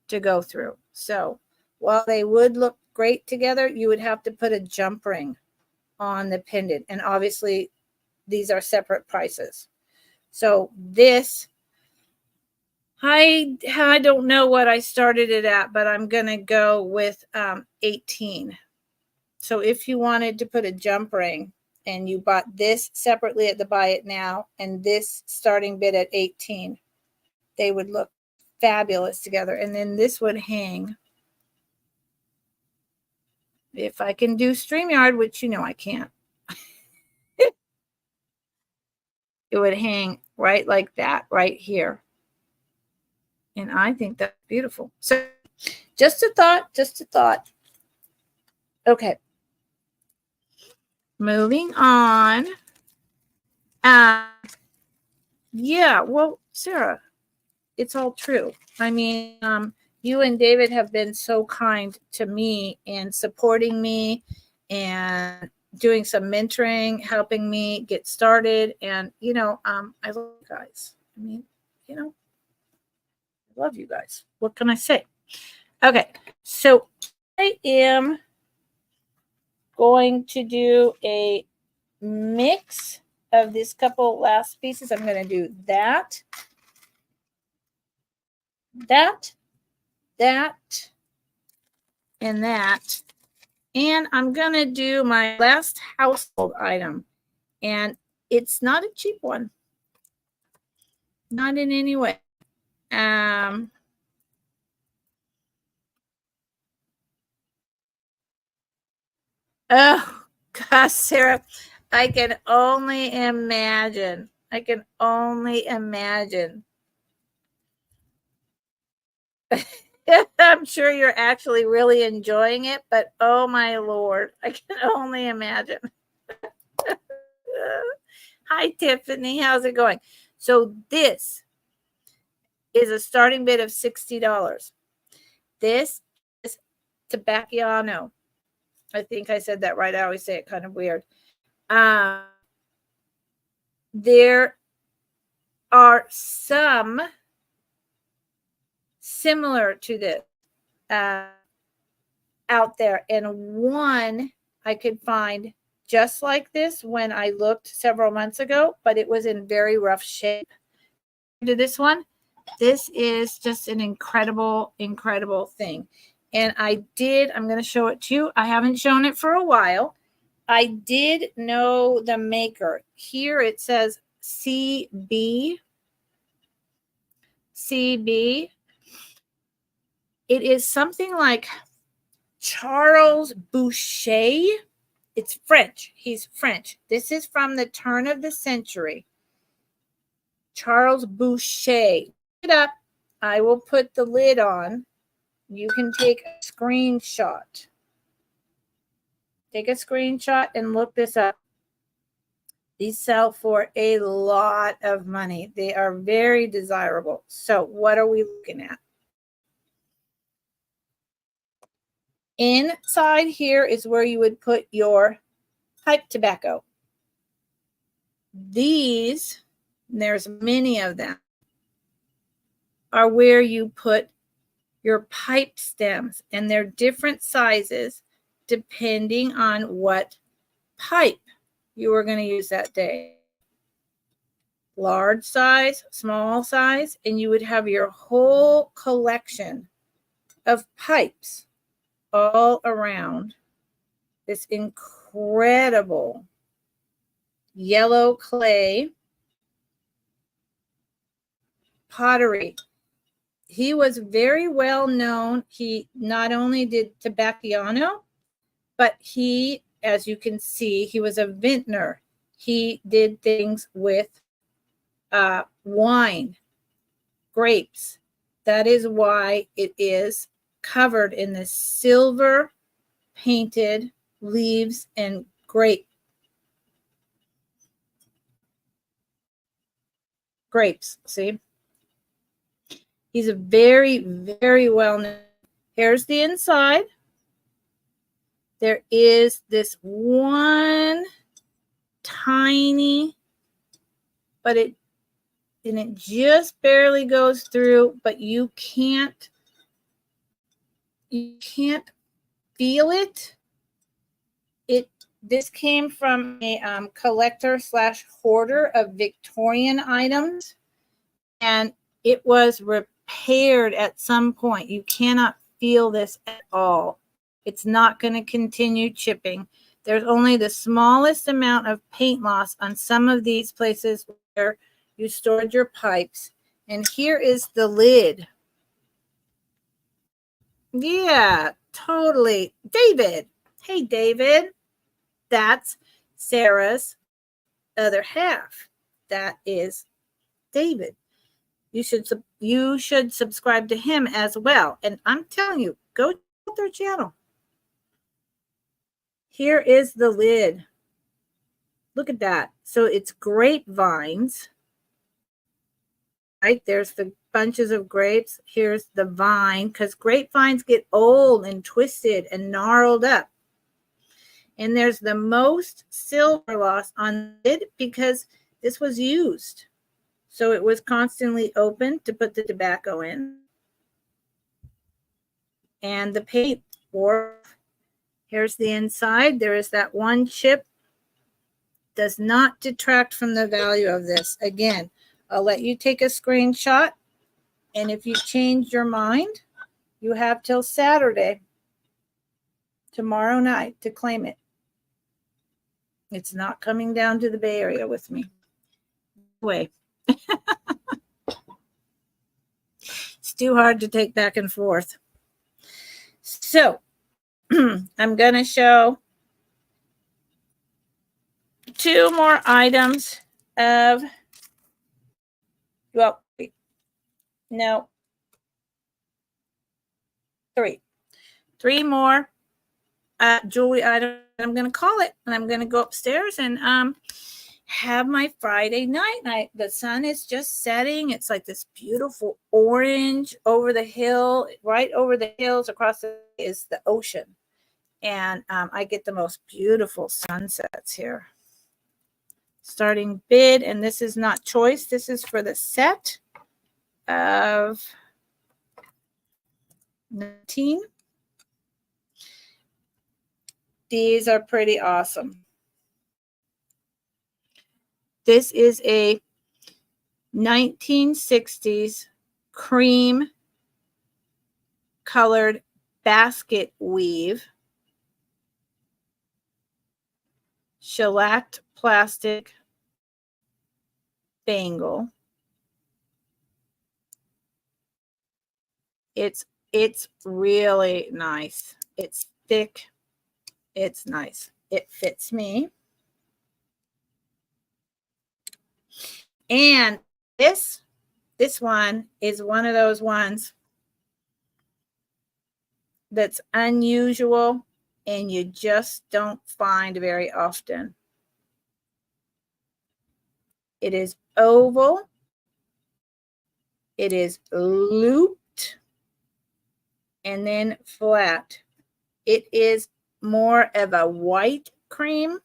to go through. So while they would look great together, you would have to put a jump ring on the pendant. And obviously, these are separate prices. So this, I don't know what I started it at, but I'm going to go with 18. So if you wanted to put a jump ring and you bought this separately at the Buy It Now and this starting bid at 18, they would look fabulous together. And then this would hang. If I can do StreamYard, which you know I can't. It would hang right like that, right here. And I think that's beautiful. So just a thought. Okay. Moving on. Yeah, well, Sarah, it's all true. I mean, you and David have been so kind to me and supporting me and doing some mentoring, helping me get started. And, I love you guys. I mean, I love you guys. What can I say? Okay. So I am going to do a mix of this couple last pieces. I'm going to do that, and that. And I'm going to do my last household item. And it's not a cheap one. Not in any way. Oh, gosh, Sarah, I can only imagine. I'm sure you're actually really enjoying it, but oh my Lord, I can only imagine. Hi, Tiffany. How's it going? So this is a starting bid of $60. This is Tabacchiano. I think I said that right. I always say it kind of weird. There are some similar to this out there, and one I could find just like this when I looked several months ago, but it was in very rough shape to this one. This is just an incredible, incredible thing. And I'm going to show it to you. I haven't shown it for a while. I did know the maker. Here it says CB. CB. It is something like Charles Boucher. It's French. He's French. This is from the turn of the century. Charles Boucher. Look it up. I will put the lid on. You can take a screenshot. Take a screenshot and look this up. These sell for a lot of money. They are very desirable. So what are we looking at? Inside here is where you would put your pipe tobacco. These, there's many of them, are where you put your pipe stems, and they're different sizes depending on what pipe you are going to use that day. Large size, small size, and you would have your whole collection of pipes all around this incredible yellow clay pottery. He was very well known. He not only did Tobacciano, but he, as you can see, he was a vintner. He did things with wine, grapes. That is why it is covered in this silver painted leaves and grapes. See? He's a very, very well known. Here's the inside. There is this one tiny, but it just barely goes through, but you can't feel it. This came from a collector / hoarder of Victorian items, and it was repaired at some point. You cannot feel this at all. It's not going to continue chipping. There's only the smallest amount of paint loss on some of these places where you stored your pipes. And here is the lid. Yeah, totally. David. Hey, David. That's Sarah's other half. That is David. You should subscribe to him as well. And I'm telling you, go to their channel. Here is the lid. Look at that. So it's grapevines. Right? There's the bunches of grapes. Here's the vine, because grapevines get old and twisted and gnarled up. And there's the most silver loss on it because this was used. So it was constantly open to put the tobacco in. And the paint wore. Here's the inside. There is that one chip. Does not detract from the value of this. Again, I'll let you take a screenshot. And if you change your mind, you have till Saturday, tomorrow night, to claim it. It's not coming down to the Bay Area with me. Way. It's too hard to take back and forth. So I'm going to show 2 more items of, well, no, 3 more jewelry items. I'm going to call it, and I'm going to go upstairs and have my Friday night. The sun is just setting. It's like this beautiful orange over the hill. Right over the hills across is the ocean. And I get the most beautiful sunsets here. Starting bid, and this is not choice. This is for the set of 19. These are pretty awesome. This is a 1960s cream colored basket weave, shellacked plastic bangle. It's really nice. It's thick. It's nice. It fits me. And this one is one of those ones that's unusual and you just don't find very often. It is oval. It is looped and then flat. It is more of a white cream.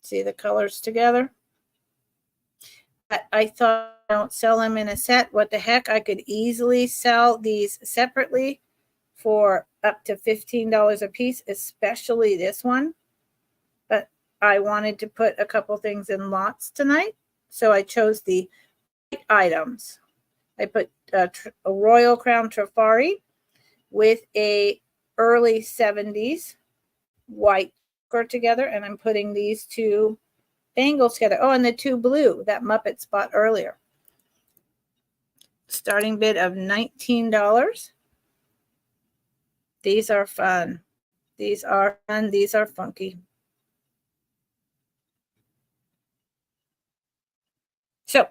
See the colors together? I thought I don't sell them in a set. What the heck? I could easily sell these separately for up to $15 a piece, especially this one. But I wanted to put a couple things in lots tonight, so I chose the white items. I put a Royal Crown Trifari with a early 70s white together, and I'm putting these two bangles together. Oh, and the two blue that Muppet spot earlier. Starting bid of $19. These are fun. These are fun. These are funky. So,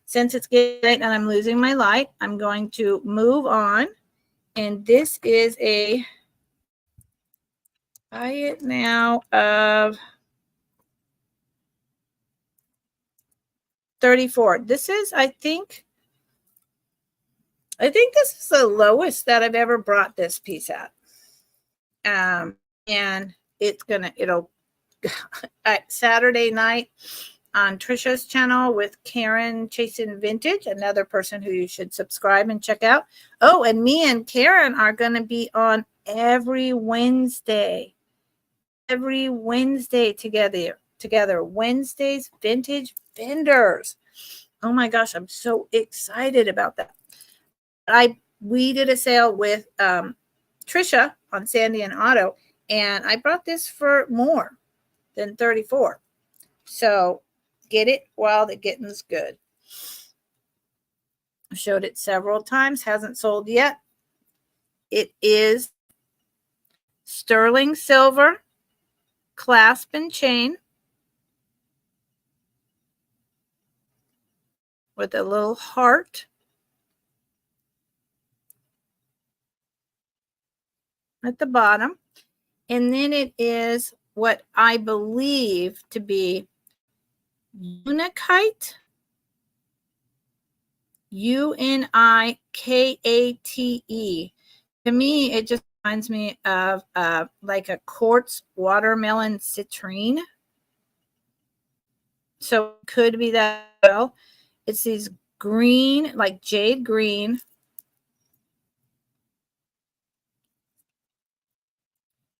since it's getting late and I'm losing my light, I'm going to move on. And this is a buy it now of $34. This is, I think this is the lowest that I've ever brought this piece at. And it'll at Saturday night on Trisha's channel with Karen Chasing Vintage, another person who you should subscribe and check out. Oh, and me and Karen are going to be on every Wednesday together. Wednesdays Vintage Vendors. Oh my gosh, I'm so excited about that. We did a sale with Trisha on Sandy and Otto, and I brought this for more than $34. So get it while the getting's good. I showed it several times, hasn't sold yet. It is sterling silver clasp and chain with a little heart at the bottom. And then it is what I believe to be Unikate, Unikate. To me, it just reminds me of like a quartz watermelon citrine. So it could be that well. It's these green, like jade green,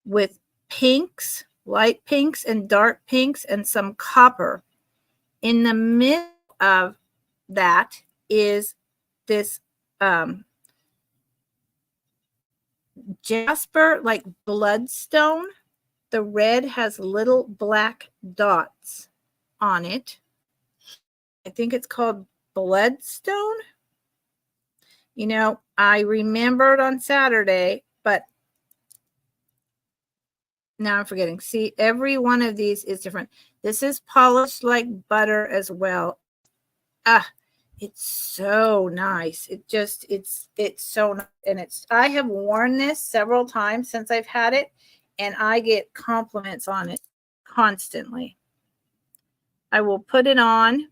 with pinks, light pinks and dark pinks, and some copper. In the middle of that is this jasper, like bloodstone. The red has little black dots on it. I think it's called bloodstone. You know, I remembered on Saturday, but now I'm forgetting. See, every one of these is different. This is polished like butter as well. It's so nice. It's so nice. And I have worn this several times since I've had it, and I get compliments on it constantly. I will put it on.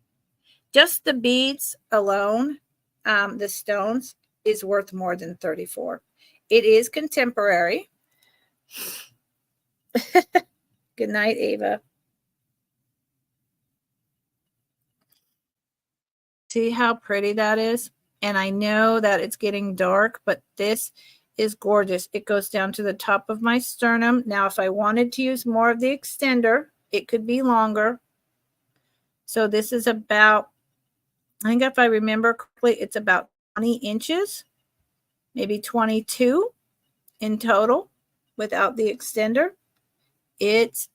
Just the beads alone, the stones, is worth more than $34. It is contemporary. Good night, Ava. See how pretty that is? And I know that it's getting dark, but this is gorgeous. It goes down to the top of my sternum. Now, if I wanted to use more of the extender, it could be longer. So this is about I think if I remember correctly, it's about 20 inches, maybe 22 in total without the extender. It's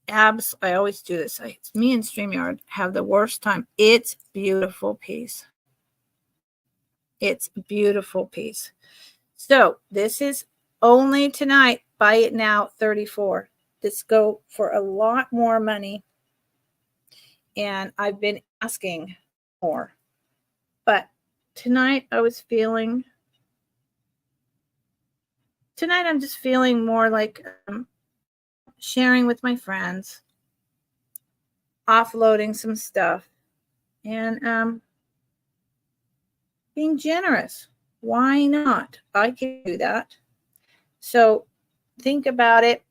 I always do this. It's me and StreamYard have the worst time. It's beautiful piece. It's a beautiful piece. So this is only tonight. Buy it now, $34. This go for a lot more money. And I've been asking more. But tonight I'm just feeling more like sharing with my friends, offloading some stuff, and being generous. Why not? I can do that. So think about it.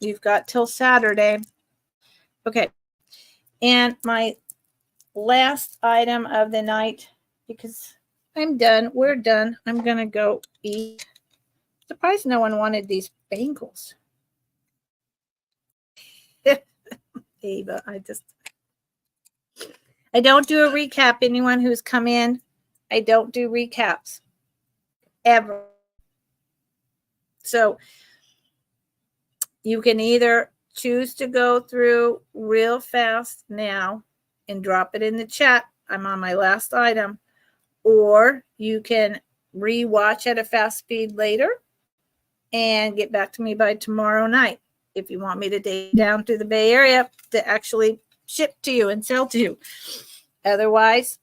You've got till Saturday. Okay. And my last item of the night, because I'm done. We're done. I'm going to go eat. Surprised no one wanted these bangles. Ava, I don't do a recap. Anyone who's come in, I don't do recaps ever. So you can either choose to go through real fast now and drop it in the chat. I'm on my last item. Or you can rewatch at a fast speed later and get back to me by tomorrow night if you want me to take down to the Bay Area to actually ship to you and sell to you. Otherwise,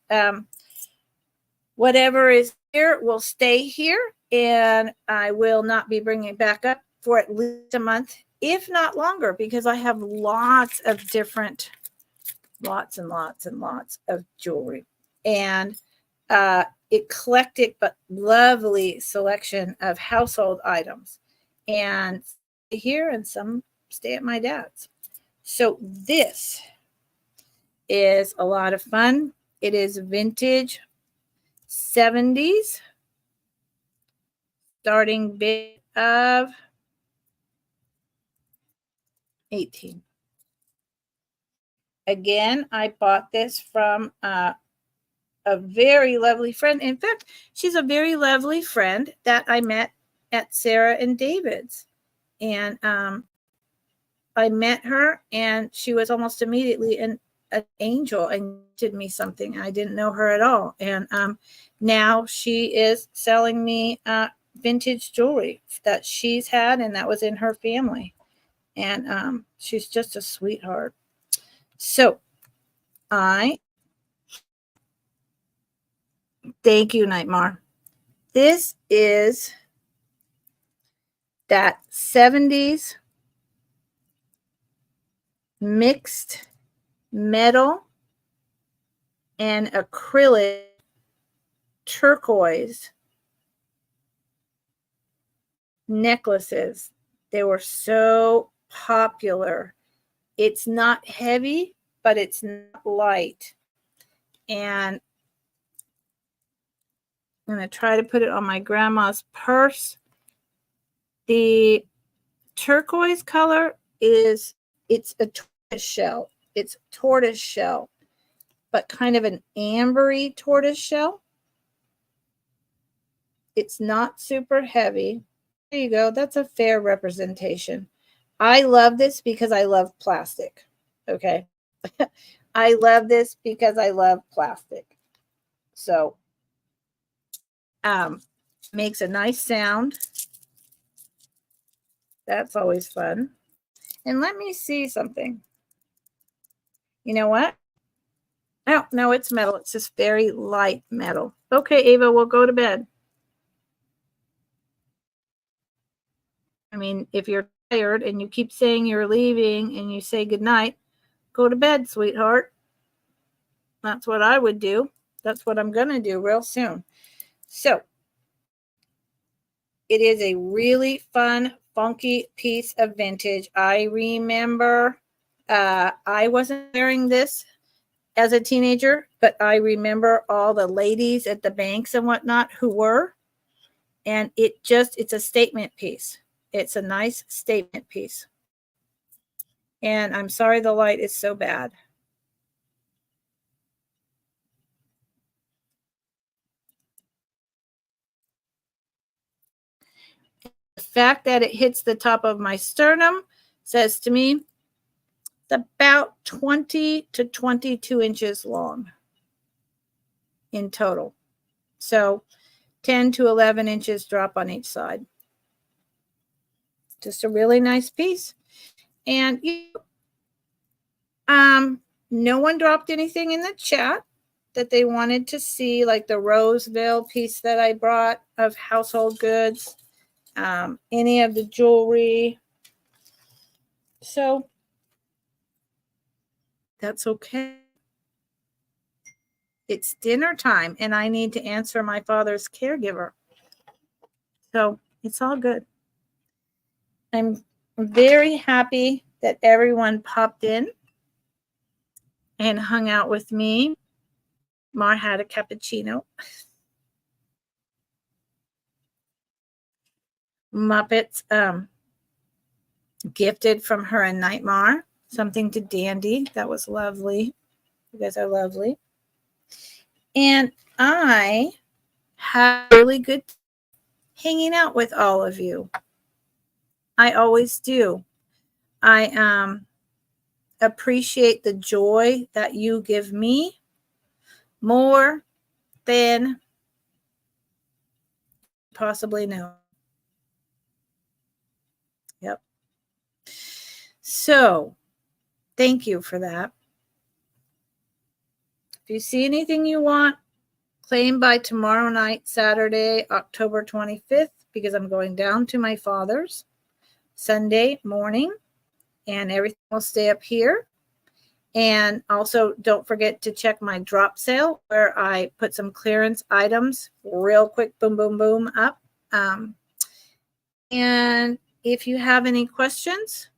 whatever is here will stay here, and I will not be bringing it back up for at least a month, if not longer, because I have lots and lots of jewelry and eclectic but lovely selection of household items, and here and some stay at my dad's. So this is a lot of fun. It is vintage 70s, starting bid of 18. Again, I bought this from a very lovely friend. In fact, she's a very lovely friend that I met at Sarah and David's. And I met her, and she was almost immediately an angel and did me something. I didn't know her at all. And now she is selling me vintage jewelry that she's had and that was in her family. And she's just a sweetheart. So thank you, Nightmare. This is that 70s mixed metal and acrylic turquoise necklaces. They were so popular. It's not heavy, but it's not light. And I'm going to try to put it on my grandma's purse. The turquoise color it's a tortoise shell. It's tortoise shell, but kind of an ambery tortoise shell. It's not super heavy. There you go. That's a fair representation. I love this because I love plastic. Okay. I love this because I love plastic. So, makes a nice sound. That's always fun. And let me see something. You know what? Oh, no, it's metal. It's just very light metal. Okay, Ava, we'll go to bed. I mean, if you're tired and you keep saying you're leaving and you say goodnight, go to bed, sweetheart. That's what I would do. That's what I'm going to do real soon. So it is a really fun, funky piece of vintage. I remember I wasn't wearing this as a teenager, but I remember all the ladies at the banks and whatnot who were. And it's a statement piece. It's a nice statement piece. And I'm sorry the light is so bad. fact that it hits the top of my sternum says to me it's about 20 to 22 inches long in total. So 10 to 11 inches drop on each side. Just a really nice piece. And no one dropped anything in the chat that they wanted to see, like the Roseville piece that I brought of household goods, any of the jewelry. So that's okay. It's dinner time and I need to answer my father's caregiver. So it's all good. I'm very happy that everyone popped in and hung out with me. Mar had a cappuccino. Muppets gifted from her and Nightmare something to Dandy. That was lovely. You guys are lovely. And I had really good hanging out with all of you. I always do. I appreciate the joy that you give me more than possibly know. Yep. So thank you for that. If you see anything you want, claim by tomorrow night, Saturday, October 25th, because I'm going down to my father's Sunday morning and everything will stay up here. And also don't forget to check my drop sale where I put some clearance items real quick, boom, boom, boom up. And if you have any questions,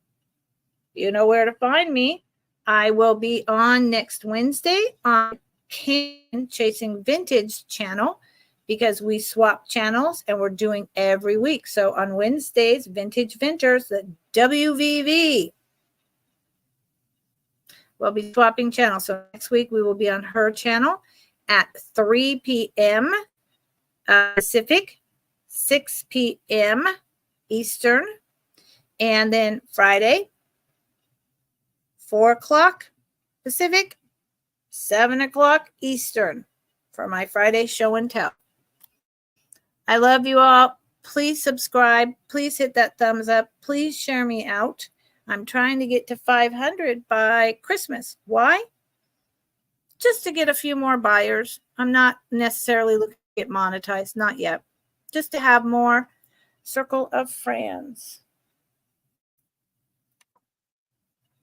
you know where to find me. I will be on next Wednesday on Chasing Vintage channel because we swap channels and we're doing every week. So on Wednesdays, Vintage Vinters, the WVV, we'll be swapping channels. So next week we will be on her channel at 3 p.m. Pacific, 6 p.m. Eastern, and then Friday, 4 o'clock Pacific, 7 o'clock Eastern for my Friday show and tell. I love you all. Please subscribe. Please hit that thumbs up. Please share me out. I'm trying to get to 500 by Christmas. Why? Just to get a few more buyers. I'm not necessarily looking to get monetized. Not yet. Just to have more circle of friends.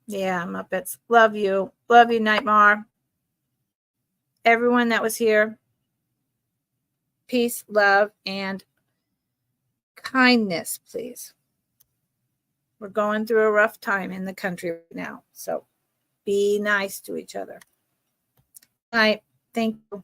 Yeah, Muppets. Love you. Love you, Nightmare. Everyone that was here. Peace, love, and kindness, please. We're going through a rough time in the country right now. So be nice to each other. All right. Thank you.